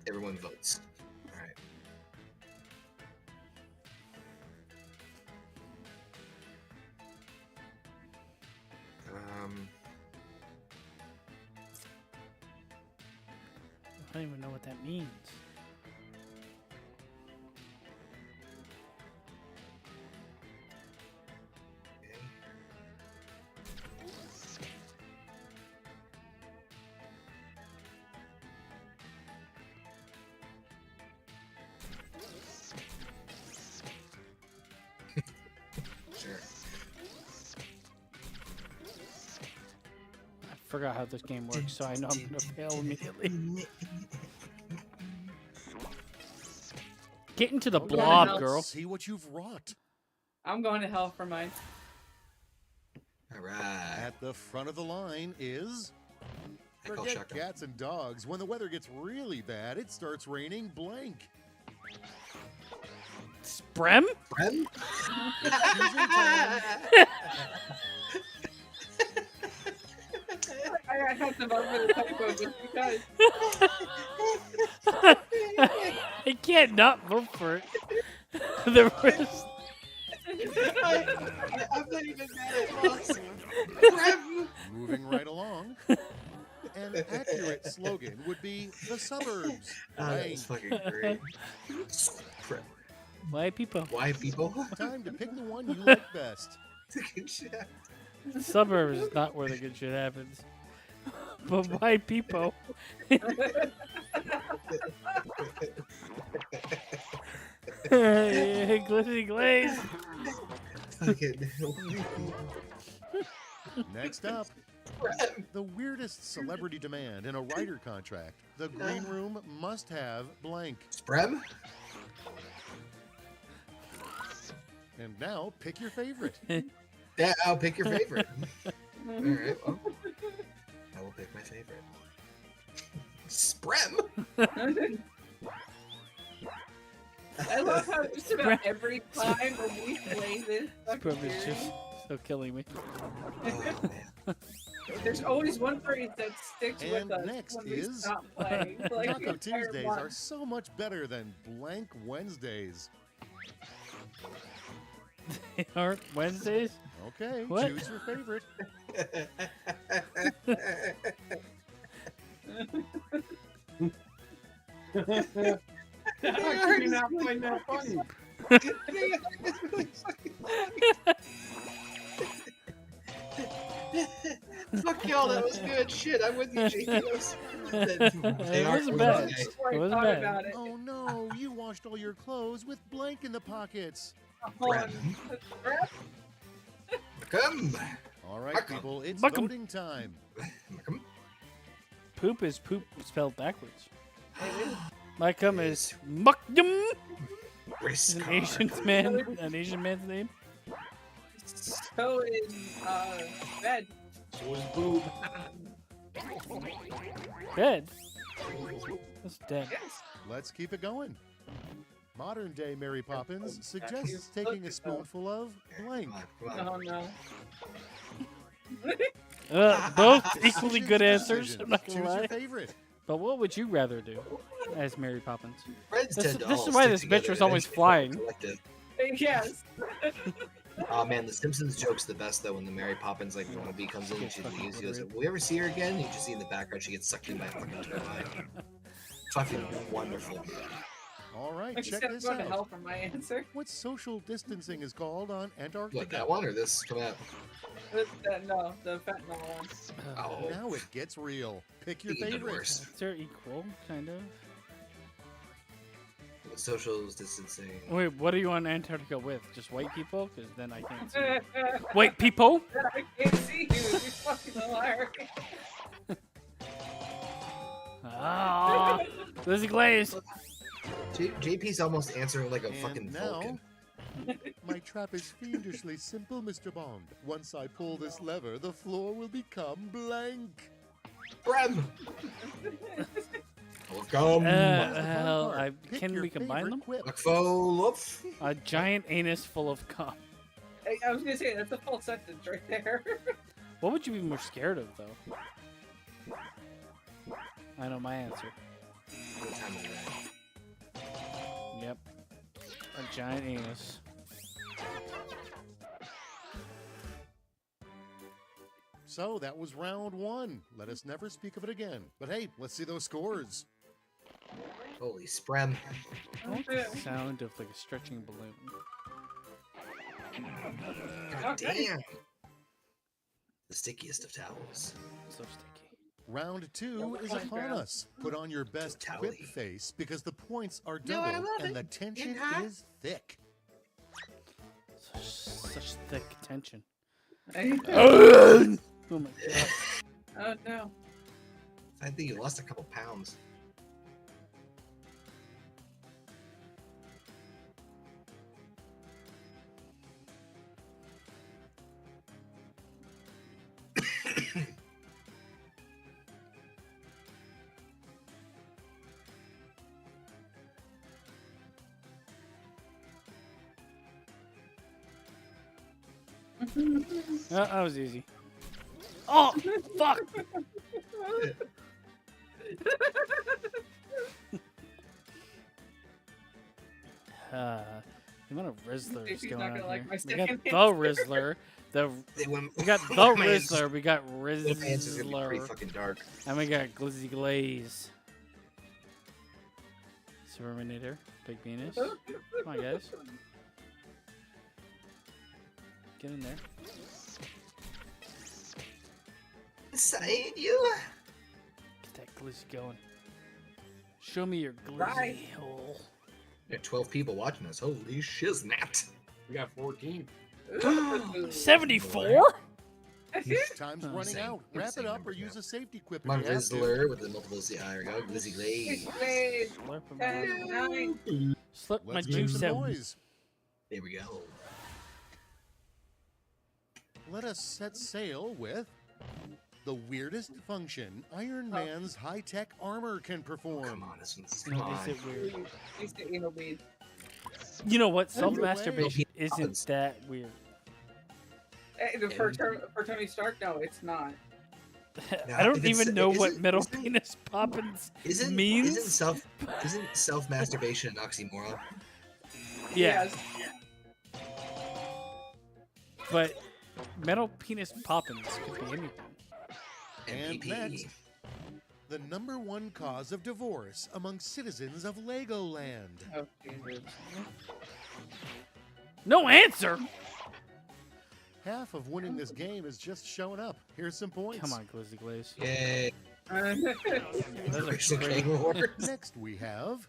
D: everyone votes. All right.
C: I don't even know what that means.
D: Okay. Sure.
C: I forgot how this game works, so I know I'm gonna fail immediately. Get into the
B: Oh,
C: blob,
B: no.
C: girl.
E: See what you've wrought.
B: I'm going to hell for mine.
D: All right.
E: At the front of the line is.
D: I call
E: Forget
D: shotgun.
E: cats and dogs. When the weather gets really bad, it starts raining blank.
C: Sprem?
D: Friend?
E: It's choosing time.
B: I cut them out for the typo just because.
C: I can't not vote for it. The first.
D: I'm not even mad at loss.
E: Moving right along. An accurate slogan would be the suburbs.
D: That was fucking great.
C: Why people?
D: Why people?
E: Time to pick the one you like best.
C: Suburbs is not where the good shit happens. But why people? Glizzy glaze.
E: Next up, the weirdest celebrity demand in a writer contract. The green room must have blank.
D: Sprem?
E: And now, pick your favorite.
D: Yeah, I'll pick your favorite. Alright, well. I will pick my favorite. Sprem?
B: I love how just about every time when we play this fucking
C: Scrub is just
B: game,
C: so killing me.
D: Oh, man.
B: there's always one phrase that sticks
E: And
B: with us
E: next
B: when we
E: is-
B: stop playing. Like,
E: Taco
B: the entire
E: Tuesdays
B: month.
E: are so much better than blank Wednesdays.
C: They aren't Wednesdays?
E: Okay,
C: What?
E: choose your favorite.
A: How can you not find that funny?
D: Fuck y'all, that was good shit. I'm with you, JP.
C: It wasn't bad.
B: Before I
C: It wasn't
B: thought
C: bad.
B: about it.
E: Oh no, you washed all your clothes with blank in the pockets.
B: Hold on.
D: Come.
E: All right, people, it's
C: Buckum.
E: voting time.
D: Come.
C: Poop is poop spelled backwards.
B: It is.
C: My cum is Mukdum.
D: Race
C: An
D: car.
C: Asian man's name.
B: So is bed.
A: So is boob.
C: Dead. That's dead.
B: Yes.
E: Let's keep it going. Modern day Mary Poppins suggests taking a spoonful of blank.
D: Come on.
B: Oh no.
C: Both equally good answers.
E: Decisions.
C: I'm not
E: Choose
C: gonna
E: your
C: lie.
E: favorite.
C: But what would you rather do as Mary Poppins?
D: Friends
C: This-
D: tend to
C: this
D: all
C: is why
D: stick
C: this
D: together
C: bitch was always
D: eventually.
C: flying.
D: Collective.
B: Yes.
D: Oh man, the Simpsons joke's the best though when the Mary Poppins like when bee comes in and she leaves. He goes, "Will we ever see her again?" And you just see in the background she gets sucked in by a fucking turbine. Fucking wonderful.
E: All right,
B: I just
E: check
B: gotta
E: this
B: go to hell
E: out.
B: for my answer.
E: What social distancing is called on
D: What,
E: Antarctica?
D: that one or this? Come out.
B: No, the fentanyl one.
D: Oh,
E: Now it gets real. Pick your
D: I think it did
E: favorite.
D: worse.
C: They're equal, kind of.
D: The social distancing.
C: Wait, what are you on Antarctica with? Just white people? Because then I can't see. White people?
B: I can't see you. You're fucking hilarious.
C: Ah, Lizzie Glaze.
D: JP's almost answering like a
E: And
D: fucking
E: now,
D: Vulcan.
E: my trap is fiendishly simple, Mr. Bond. Once I pull this lever, the floor will become blank.
D: Brem! Welcome!
C: Hell,
E: Pick
C: can
E: your
C: we combine
E: favorite
C: them?
E: quip.
D: Love.
C: A giant anus full of cum.
B: I was gonna say that's a full sentence right there.
C: What would you be more scared of, though? I know my answer.
D: What time is it?
C: Yep. A giant anus.
E: So that was round one. Let us never speak of it again. But hey, let's see those scores.
D: Holy sprem.
C: I like the sound of like a stretching balloon.
D: God
B: Okay.
D: damn. The stickiest of towels.
C: So sticky.
E: Round two is upon us. Put on your best quip
D: Totality.
E: face because the points are
D: No, I
E: double
D: love
E: and
D: it.
E: the tension
D: hot.
E: is thick.
C: Such thick tension.
B: Oh
C: Oh my god.
B: no.
D: I think you lost a couple pounds.
C: That was easy. Oh, fuck! The amount of Rizzlers
B: If he's
C: going
B: not
C: on
B: gonna like
C: here.
B: my
C: We got
B: second
C: the
B: answer.
C: Rizzler. We got the
D: my answer's-
C: Rizzler. We got
D: My answer's gonna be pretty
C: Rizzler.
D: fucking dark.
C: And we got Glizzy Glaze. Terminator. Big penis. Come on, guys. Get in there.
D: Inside you.
C: Get that glizzy going. Show me your glizzy
B: Right.
C: hole.
D: There are 12 people watching us. Holy shiznat.
A: We got 14.
C: 74?
E: Time's
D: Oh,
E: running
D: same.
E: out. Wrap
D: Same
E: it up
D: number,
E: or use
D: yeah.
E: a safety quip if
D: Come on,
E: you have to.
D: Rizzler with the multiple Z. There we go. Glizzy Glaze.
C: Slurp 'em out.
B: 9.
C: Slip my
E: Let's make
C: juice
E: some
C: out.
E: noise.
D: There we go.
E: Let us set sail with the weirdest function Iron Man's high-tech armor can perform.
D: Come on, this one's
C: No,
D: come
C: is
D: on.
C: it weird?
B: He's the anal bead.
C: You know what?
E: Underway.
C: Self-masturbation
D: Happens.
C: isn't that weird.
B: For Tony Stark, no, it's not.
C: I don't
D: it's-
C: even know what
D: isn't-
C: metal
D: isn't-
C: penis poppins
D: Isn't
C: means.
D: isn't self masturbation an oxymoron?
C: Yeah,
B: Yes.
C: but metal penis poppins could be anything.
E: And
D: MVP.
E: next, the #1 cause of divorce among citizens of Legoland.
B: Oh, Jesus.
C: No answer.
E: Half of winning this game is just showing up. Here's some points.
C: Come on, Glizzy Glaze.
D: Yay.
C: Those are
D: Racing
C: great.
D: kangaroos.
E: Next we have,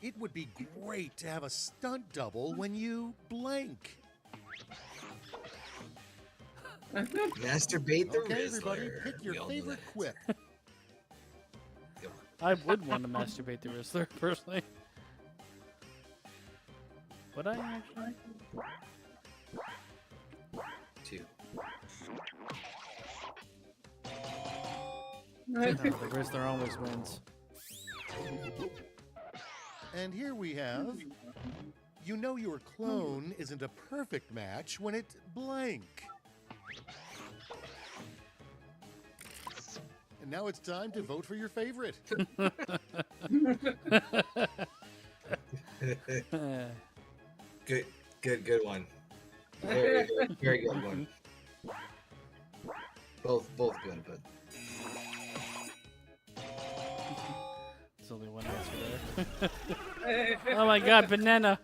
E: it would be great to have a stunt double when you blank.
D: Masturbate the
E: Okay, everybody,
D: Rizzler.
E: pick your
D: We all know
E: favorite
D: that.
E: quip.
C: I would want to masturbate the Rizzler personally. Would I actually?
D: 2.
C: No, the Rizzler always wins.
E: And here we have, you know your clone isn't a perfect match when it blank. And now it's time to vote for your favorite.
D: Good one. Very good one. Both good, but
C: There's only one answer there. Oh my god, banana!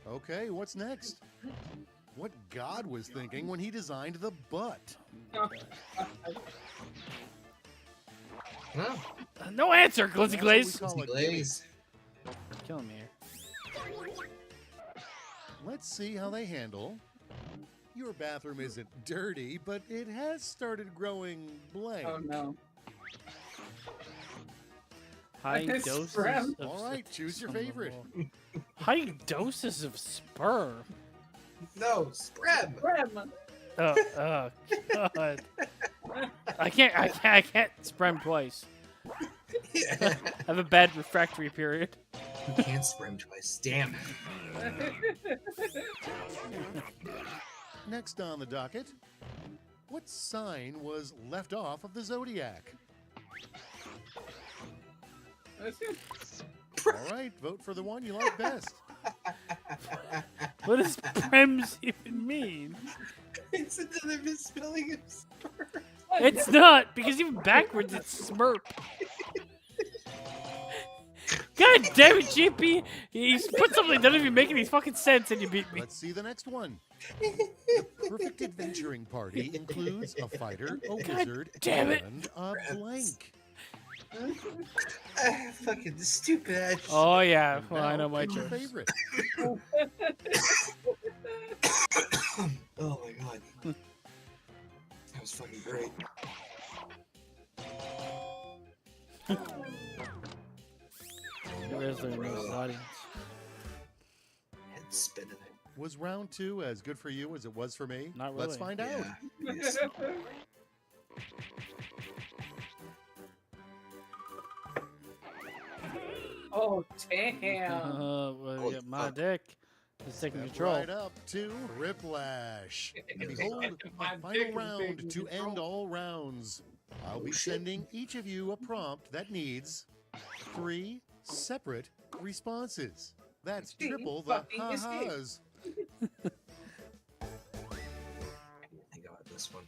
E: Okay, what's next? What God was thinking when he designed the butt?
D: no.
C: No answer, Glizzy
E: That's
C: Glaze!
E: what we call it.
D: Glaze.
C: Killing me here.
E: Let's see how they handle. Your bathroom isn't dirty, but it has started growing blank.
B: Oh, no.
C: High doses
B: Sperm.
C: of
E: All right, choose your favorite.
C: High doses of sperm.
D: No, spread.
B: Grandma.
C: Oh god. I can't sperm twice. I have a bad refractory period.
D: You can't spread twice. Damn.
E: Next on the docket, what sign was left off of the zodiac? All right, vote for the one you like best.
C: What does prems even mean?
D: It's another misspelling of sperm.
C: It's not, because even backwards it's smurp. God damn it, GP! He's put something that doesn't even make any fucking sense and you beat me.
E: Let's see the next one. The perfect adventuring party includes a fighter, a wizard,
C: damn it.
E: and a blank.
D: Fucking stupid ass.
C: Oh yeah,
E: And
C: well I
E: now,
C: know my
E: pick your
C: choice.
E: favorite.
D: Oh my god. That was fucking great.
C: Rizzler knows his audience.
D: Head spinning.
E: Was round 2 as good for you as it was for me?
C: Not
E: Let's
C: really.
E: find out.
D: Yeah. Yes.
B: Oh, damn.
C: Well,
D: Oh,
C: yeah, my
D: fuck.
C: dick. It's taking
E: Step
C: control.
E: right up to Riplash. And behold,
A: My
E: a final
A: dick is
E: round
A: taking
E: to
A: control.
E: end all rounds. I'll be
D: shit.
E: sending each of you a prompt that needs 3 separate responses. That's
B: Gee,
E: triple the
B: fucking escape.
E: ha-has.
D: I think about this one.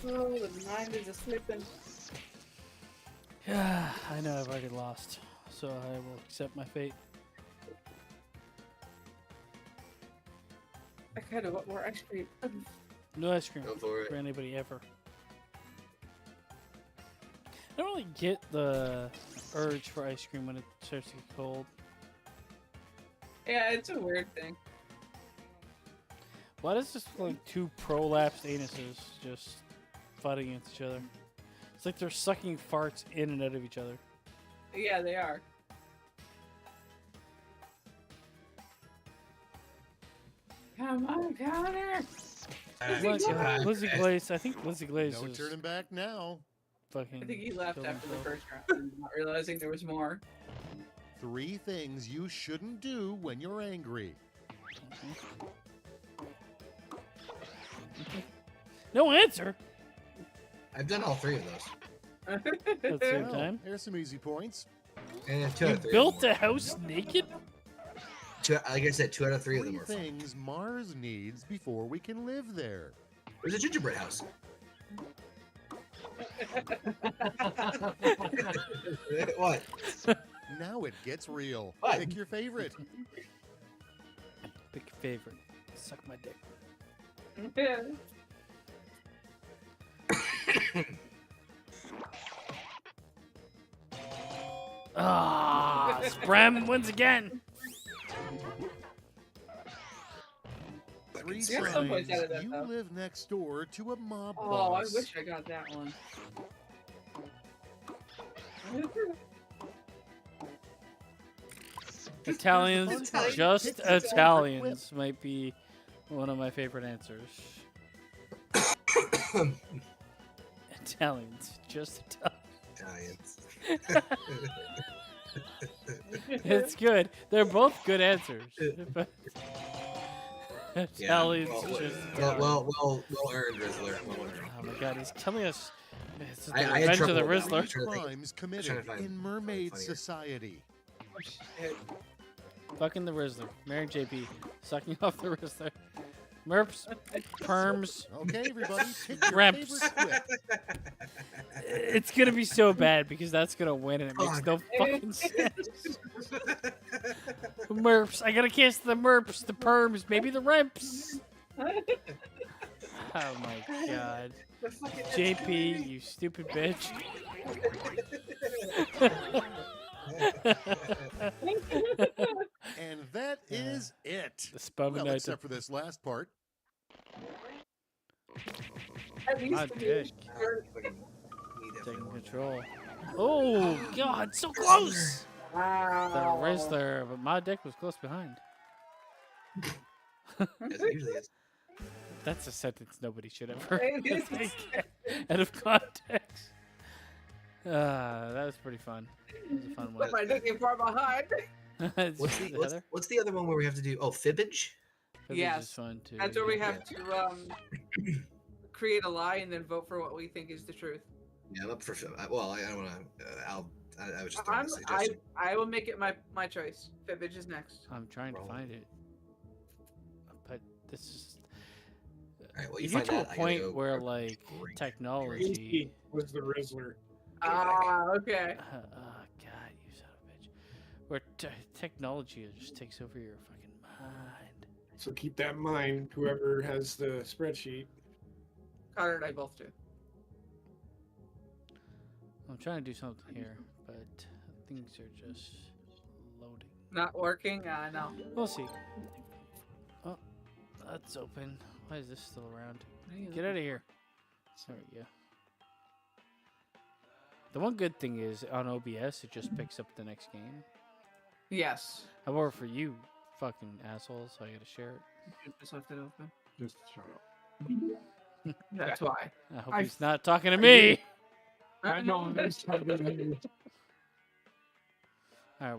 B: Oh, the mind is a slipping.
C: Yeah, I know I've already lost, so I will accept my fate.
B: I kind of want more ice cream.
C: No ice cream
D: Go for it.
C: for anybody ever. I don't really get the urge for ice cream when it starts to get cold.
B: Yeah, it's a weird thing.
C: Why does this look like two prolapsed anuses just fighting against each other? It's like they're sucking farts in and out of each other.
B: Yeah, they are. Come on, Connor.
C: Lizzie Glaze, I think Lizzie Glaze
E: No
C: is
E: turning back now.
C: fucking.
B: I think he left
C: killed
B: after the
C: himself.
B: first round, not realizing there was more.
E: 3 things you shouldn't do when you're angry.
C: No answer.
D: I've done all 3 of those.
C: At the same
E: Well,
C: time.
E: there's some easy points.
D: And 2 out
C: You
D: of 3.
C: built a house naked?
D: Like I said, 2 out of 3 of
E: 3
D: them are fun.
E: things Mars needs before we can live there.
D: There's a gingerbread house. What?
E: Now it gets real.
D: What?
E: Pick your favorite.
C: Pick your favorite. Suck my dick. Ah, Sprem wins again.
E: 3
B: Get some points
E: signs
B: out of that,
E: you
B: though.
E: live next door to a mob
B: Oh, I
E: boss.
B: wish I got that one.
C: Italians,
D: Italian.
C: just
E: Pick your favorite
C: Italians might be one of my favorite answers. Italians, just Italians.
D: Giants.
C: It's good. They're both good answers. But
D: Yeah,
C: Italians,
D: well,
C: just
D: well earned, Rizzler. Well earned.
C: Oh my god, he's telling us it's the
D: I had
C: Revenge of the
D: trouble with that.
C: Rizzler.
D: Trying to think.
E: Crimes
D: trying
E: committed
D: to find
E: in mermaid
D: funnier.
E: society.
B: Oh, shit.
C: Fucking the Rizzler. Marrying JP. Sucking off the Rizzler. Merps. Perms.
E: Okay, everybody, pick your
C: Reps.
E: favorite quip.
C: It's gonna be so bad because that's gonna win and it makes no fucking sense. Merps. I gotta kiss the merps, the perms, maybe the remps. Oh my god. JP, you stupid bitch.
E: And that is it.
C: The spum
E: Well,
C: night.
E: except for this last part.
B: At least
C: My
B: the
C: dick.
D: Fucking me
C: Taking
D: definitely
C: control. Oh god, so close! The
B: Wow.
C: Rizzler, but my dick was close behind.
D: won. As it usually is.
C: That's a sentence nobody should ever
B: It is.
C: take out of context. That was pretty fun. It was a fun one.
B: But my dick is far behind.
D: What's what's the other one where we have to do? Oh, fibbage.
C: Fibbage
B: Yes,
C: is fun too.
B: That's where we have to create a lie and then vote for what we think is the truth.
D: Yeah, I'm up for well, I don't want to. I was just throwing a
B: I
D: suggestion.
B: will make it my choice. Fibbage is next.
C: I'm trying to
D: Roll.
C: find it, but this is.
D: All right, well,
C: You
D: you
C: get
D: find
C: to a
D: that. I gotta
C: point
D: go
C: where
D: grab
C: like
D: drink.
C: technology.
A: Gracie was the Rizzler.
B: Okay.
C: God, you son of a bitch. Where technology just takes over your fucking mind.
A: So keep that in mind, whoever has the spreadsheet.
B: Connor and I both do.
C: I'm trying to do something here, but things are just loading.
B: Not working? No.
C: We'll see. Oh, that's open. Why is this still around?
B: What are you
C: Get out of here. There we go. The one good thing is on OBS, it just picks up the next game.
B: Yes.
C: However, for you fucking assholes, I gotta share it.
B: Just left it open.
A: Just shut up.
B: That's why.
C: I hope
A: I
C: he's not talking to me.
A: I know this.
C: Alright,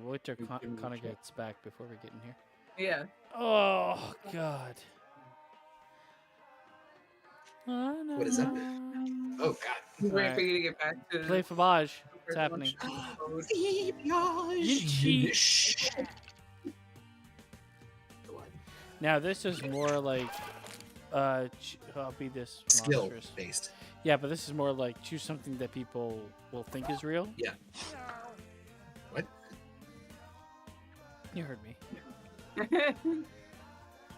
C: we'll wait till Connor gets back before we get in here.
B: Yeah.
C: Oh, God.
D: What is that? Oh, God.
B: Wait
C: Alright.
B: for you to get back to
C: Play Fabage. What's happening? Yinchi. Now, this is more like, I'll be this
D: Skill
C: monstrous.
D: based.
C: Yeah, but this is more like choose something that people will think is real.
D: Yeah. What?
C: You heard me.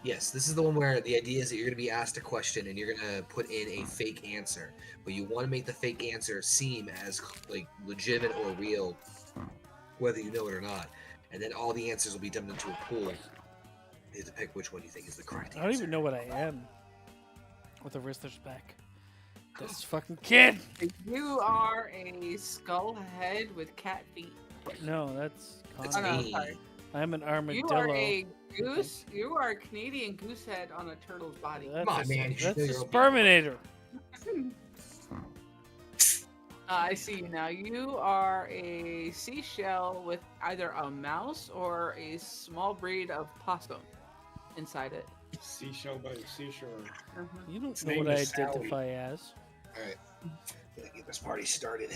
D: Yes, this is the one where the idea is that you're going to be asked a question and you're going to put in a fake answer, but you want to make the fake answer seem as like legitimate or real, whether you know it or not. And then all the answers will be dumped into a pool. You have to pick which one you think is the correct
C: I
D: answer.
C: don't even know what I am. With the Rizzler's back. This fucking kid!
B: You are a skull head with cat feet.
C: No, that's
D: That's
C: Connor.
B: Oh, no,
D: me.
B: sorry.
C: I'm an armadillo.
B: You are a goose. You are a Canadian goose head on a turtle's body.
C: That's
D: Come on, man, you should
C: That's
D: know
C: a
D: your own
C: Sperminator.
B: I see you now. You are a seashell with either a mouse or a small breed of possum inside it.
A: Seashell by the seashore.
C: You don't
A: Its
C: know
A: name
C: what I
A: is Sally.
C: identify as.
D: All right, gonna get this party started.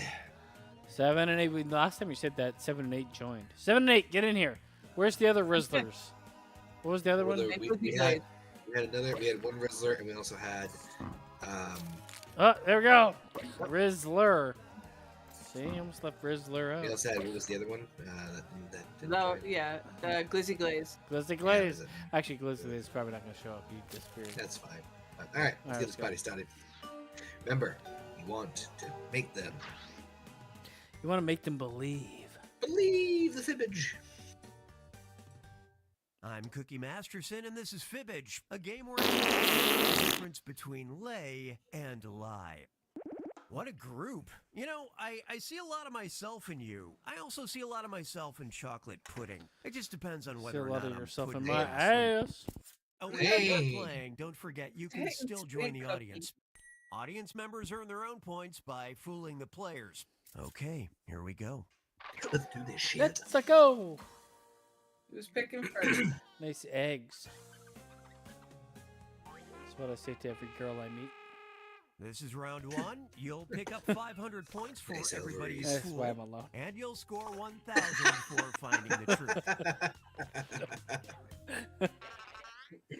C: 7 and 8. Last time you said that 7 and 8 joined. 7 and 8, get in here. Where's the other Rizzlers? What was the other one?
D: We had one Rizzler, and we also had
C: Oh, there we go. Rizzler. See, I almost left Rizzler
D: we
C: out.
D: also had, what was the other one? That didn't
B: No,
D: join.
B: yeah, Glizzy Glaze.
C: Glizzy
D: Yeah,
C: Glaze.
D: that was it.
C: Actually, Glizzy Glaze is probably not going to show up. He disappeared.
D: That's fine. All right, let's get this party started. Remember, you want to make them
C: You want to make them believe.
D: believe the fibbage.
F: I'm Cookie Masterson, and this is Fibbage, a game where you know the difference between lay and lie. What a group. You know, I see a lot of myself in you. I also see a lot of myself in chocolate pudding. It just depends on
C: See
F: whether
C: a
F: or
C: lot
F: not
C: of
F: I'm
C: yourself in
F: putting
C: my
F: it in sleep.
C: ass.
F: Oh, when
D: Hey.
F: you're not playing, don't forget you can
B: Thanks,
F: still join the
B: Cookie.
F: audience. Audience members earn their own points by fooling the players. Okay, here we go.
D: Let's do this shit.
C: Let's go.
B: Who's picking first?
C: Nice eggs. That's what I say to every girl I meet.
F: This is round one. You'll pick up 500 points for
D: Nice
F: everybody's
C: That's
F: fool.
C: why I'm alone.
F: And you'll score 1,000 for finding the truth.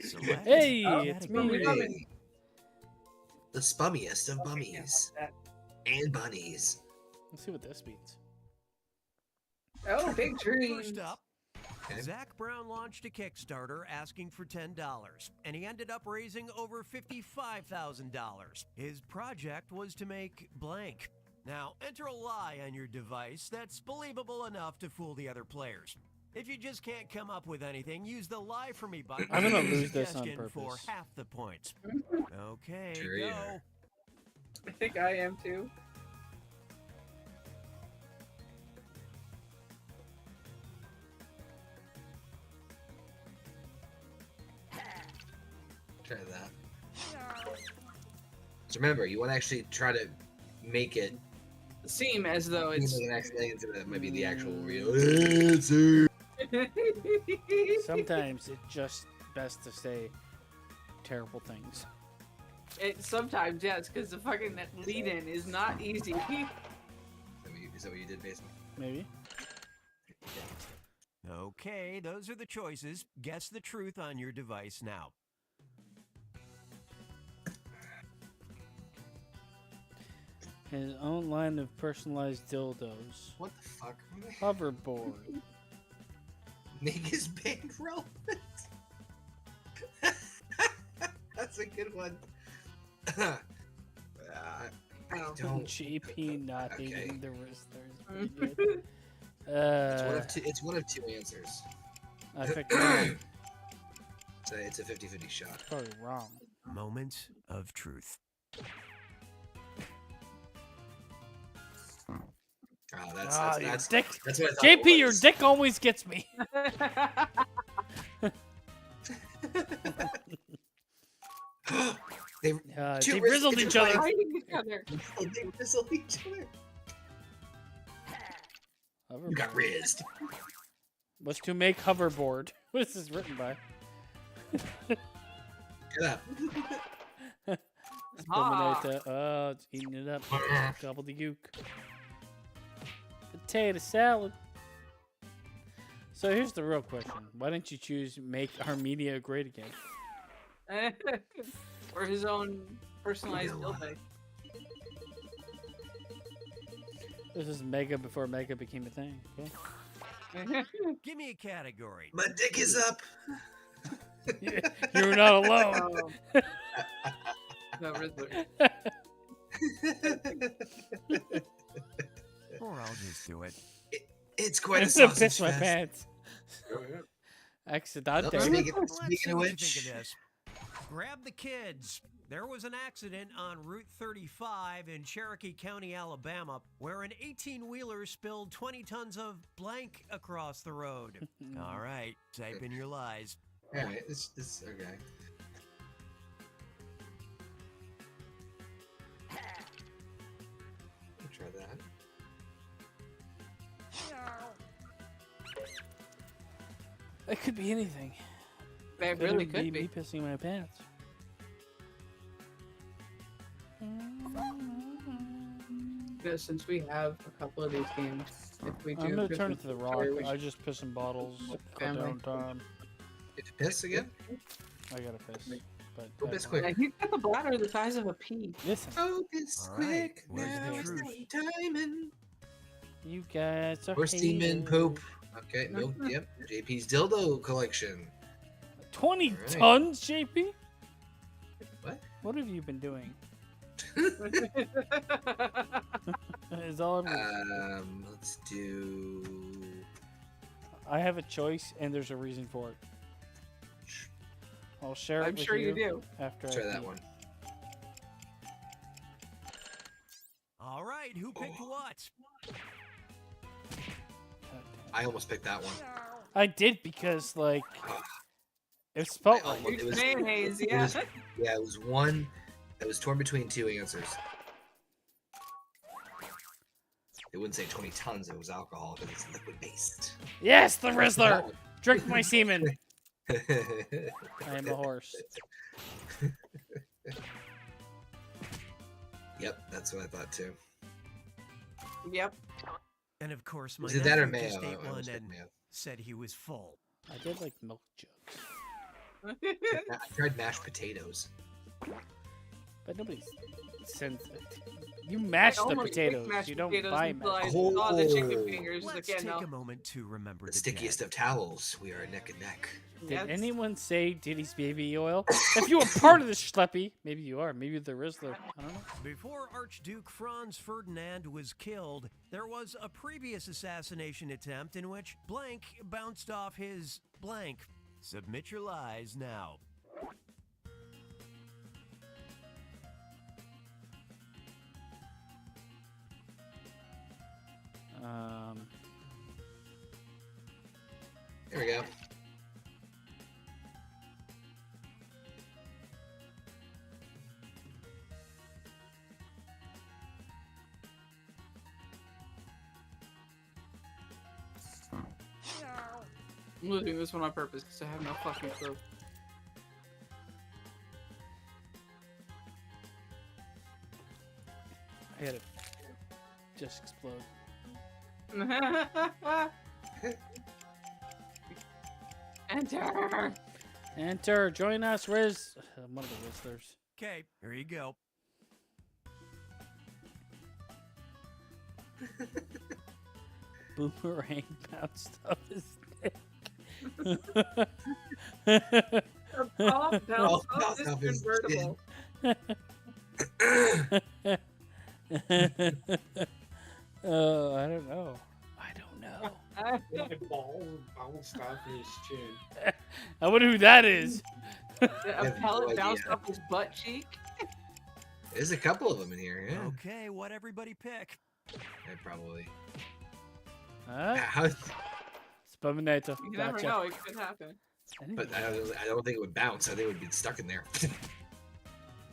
F: Select
C: Hey,
F: category.
C: it's me.
D: The spummiest of bummies and bunnies.
C: Let's see what this means.
B: Oh, big dreams.
F: First up,
D: Okay.
F: Zach Brown launched a Kickstarter asking for $10, and he ended up raising over $55,000. His project was to make blank. Now, enter a lie on your device that's believable enough to fool the other players. If you just can't come up with anything, use the lie for me button.
C: I'm gonna
F: as a
C: lose this on
F: suggestion for
C: purpose.
F: half the points. Okay,
D: Sure you
F: go.
D: are.
B: I think I am too.
D: Try that. So remember, you want to actually try to make it
B: Seem as though
D: seem
B: it's.
D: like an accident into that might be the actual real answer.
C: Sometimes it's just best to say terrible things.
B: Sometimes, yes, because the fucking lead-in is not easy.
D: Is that what you did, basement?
C: Maybe.
F: Okay, those are the choices. Guess the truth on your device now.
C: His own line of personalized dildos.
D: What the fuck?
C: Hoverboard.
D: Make his band relevant. That's a good one. I don't.
C: JP not
D: Okay.
C: hating the wrestlers. Pretty good.
D: It's one of two answers.
C: I picked wrong.
D: So it's a 50-50 shot.
C: Probably wrong.
F: moment of truth.
D: Oh,
C: Your
D: that's
C: dick.
D: what I thought
C: JP,
D: it
C: your
D: was.
C: dick always gets me.
D: they
C: They rizzled each other.
B: Fighting each other.
D: They rizzled each other. You got rizzed.
C: Was to make hoverboard. What is this written by?
D: Get up.
B: Ah.
C: Oh, it's eating it up. Gobbledygook. Potato salad. So here's the real question. Why didn't you choose make Armenia great again?
B: Or his own personalized building.
C: This is Mega before Mega became a thing. Okay.
F: Give me a category.
D: My dick is up.
C: You're not alone.
B: No, Riddler.
F: Or I'll just do it.
D: It's quite a
C: I'm gonna
D: sausage
C: piss my
D: fest.
C: pants.
A: Go ahead.
C: Accidente.
D: Speaking
F: Let's
D: of
F: see what you
D: which,
F: think of this. Grab the kids. There was an accident on Route 35 in Cherokee County, Alabama, where an 18-wheeler spilled 20 tons of blank across the road. All right, type in your lies.
D: all right, this okay. I'll try that.
C: It could be anything.
B: It really could
C: me
B: be.
C: pissing my pants.
B: Because since we have a couple of these games, if we do,
C: I'm gonna turn it to the rock.
B: we
C: I
B: should-
C: just piss in bottles.
B: Family.
C: Downtime.
D: You have to piss again?
C: I gotta piss. But
D: Go piss
C: I-
D: quick.
B: Yeah, he's got the bladder the size of a pea.
C: Listen,
D: Oh, piss
F: All right,
D: quick.
F: where's the
D: Now it's
F: truth?
D: timing.
C: you guys are
D: Or semen
C: haters.
D: poop. Okay, nope, yep. JP's dildo collection.
C: 20
D: All right.
C: tons, JP?
D: What?
C: What have you been doing? Is all I'm...
D: Let's do.
C: I have a choice, and there's a reason for it. I'll share it
B: I'm
C: with
B: sure you do.
C: after
D: Try
C: I
D: that
C: pee.
D: one.
F: All right, who picked what?
D: I almost picked that one.
C: I did because, like, it felt
D: I
C: like
D: almost-
B: It's mayonnaise, yeah.
D: was- Yeah, it was one. It was torn between two answers. It wouldn't say 20 tons. It was alcohol because it's liquid based.
C: yes, the Rizzler. Drink my semen. I am a horse.
D: Yep, that's what I thought too.
B: Yep.
F: And of course, my
D: Was it that or
F: nephew
D: mayo?
F: just ate
D: I
F: one
D: almost picked
F: and
D: mayo.
F: said he was full.
C: I did like milk jugs,
D: I tried mashed potatoes.
C: but nobody sends it. You mash
B: I
C: the
B: almost picked
C: potatoes.
B: mashed
C: You don't
B: potatoes
C: buy
B: until I
C: mashed.
B: saw the chicken
D: Oh.
B: fingers.
F: Let's
B: Again,
F: take
B: no.
F: a moment to remember
D: The
F: the
D: stickiest
F: dead.
D: of towels. We are neck and neck.
C: Did
B: Yes.
C: anyone say Diddy's baby oil? If you were part of the schleppy, maybe you are. Maybe the Rizzler. I don't know.
F: Before Archduke Franz Ferdinand was killed, there was a previous assassination attempt in which blank bounced off his blank. Submit your lies now.
D: There we go.
B: I'm losing this one on purpose because I have no fucking clue.
C: I had it just explode.
B: Enter.
C: Enter. Join us, Riz. I'm one of the Rizzlers.
F: Okay, here you go.
C: Boomerang bounced off his dick.
B: Oh,
D: Oh,
B: bounce
D: bounce
B: off
D: off
B: this
D: his
B: convertible.
C: Oh, I don't know. I don't know.
A: My balls bounced off his chin.
C: I wonder who that is.
B: A
D: have
B: pellet
D: no
B: bounced
D: idea.
B: off his butt cheek.
D: There's a couple of them in here. Yeah,
F: Okay, what everybody pick?
D: probably.
C: Huh? Spominator.
B: You never
C: Gotcha.
B: know. It could happen.
D: But I don't think it would bounce. I think it would be stuck in there.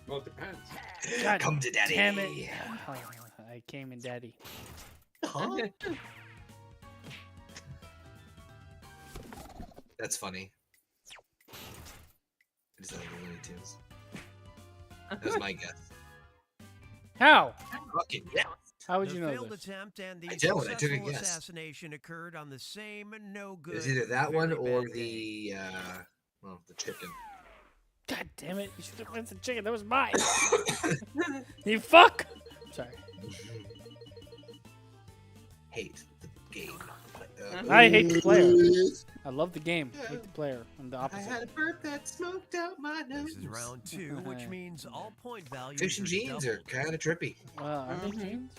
A: Well, it depends.
C: God
D: Come to daddy.
C: Damn it. Oh, I came in daddy.
D: Huh? That's funny. Is that the Looney Tunes? That's my guess.
C: How?
D: Fucking yeah.
C: How would
F: The
C: you know
F: failed
C: this?
F: attempt and the
D: I don't, I took a
F: successful
D: guess.
F: assassination occurred on the same no good.
D: It's either that one
F: very
D: or
F: bad day.
D: the chicken.
C: God damn it. You should have went the chicken. That was mine. You fuck. Sorry.
D: Hate the game.
C: I hate the player. I love the game. Hate the player. I'm the
D: I
C: opposite.
D: had a burp that smoked out my nose.
F: This is round 2, which means all point values
D: Fish and
F: are
D: jeans are
F: doubled.
D: kind of trippy.
C: Are they
B: Mhm.
C: jeans?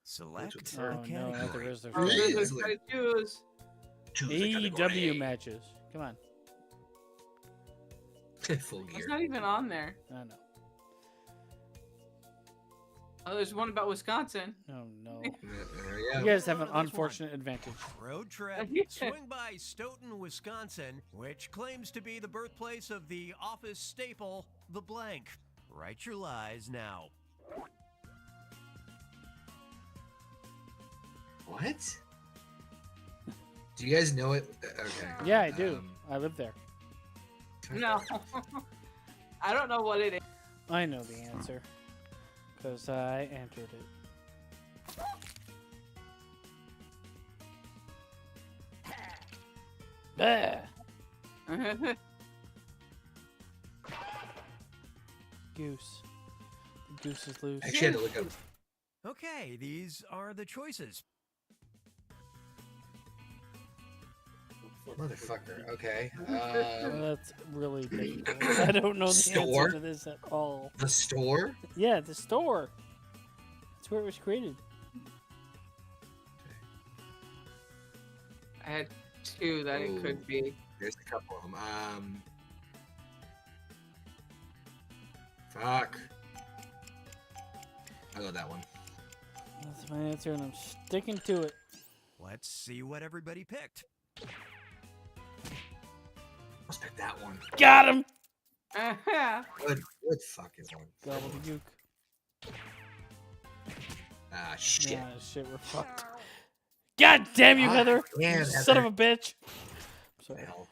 F: Select
C: Oh
F: a
C: no,
F: category.
C: not the Rizzler.
B: Oh,
D: Hey,
B: this
D: it's
B: is
D: like-
B: what I choose.
D: Choose a
C: AEW
D: category.
C: matches. Come on.
D: Full
B: It's
D: gear.
B: not even on there.
C: I don't know.
B: Oh, there's one about Wisconsin.
C: Oh no.
D: There you
C: You
D: go.
C: guys have an
F: Which one?
C: unfortunate advantage.
F: Road trip.
B: Yeah.
F: Swing by Stoughton, Wisconsin, which claims to be the birthplace of the office staple, the blank. Write your lies now.
D: What? Do you guys know it? Okay.
C: Yeah, I do. I live there.
B: No. I don't know what it is.
C: I know the answer. Because I entered it. Bah! Goose. The goose is loose.
D: Actually, I had to look up.
F: Okay, these are the choices.
D: Motherfucker. Okay.
C: Well, that's really difficult. I don't know the
D: Store?
C: answer to this at all.
D: The store?
C: Yeah, the store. That's where it was created.
B: I had two that it could be.
D: There's a couple of them. Fuck. I got that one.
C: That's my answer, and I'm sticking to it.
F: Let's see what everybody picked.
D: Let's pick that one.
C: Got him!
D: Good fucking one.
C: Gobbledygook.
D: Ah, shit.
C: Nah, shit, we're fucked. God damn you,
D: Ah,
C: Heather!
D: damn,
C: You son of
D: Heather.
C: a bitch! Sorry.
D: Hell.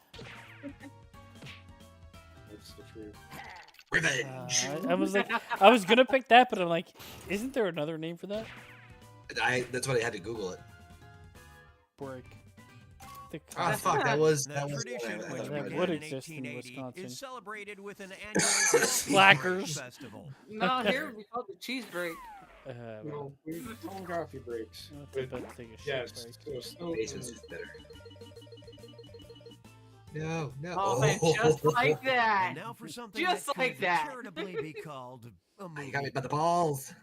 A: That's the truth.
D: Revenge.
C: I was like, I was gonna pick that, but I'm like, isn't there another name for that?
D: That's why I had to Google it.
C: Break. The
D: Oh fuck, that was
F: The
D: that was
F: tradition,
D: one I
F: which
C: that
D: thought
F: began
C: would
F: in
C: exist in
F: 1880,
C: Wisconsin.
F: is celebrated with an annual
C: Slackers.
F: festival.
B: No, here we call it the cheese break.
A: No, we need the tone coffee breaks.
C: Let's
A: But
C: about to take a shit
A: yes,
C: break.
A: so Stoughton
D: Basement's
A: is-
D: just better. No, no.
B: Oh, man, just like that.
F: And now for something
B: Just
F: that
B: like
F: could
B: that.
F: charitably be called a movie.
D: You got me by the balls.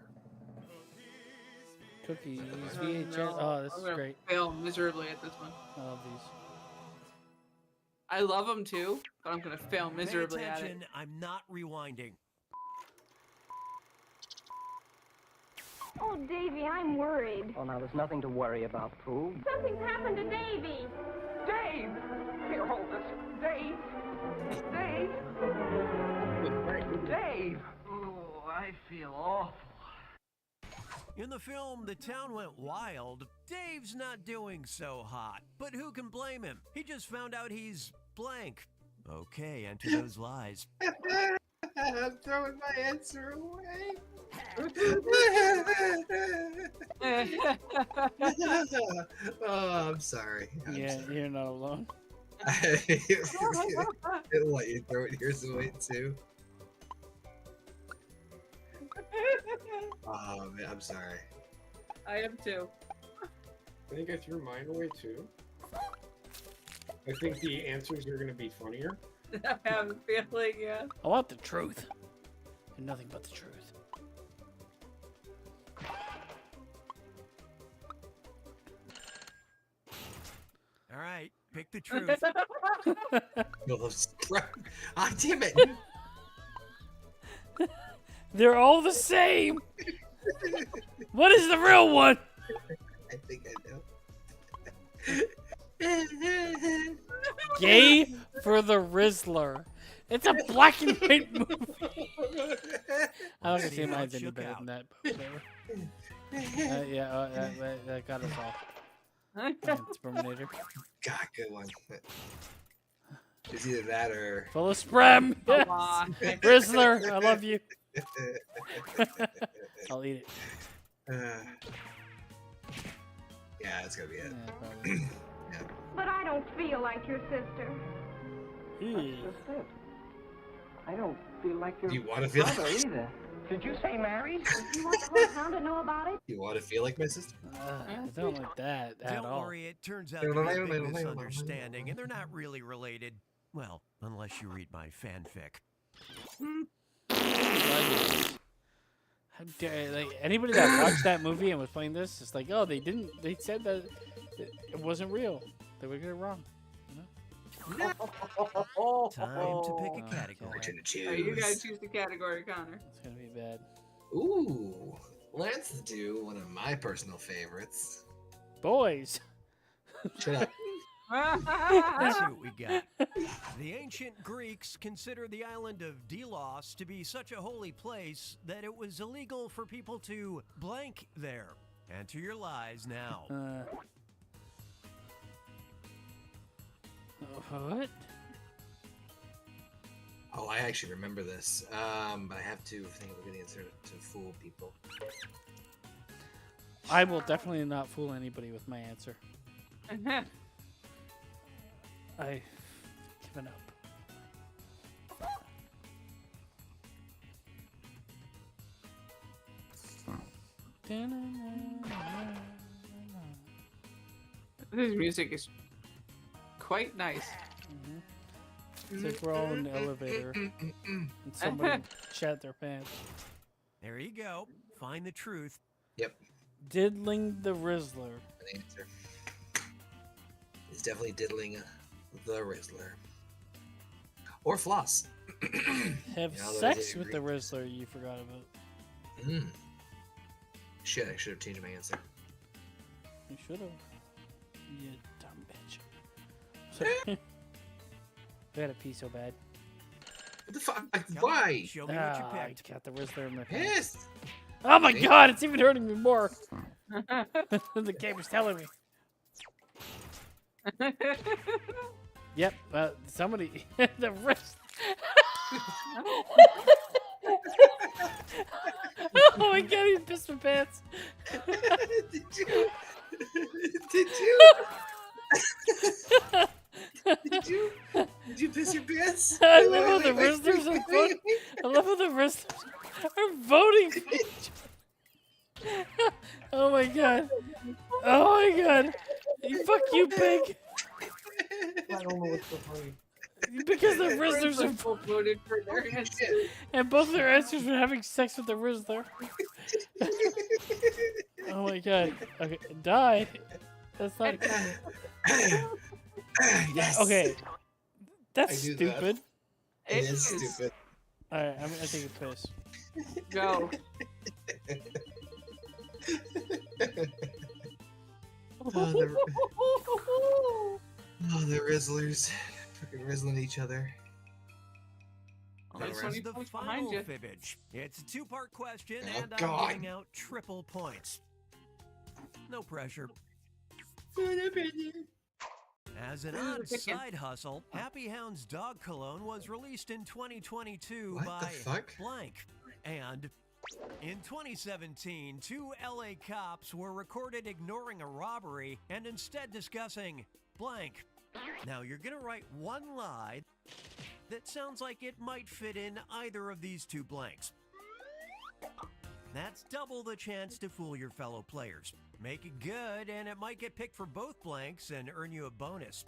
C: Cookies,
B: Oh,
C: VHS.
B: no.
C: Oh, this
B: I'm
C: is
B: gonna
C: great.
B: fail miserably at this one.
C: I love these.
B: I love them too, but I'm gonna fail
F: Pay
B: miserably at it.
F: attention, I'm not rewinding.
G: Oh, Davy, I'm worried.
H: Oh, now there's nothing to worry about, Pooh.
G: Something's happened to Davy.
H: Dave! Here, hold this. Dave! Dave! Dave! Oh, I feel awful.
F: In the film, the town went wild. Dave's not doing so hot, but who can blame him? He just found out he's blank. Okay, enter those lies.
D: I'm throwing my answer away. Oh, I'm sorry. I'm
C: Yeah,
D: sorry.
C: you're not alone.
D: What, you throw it yours away too? Oh man, I'm sorry.
B: I am too.
A: I think I threw mine away too. I think the answers are gonna be funnier.
B: I have a feeling, yeah.
C: I want the truth. And nothing but the truth.
F: All right, Pick the truth.
D: Ah, damn it.
C: They're all the same. What is the real one?
D: I think I know.
C: Gay for the Rizzler. It's a black and white movie. I'm not gonna say mine's any better than that, but whatever. That got us all. It's Terminator.
D: God, good one. It's either that or.
C: Full of sprem.
B: Come
C: Yes.
B: on.
C: Rizzler, I love you. I'll eat it.
D: Yeah, that's gonna be it.
C: Yeah, probably.
G: But I don't feel like your sister.
C: Ew.
H: That's it. I don't feel like your
D: You want to feel
H: brother
D: like
H: either. Did you say married?
G: You want the whole town to know about it?
D: you want to feel like my sister?
C: I don't like that at
F: Don't
C: all.
F: worry, it turns out to be a big misunderstanding, and they're not really related. Well, unless you read my fanfic.
C: How dare, like, anybody that watched that movie and was playing this, it's like, oh, they said that it wasn't real. They would get it wrong.
F: Time to pick a category.
D: We're gonna
B: Oh, you gotta
D: choose.
B: choose the category, Connor.
C: It's gonna be bad.
D: Ooh, let's do one of my personal favorites.
C: Boys.
D: Shut up.
F: Let's see what we got. The ancient Greeks considered the island of Delos to be such a holy place that it was illegal for people to blank there. Enter your lies now.
C: What?
D: Oh, I actually remember this, but I have to think of a good answer to fool people.
C: I will definitely not fool anybody with my answer. I've given up.
B: This music is quite nice.
C: It's like we're all in the elevator and somebody shat their pants.
F: There you go. Find the truth.
D: Yep,
C: Diddling the Rizzler.
D: an answer. It's definitely diddling the Rizzler. Or floss.
C: Have
D: You know, those
C: sex
D: are
C: with the Rizzler you forgot about.
D: Shit, I should have changed my answer.
C: You should have. You dumb bitch. Sorry. I gotta pee so bad.
D: What the fuck?
F: Come on,
D: Why?
F: show me what you
C: I
F: picked.
C: got the Rizzler in my pants.
D: Pissed.
C: Oh my
D: See?
C: god, it's even hurting me more. The camera's telling me. Yep, somebody. The wrist. Oh my god, he pissed my pants.
D: Did you? Did you? Did you piss your pants?
C: I love how the Rizzlers are voting. I love how the Rizzlers are voting for each other. Oh my god. Oh my god. Fuck you, pig.
H: I don't know what's so funny.
C: Because the Rizzlers are
B: Both voted for their answer.
C: and both their answers were having sex with the Rizzler. Oh my god. Okay, die. That's not.
D: Yes.
C: Okay. That's
D: I knew that.
C: stupid.
D: It is stupid.
C: Alright, I take a piss.
B: Go.
D: Oh, the Rizzlers. Freaking Rizzling each other.
B: This
F: This
B: one
F: is
B: you
F: the
B: post behind
F: final
B: you.
F: fibbage. It's a two-part question,
D: Oh,
F: and I'm
D: God.
F: giving out triple points. No pressure. As an odd side hustle, Happy Hound's dog cologne was released in 2022
D: What
F: by
D: the fuck?
F: blank. And in 2017, 2 LA cops were recorded ignoring a robbery and instead discussing blank. Now you're gonna write one lie that sounds like it might fit in either of these two blanks. That's double the chance to fool your fellow players. Make it good, and it might get picked for both blanks and earn you a bonus.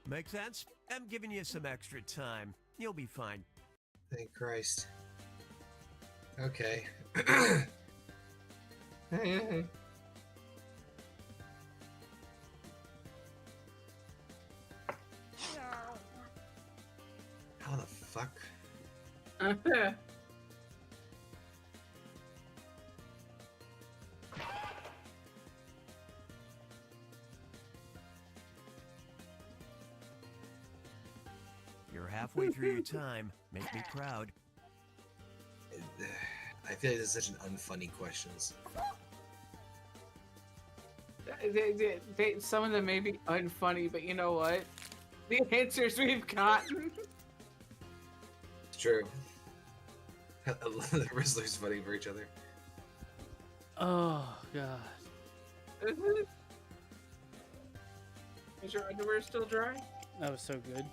F: Make sense? I'm giving you some extra time. You'll be fine.
D: Thank Christ. Okay.
F: You're halfway through your time. Make me proud.
D: I feel like this is such an unfunny questions.
B: Some of them may be unfunny, but you know what? The answers we've gotten.
D: It's true. I love the Rizzlers fighting for each other.
C: Oh god,
B: Is your underwear still dry?
C: that was so good.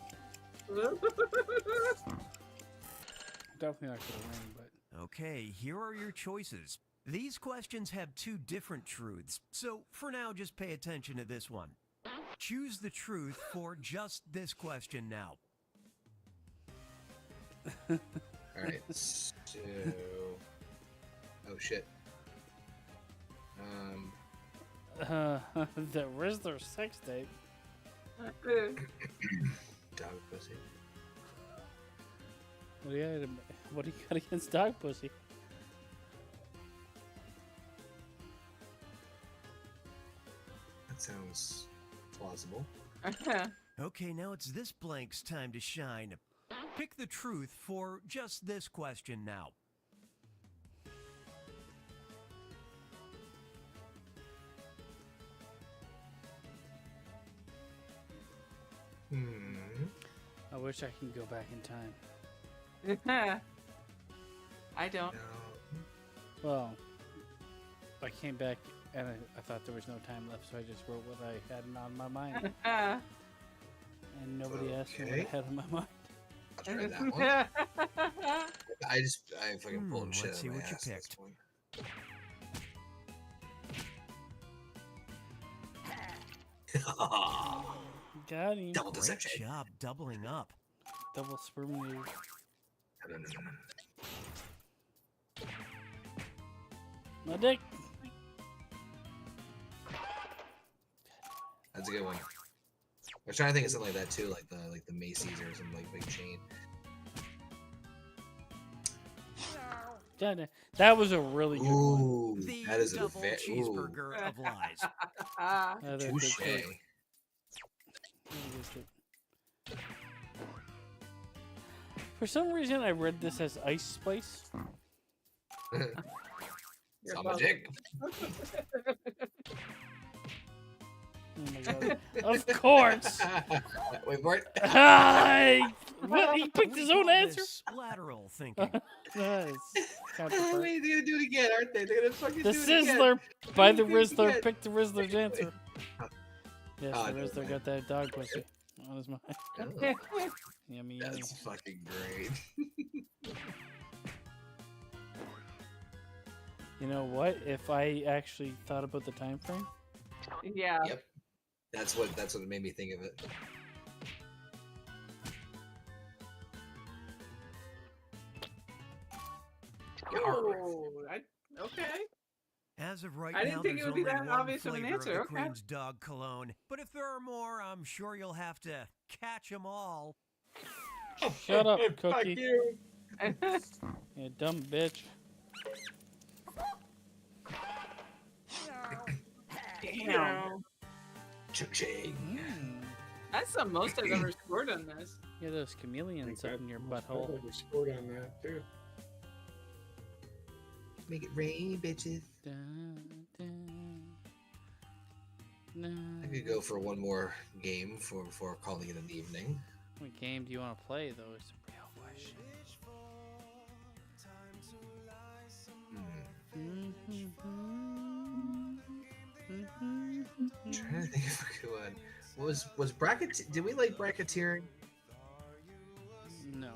C: Definitely not gonna win, but
F: Okay, here are your choices. These questions have two different truths, so for now, just pay attention to this one. Choose the truth for just this question now.
D: Alright, so... Oh shit.
C: The Rizzler sex tape.
D: Dog pussy.
C: What do you got against dog pussy?
D: That sounds plausible.
F: Okay, now it's this blank's time to shine. Pick the truth for just this question now.
C: I wish I can go back in time.
B: I don't.
D: No.
C: Well, I came back and I thought there was no time left, so I just wrote what I had on my mind. And nobody asked me what I had on my mind.
D: I'll try that one. I fucking pulled shit
F: Let's
D: out
F: see
D: of my
F: what you
D: ass at this
F: picked.
D: point.
C: Got him.
D: Double
F: Great
D: deception.
F: job doubling up.
C: Double sperminated.
D: No.
C: My dick.
D: That's a good one. I was trying to think of something like that too, like the Macy's or some like big chain.
C: That was a really good one.
D: Ooh,
F: The
D: that is a
F: double cheeseburger of lies.
C: That's good
D: touche.
C: shit. Really good shit. For some reason, I read this as Ice Spice.
D: It's on my dick.
C: Oh my god. Of course!
D: Wait for it.
C: What? He picked his
F: We
C: own
F: call
C: answer?
F: this lateral thinking.
C: Nice.
D: Oh, wait, they're gonna do it again, aren't they? They're gonna fucking
C: The
D: do it again.
C: Sizzler by the
D: They're gonna do it
C: Rizzler
D: again.
C: picked the Rizzler's answer. Yes,
D: Oh,
C: the
D: never
C: Rizzler
D: mind.
C: got that dog pussy on his mind.
D: Oh,
C: Yummy, yummy.
D: that's fucking great.
C: You know what? If I actually thought about the time frame,
B: Yeah.
D: Yep. That's what made me think of it.
B: Oh, okay.
F: As of right
B: I didn't
F: now,
B: think it
F: there's
B: would be
F: only
B: that
F: one
B: obvious of an
F: flavor
B: answer,
F: the
B: okay.
F: Queen's dog cologne. But if there are more, I'm sure you'll have to catch them all.
C: shut up,
A: Fuck
C: Cookie.
A: you.
C: You dumb bitch.
B: Damn.
D: Cha-ching.
C: Mm.
B: That's the most I've ever scored on this.
C: Yeah, those chameleons up in your
A: I
C: butthole.
A: think we scored on that too.
D: Make it rain, bitches.
C: Dun, dun, dun.
D: I could go for one more game before calling it an evening.
C: What game do you want to play, though? Is the real question.
D: I'm trying to think if I could one. Was bracket? Did we like bracketeering?
C: No.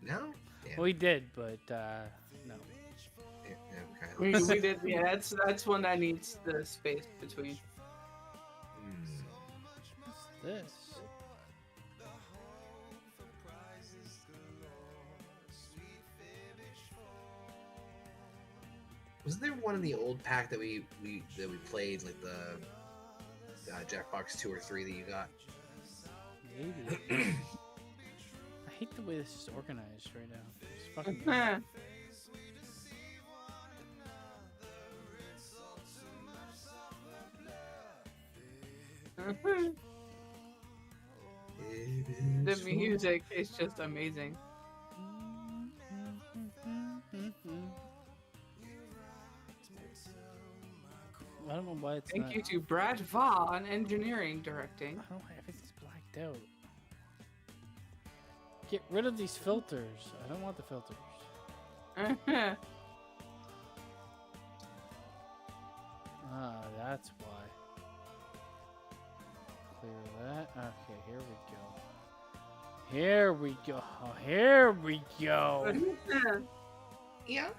D: No. Yeah.
C: We did, but no.
D: Okay.
B: We did. Yeah, that's one that needs the space between.
C: What's this?
D: Wasn't there one in the old pack that we played, like the Jackbox 2 or 3 that you got?
C: Maybe. I hate the way this is organized right now. It's fucking.
B: The music is just amazing.
C: I don't know why it's
B: Thank
C: not.
B: you to Brad Vaugh on engineering directing.
C: I don't know why everything's blacked out. Get rid of these filters. I don't want the filters. Ah, that's why. Clear that. Okay, here we go. Here we go. Here we go.
D: Yeah.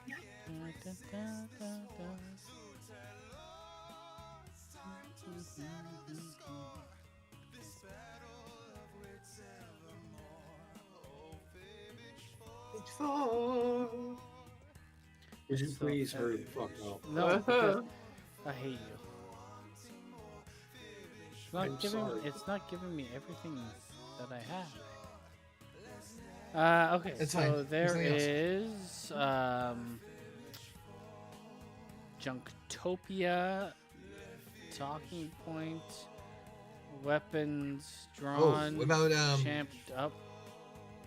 D: It's fall.
A: Would you
C: So
A: please
C: heavy.
A: hurry the fuck up?
C: No, because I hate you. It's not giving me everything that I have. Okay,
D: It's
C: so
D: fine. There's
C: there
D: something else.
C: is Junktopia, Talking Point, Weapons Drawn,
D: what about
C: Champed Up,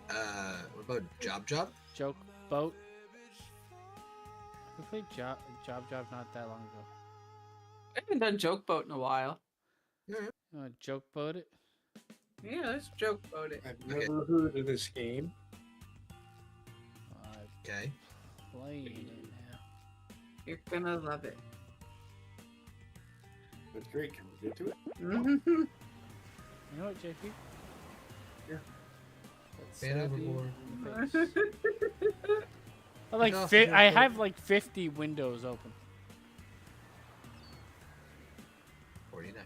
D: what about Job?
C: Joke Boat. We played Job not that long ago.
B: I haven't done Joke Boat in a while.
C: You want to Joke Boat it?
B: Yeah, let's Joke Boat it.
A: I've never heard of this game.
D: Okay.
C: Playing it now.
B: You're gonna love it.
A: That's great. Can we get to it?
B: Mhm.
C: You know what, JP?
A: Yeah.
C: Let's
D: Fan
C: stab you
D: overboard.
C: in the face. I like
D: Enough,
C: I
D: enough.
C: have like 50 windows open.
D: 49.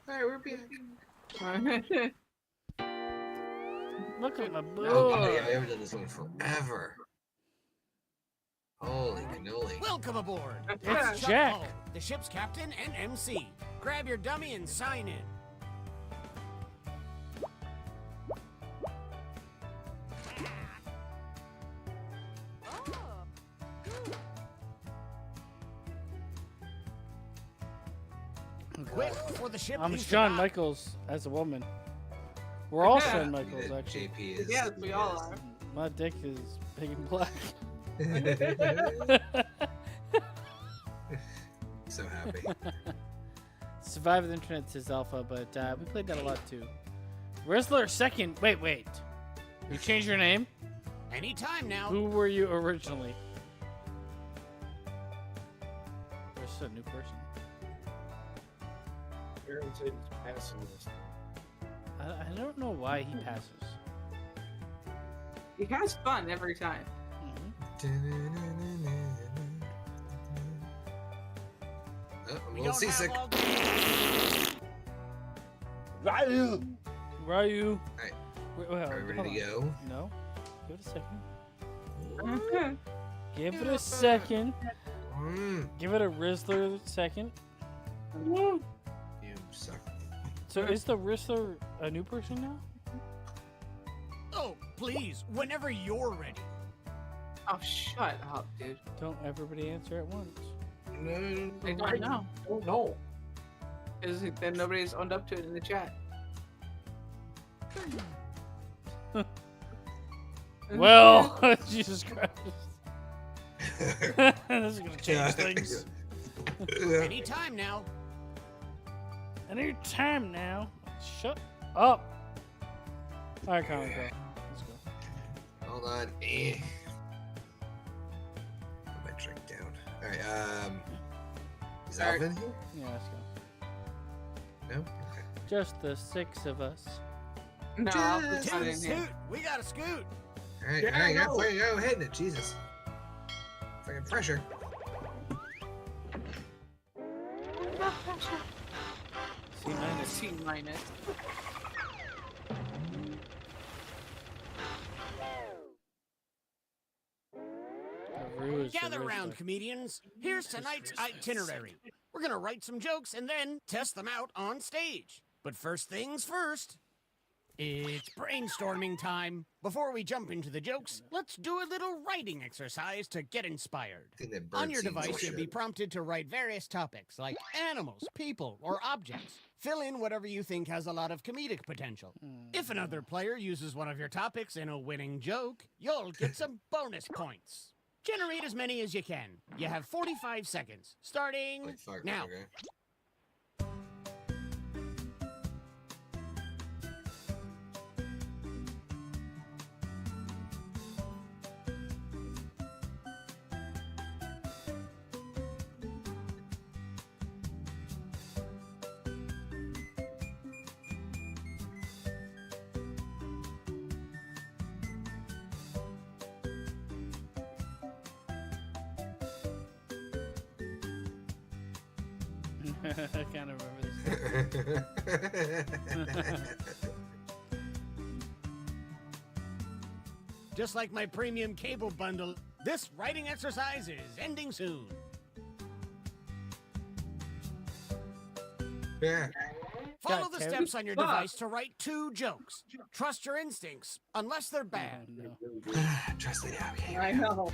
D: Alright, we're back.
C: Look at my boy.
D: Oh, yeah, I haven't done this one forever. Holy cannoli.
I: Welcome aboard.
C: It's
I: I'm Chuck
C: Jack.
I: Hull, the ship's captain and MC. Grab your dummy and sign in. Quick before the ship
C: I'm
I: leaves the
C: Shawn
I: dock.
C: Michaels as a woman. We're all
B: Yeah.
C: Shawn Michaels, actually.
D: JP is.
B: Yes, we all are.
C: My dick is big and black.
D: So happy.
C: Survive the Internet says Alpha, but we played that a lot too. Rizzler second. Wait. You changed your name?
I: Anytime now.
C: Who were you originally? Or is this a new person?
A: Aaron said he's passing this.
C: I don't know why he passes.
B: He has fun every time.
D: Oh, I'm a
I: We
D: little
I: don't
D: seasick.
I: have all day.
C: Where are you?
D: Alright.
C: Wait,
D: Are we ready to go?
C: No. Give it a second. Give it a second. Give it a Rizzler second.
D: You suck.
C: So is the Rizzler a new person now?
I: Oh, please, whenever you're ready.
B: Oh, shut up, dude.
C: Don't everybody answer at once.
D: No.
B: I don't know.
A: I don't know.
B: Because then nobody's owned up to it in the chat.
C: Well, Jesus Christ. This is gonna change things.
I: Anytime now.
C: Any time now. Shut up. Alright, Colin, go. Let's go.
D: Hold on. Put my drink down. Alright, is
B: Alright.
D: Alvin here?
C: Yeah, let's go.
D: No? Okay.
C: Just the 6 of us.
B: No, I'll put that in here.
I: Scoot, we got a scoot.
D: Alright,
A: Yeah,
D: alright,
A: no.
D: go hitting it, Jesus. Fucking pressure.
B: C minus.
I: Gather
C: Rizzler.
I: round, comedians. Here's tonight's itinerary. We're gonna write some jokes and then test them out on stage. But first things first, it's brainstorming time. Before we jump into the jokes, let's do a little writing exercise to get inspired.
D: I think that bird
I: On your
D: seems
I: device,
D: bullshit.
I: you'll be prompted to write various topics like animals, people, or objects. Fill in whatever you think has a lot of comedic potential. If another player uses one of your topics in a winning joke, you'll get some bonus points. Generate as many as you can. You have 45 seconds, starting
D: Like, fuck,
I: now.
D: okay.
C: I can't remember this.
I: Just like my premium cable bundle, this writing exercise is ending soon.
D: Yeah.
I: Follow
C: God,
I: the
C: Terry.
I: steps on your device to write 2 jokes. Trust your instincts, unless they're bad.
C: Oh, no.
D: Trust me now. Okay.
B: I know.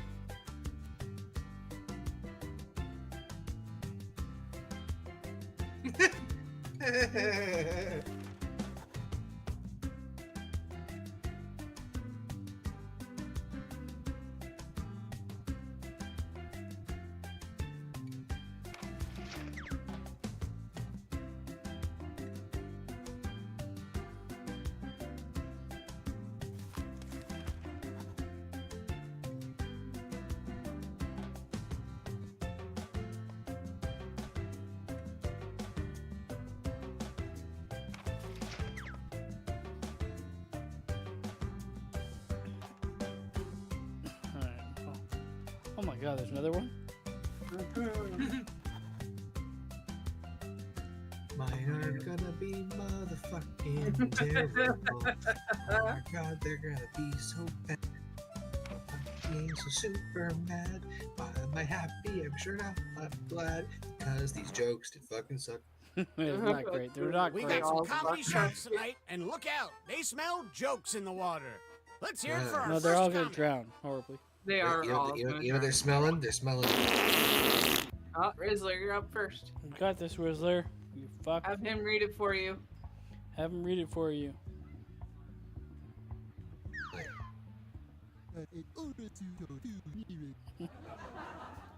C: All right. Oh my God, there's another one.
D: Mine are gonna be motherfucking terrible. Oh my god, they're gonna be so bad. I'm being so super mad. Why am I happy? I'm sure not. I'm glad because these jokes did fucking suck.
C: They're not great. They're not
I: We
C: great.
I: got some
B: all
I: comedy
B: suck.
I: sharks tonight, and look out, they smell jokes in the water. Let's hear it for our
C: No,
I: first
C: they're all gonna
I: comic.
C: drown horribly.
B: They are all.
D: You know
B: gonna
D: they're smelling? They're smelling.
B: Oh, Rizzler, you're up first.
C: You got this, Rizzler. You fuck.
B: Have him read it for you.
C: Have him read it for you.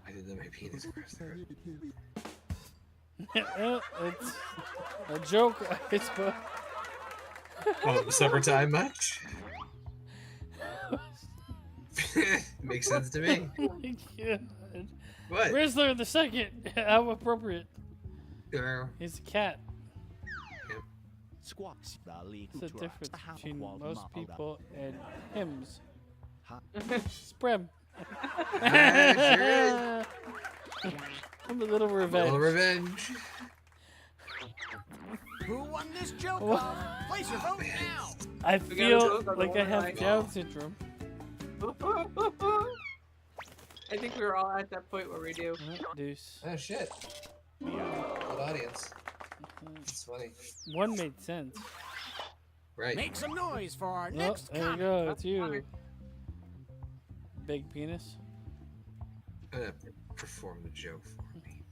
D: I did that my penis across there.
C: It's a joke. It's but
D: Oh, supper time much? Makes sense to me.
C: oh my God.
D: What?
C: Rizzler the second. How appropriate.
D: Girl.
C: He's a cat.
J: Squawks.
C: What's the difference between most people and hymns? Sprem.
D: Sure
C: I'm a little
D: is.
C: revenge.
D: Little revenge.
I: Who won this joke
C: What?
I: off? Place your vote now.
C: I
B: We got a
C: feel
B: joke on the
C: like I
B: one
C: have
B: line.
C: Down syndrome.
B: I think we were all at that point where we do.
C: Deuce.
D: Oh shit. Good audience. It's funny.
C: One made sense.
D: Right.
I: Make some noise for our
C: Oh,
I: next
C: there you
I: comic.
C: go.
B: That's
C: It's you.
B: funny.
C: Big penis.
D: I'm gonna perform the joke for me.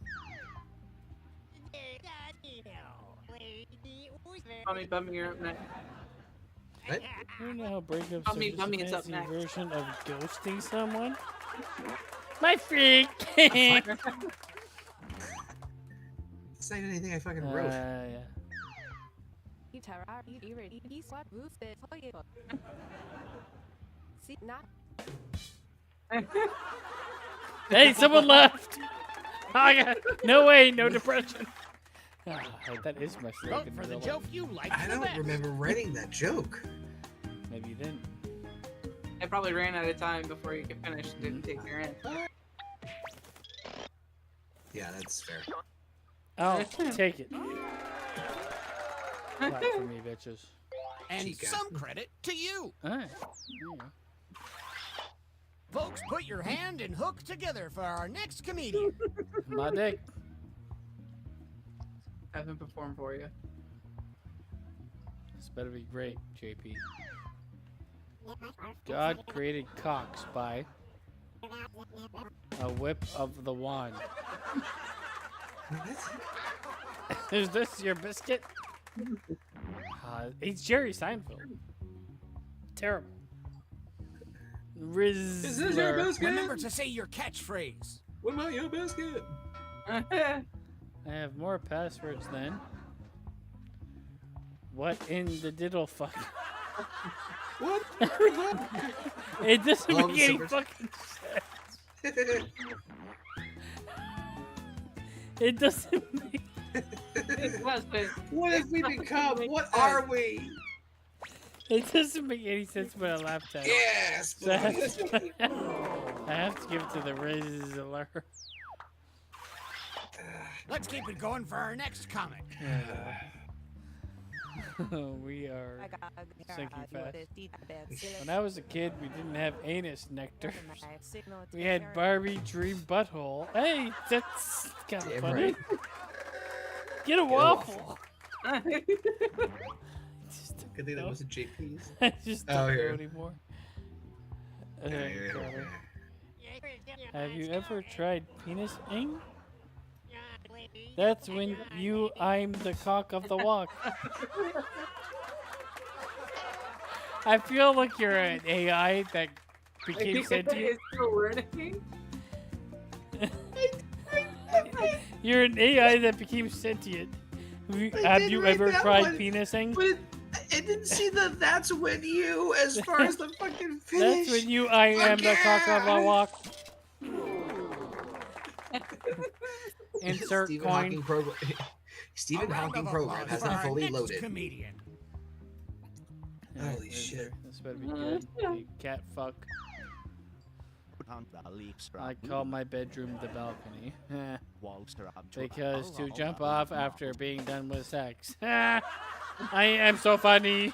B: Bummy, you're up next.
D: What?
C: I don't know how breakups
B: Bummy,
C: are just a
B: Bummy is up
C: fancy
B: next.
C: version of ghosting someone. My freak.
D: It's not even anything I fucking wrote.
C: Yeah. Hey, someone left. I got no way, no depression. Ah, that is my
I: Vote
C: slogan.
I: for
C: in
I: the
C: real
I: joke
C: life.
I: you like
D: I
I: the
D: don't
I: best.
D: remember writing that joke.
C: Maybe you didn't.
B: I probably ran out of time before you could finish and didn't take your end.
D: Yeah, that's fair.
C: I'll take it. Clap for me, bitches.
I: And
D: Chica.
I: some credit to you.
C: All right. There you go.
I: Folks, put your hand and hook together for our next comedian.
C: My dick.
B: Have him perform for you.
C: This better be great, JP. God created cocks by a whip of the wand. Is this your biscuit? It's Jerry Seinfeld. Terrible.
A: Is this your
C: Rizzler.
A: biscuit?
I: Remember to say your catchphrase.
A: What about your biscuit?
C: I have more passwords than. What in the diddle fuck?
A: What?
C: It doesn't
D: Oh,
C: make any
D: super-
C: fucking sense. It doesn't make.
B: It was, but
D: What have we become? What are we?
C: It doesn't make any sense when I laugh at it.
D: Yes.
C: So I have to give it to the Rizzler.
I: Let's keep it going for our next comic.
C: We are sinking fast. When I was a kid, we didn't have anus nectar. We had Barbie Dream Butthole. Hey, that's kind of
D: Damn
C: funny.
D: right.
C: Get a waffle.
D: Good thing that wasn't JP's.
C: I just
D: Oh,
C: don't know
D: here.
C: anymore.
D: Yeah.
C: Have you ever tried penis-ing? That's when I'm the cock of the walk. I feel like you're an AI that became sentient.
B: It's still learning.
C: You're an AI that became sentient. Have you
D: write
C: ever
D: that
C: tried
D: one,
C: penising?
D: But I didn't see the that's when you as far as the fucking finish.
C: That's when I am the cock of the walk. Insert
D: Stephen
C: coin.
D: Hawking program. Stephen
I: A round
D: Hawking
I: of
D: program
I: applause
D: has
I: for
D: been
I: our
D: fully
I: next
D: loaded.
I: comedian.
D: Holy shit.
C: This better be good. You cat fuck. I call my bedroom the balcony. Because to jump off after being done with sex. I am so funny.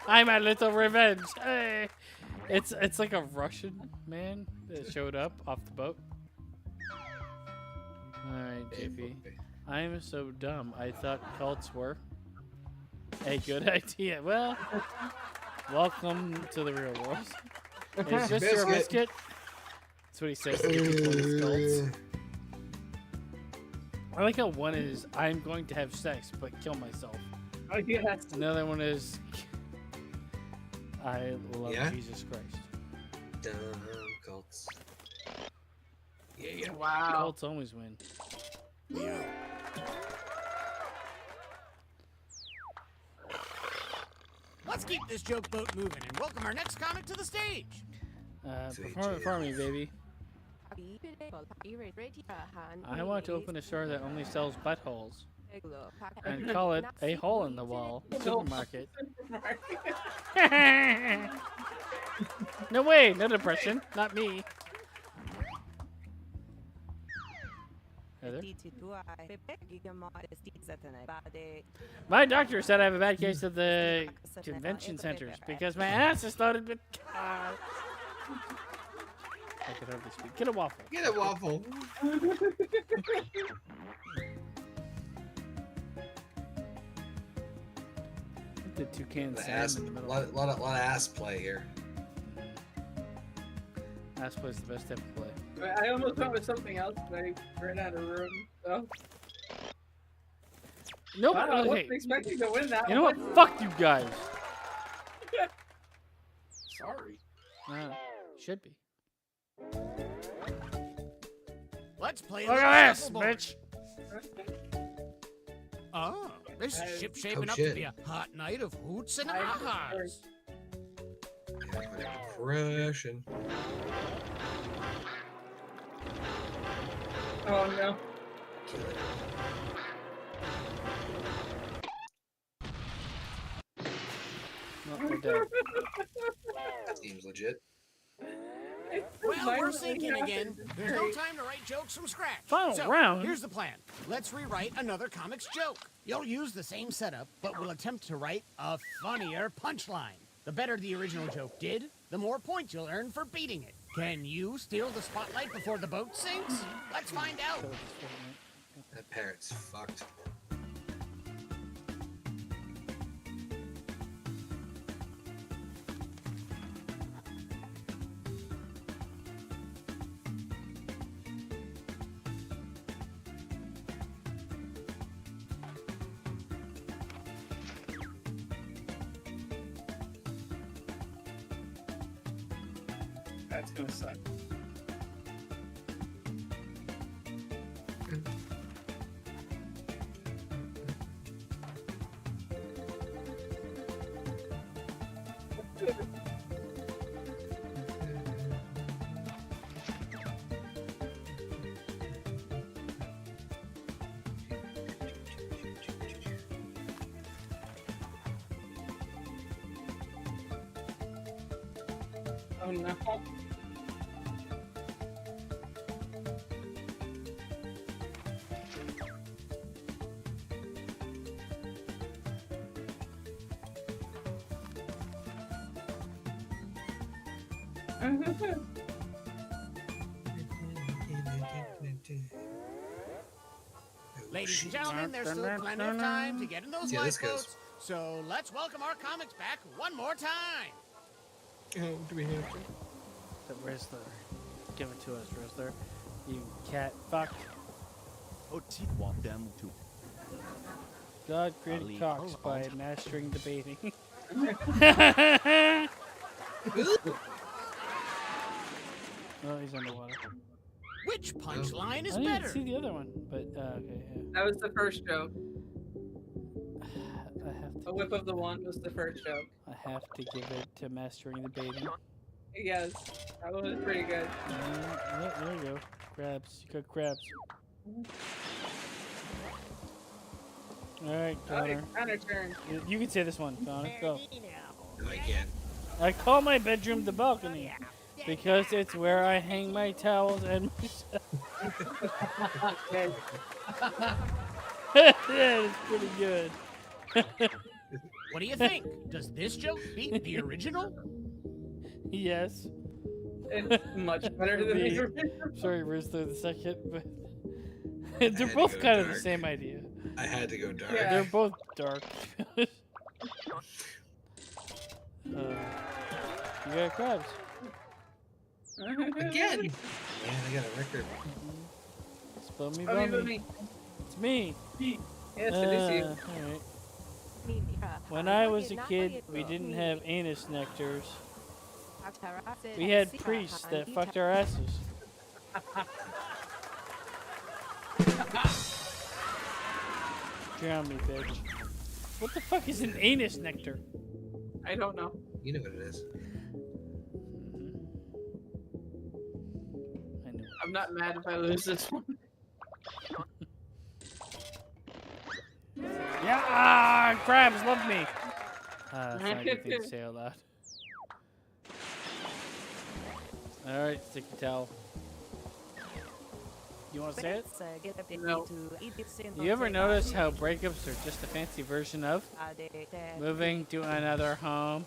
C: I'm a little revenge. Hey. It's like a Russian man that showed up off the boat. Alright, JP. I am so dumb. I thought cults were a good idea. Well, welcome to the real world. Is this your biscuit? That's what he says to people in his cults. I like how one is, I'm going to have sex, but kill myself.
B: Oh, yes.
C: Another one is, I love
D: Yeah?
C: Jesus Christ.
D: Dumb cults. Yeah.
B: Wow.
C: Cults always win.
I: Let's keep this joke boat moving and welcome our next comic to the stage.
C: Perform it for me, baby. I want to open a store that only sells buttholes and call it a hole in the wall supermarket. No way, no depression, not me. Heather? My doctor said I have a bad case of the convention centers because my ass is loaded with cars. I can hardly speak. Get a waffle.
D: Get a waffle.
C: The toucan
D: The
C: Sam
D: ass,
C: in the middle.
D: lot of ass play here.
C: Ass plays the best type of play.
B: I almost went with something else, but I ran out of room. So.
C: Nope.
B: Wow, I
C: Okay.
B: wasn't expecting to win that
C: You know
B: one.
C: what? Fuck you guys.
B: Sorry.
C: Should be.
I: Let's play a
C: Look
I: little
C: at this,
I: shuffleboard.
C: bitch.
I: Oh, this is ship shaping
D: Oh,
I: up
D: shit.
I: to be a hot night of hoots and
B: I-
I: ahas.
D: Depression.
B: Oh no.
D: Kill it.
C: No, we're dead.
D: That seems legit.
I: Well, we're sinking again. There's no time to write jokes from scratch.
C: Final
I: so,
C: round?
I: here's the plan. Let's rewrite another comic's joke. You'll use the same setup, but we'll attempt to write a funnier punchline. The better the original joke did, the more points you'll earn for beating it. Can you steal the spotlight before the boat sinks? Let's find out.
D: That parrot's fucked.
A: That's gonna suck. Oh no.
I: Ladies and gentlemen, there's still plenty of time to get in those
D: See how this goes.
I: lifeboats. So let's welcome our comics back one more time.
H: Oh, do we have to?
C: The Rizzler. Give it to us, Rizzler. You cat fuck.
J: Want them to.
C: God created
J: Ali.
C: cocks by mastering debating. Oh, he's underwater.
I: Which punchline is
C: I didn't
I: better?
C: see the other one, but okay, yeah.
B: That was the first joke.
C: I have
B: A whip of the wand was the first joke.
C: I have to give it to mastering debating.
B: Yes, that was pretty good.
C: Yeah, there you go. Crabs. You got crabs. Alright, Connor.
B: Connor turn.
C: You can say this one, Connor. Go.
D: No, I can't.
C: I call my bedroom the balcony because it's where I hang my towels and my that is pretty good.
I: What do you think? Does this joke beat the original?
C: Yes.
B: It's much better than the original.
C: Sorry, Rizzler the second, but
D: had
C: they're
D: to
C: both
D: go
C: kind of the
D: dark.
C: same idea.
D: I had to go dark.
B: Yeah.
C: They're both dark. You got crabs.
D: Again! Man, I got a record.
C: Spill me,
B: Oh,
C: bummy.
B: me.
C: It's me.
B: Yes, it is you.
C: Alright. When I was a kid, we didn't have anus nectars. We had priests that fucked our asses. Drown me, bitch. What the fuck is an anus nectar?
B: I don't know.
D: You know what it is.
C: I know.
B: I'm not mad if I lose this one.
C: Yeah, crabs love me. That's not a good thing to say out loud. Alright, sticky towel. You want to say it?
B: No.
C: You ever notice how breakups are just a fancy version of moving to another home?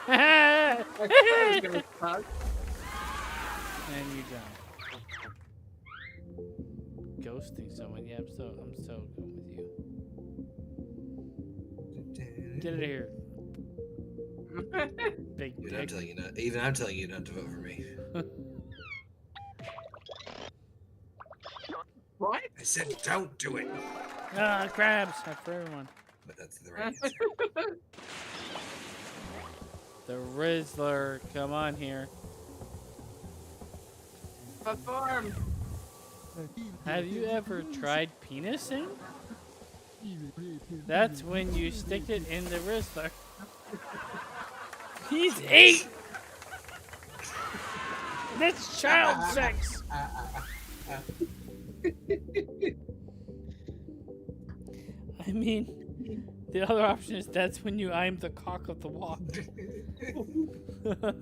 C: And you don't. Ghosting someone, yeah, I'm so going with you. Get it here. Big
D: Even
C: dick.
D: I'm telling you not. Even I'm telling you not to vote for me.
B: What?
D: I said don't do it.
C: Ah, crabs. Not for everyone.
D: But that's the right answer.
C: The Rizzler, come on here.
B: Perform.
C: Have you ever tried penising? That's when you stick it in the Rizzler. He's 8! That's child sex! I mean, the other option is that's when you I'm the cock of the walk.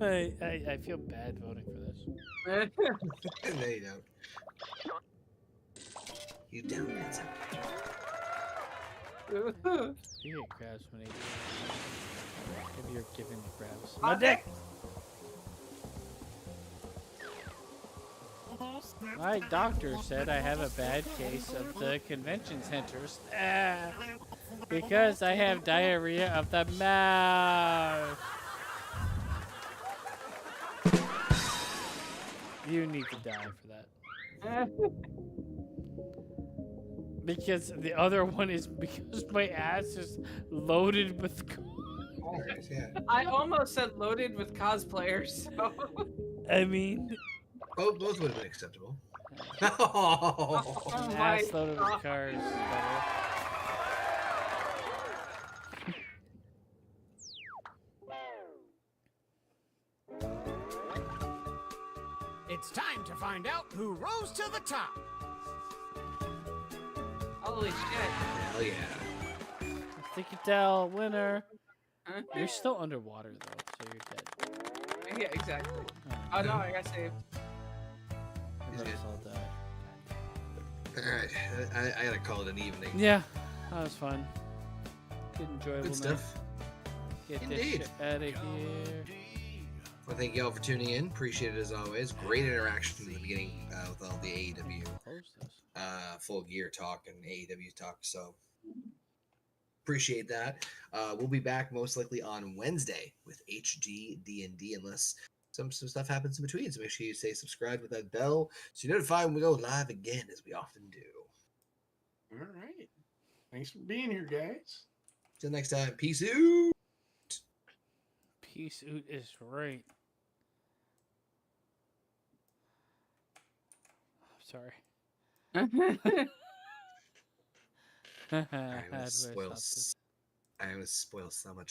C: I feel bad voting for this.
D: No, you don't. You don't. That's
C: You get crabs when you maybe you're giving me crabs. My dick! My doctor said I have a bad case of the convention centers. Because I have diarrhea of the mouth. You need to die for that. Because the other one is because my ass is loaded with.
D: Alright, yeah.
B: I almost said loaded with cosplayers. So.
C: I mean,
D: Both would have been acceptable.
B: Oh
C: an
B: my
C: ass loaded
B: God.
C: with cars is better.
I: It's time to find out who rose to the top.
B: Holy shit.
D: Hell yeah.
C: I think you tell winner. You're still underwater though, so you're dead.
B: Yeah, exactly. Oh no, I got saved.
C: Everybody's all died.
D: Alright, I gotta call it an evening.
C: Yeah, that was fun. Good enjoyable
D: Good stuff.
C: Get
D: Indeed.
C: this shit out of here.
D: Well, thank you all for tuning in. Appreciate it as always. Great interaction in the beginning with all the AEW
C: Close this.
D: full gear talk and AEW talk. So appreciate that. We'll be back most likely on Wednesday with HD D&D unless some stuff happens in between. So make sure you stay subscribed with that bell so you're notified when we go live again, as we often do.
A: All right. Thanks for being here, guys.
D: Till next time, peace out.
C: Peace out is right. Sorry.
D: I'm
C: How do I stop this?
D: gonna spoil so much.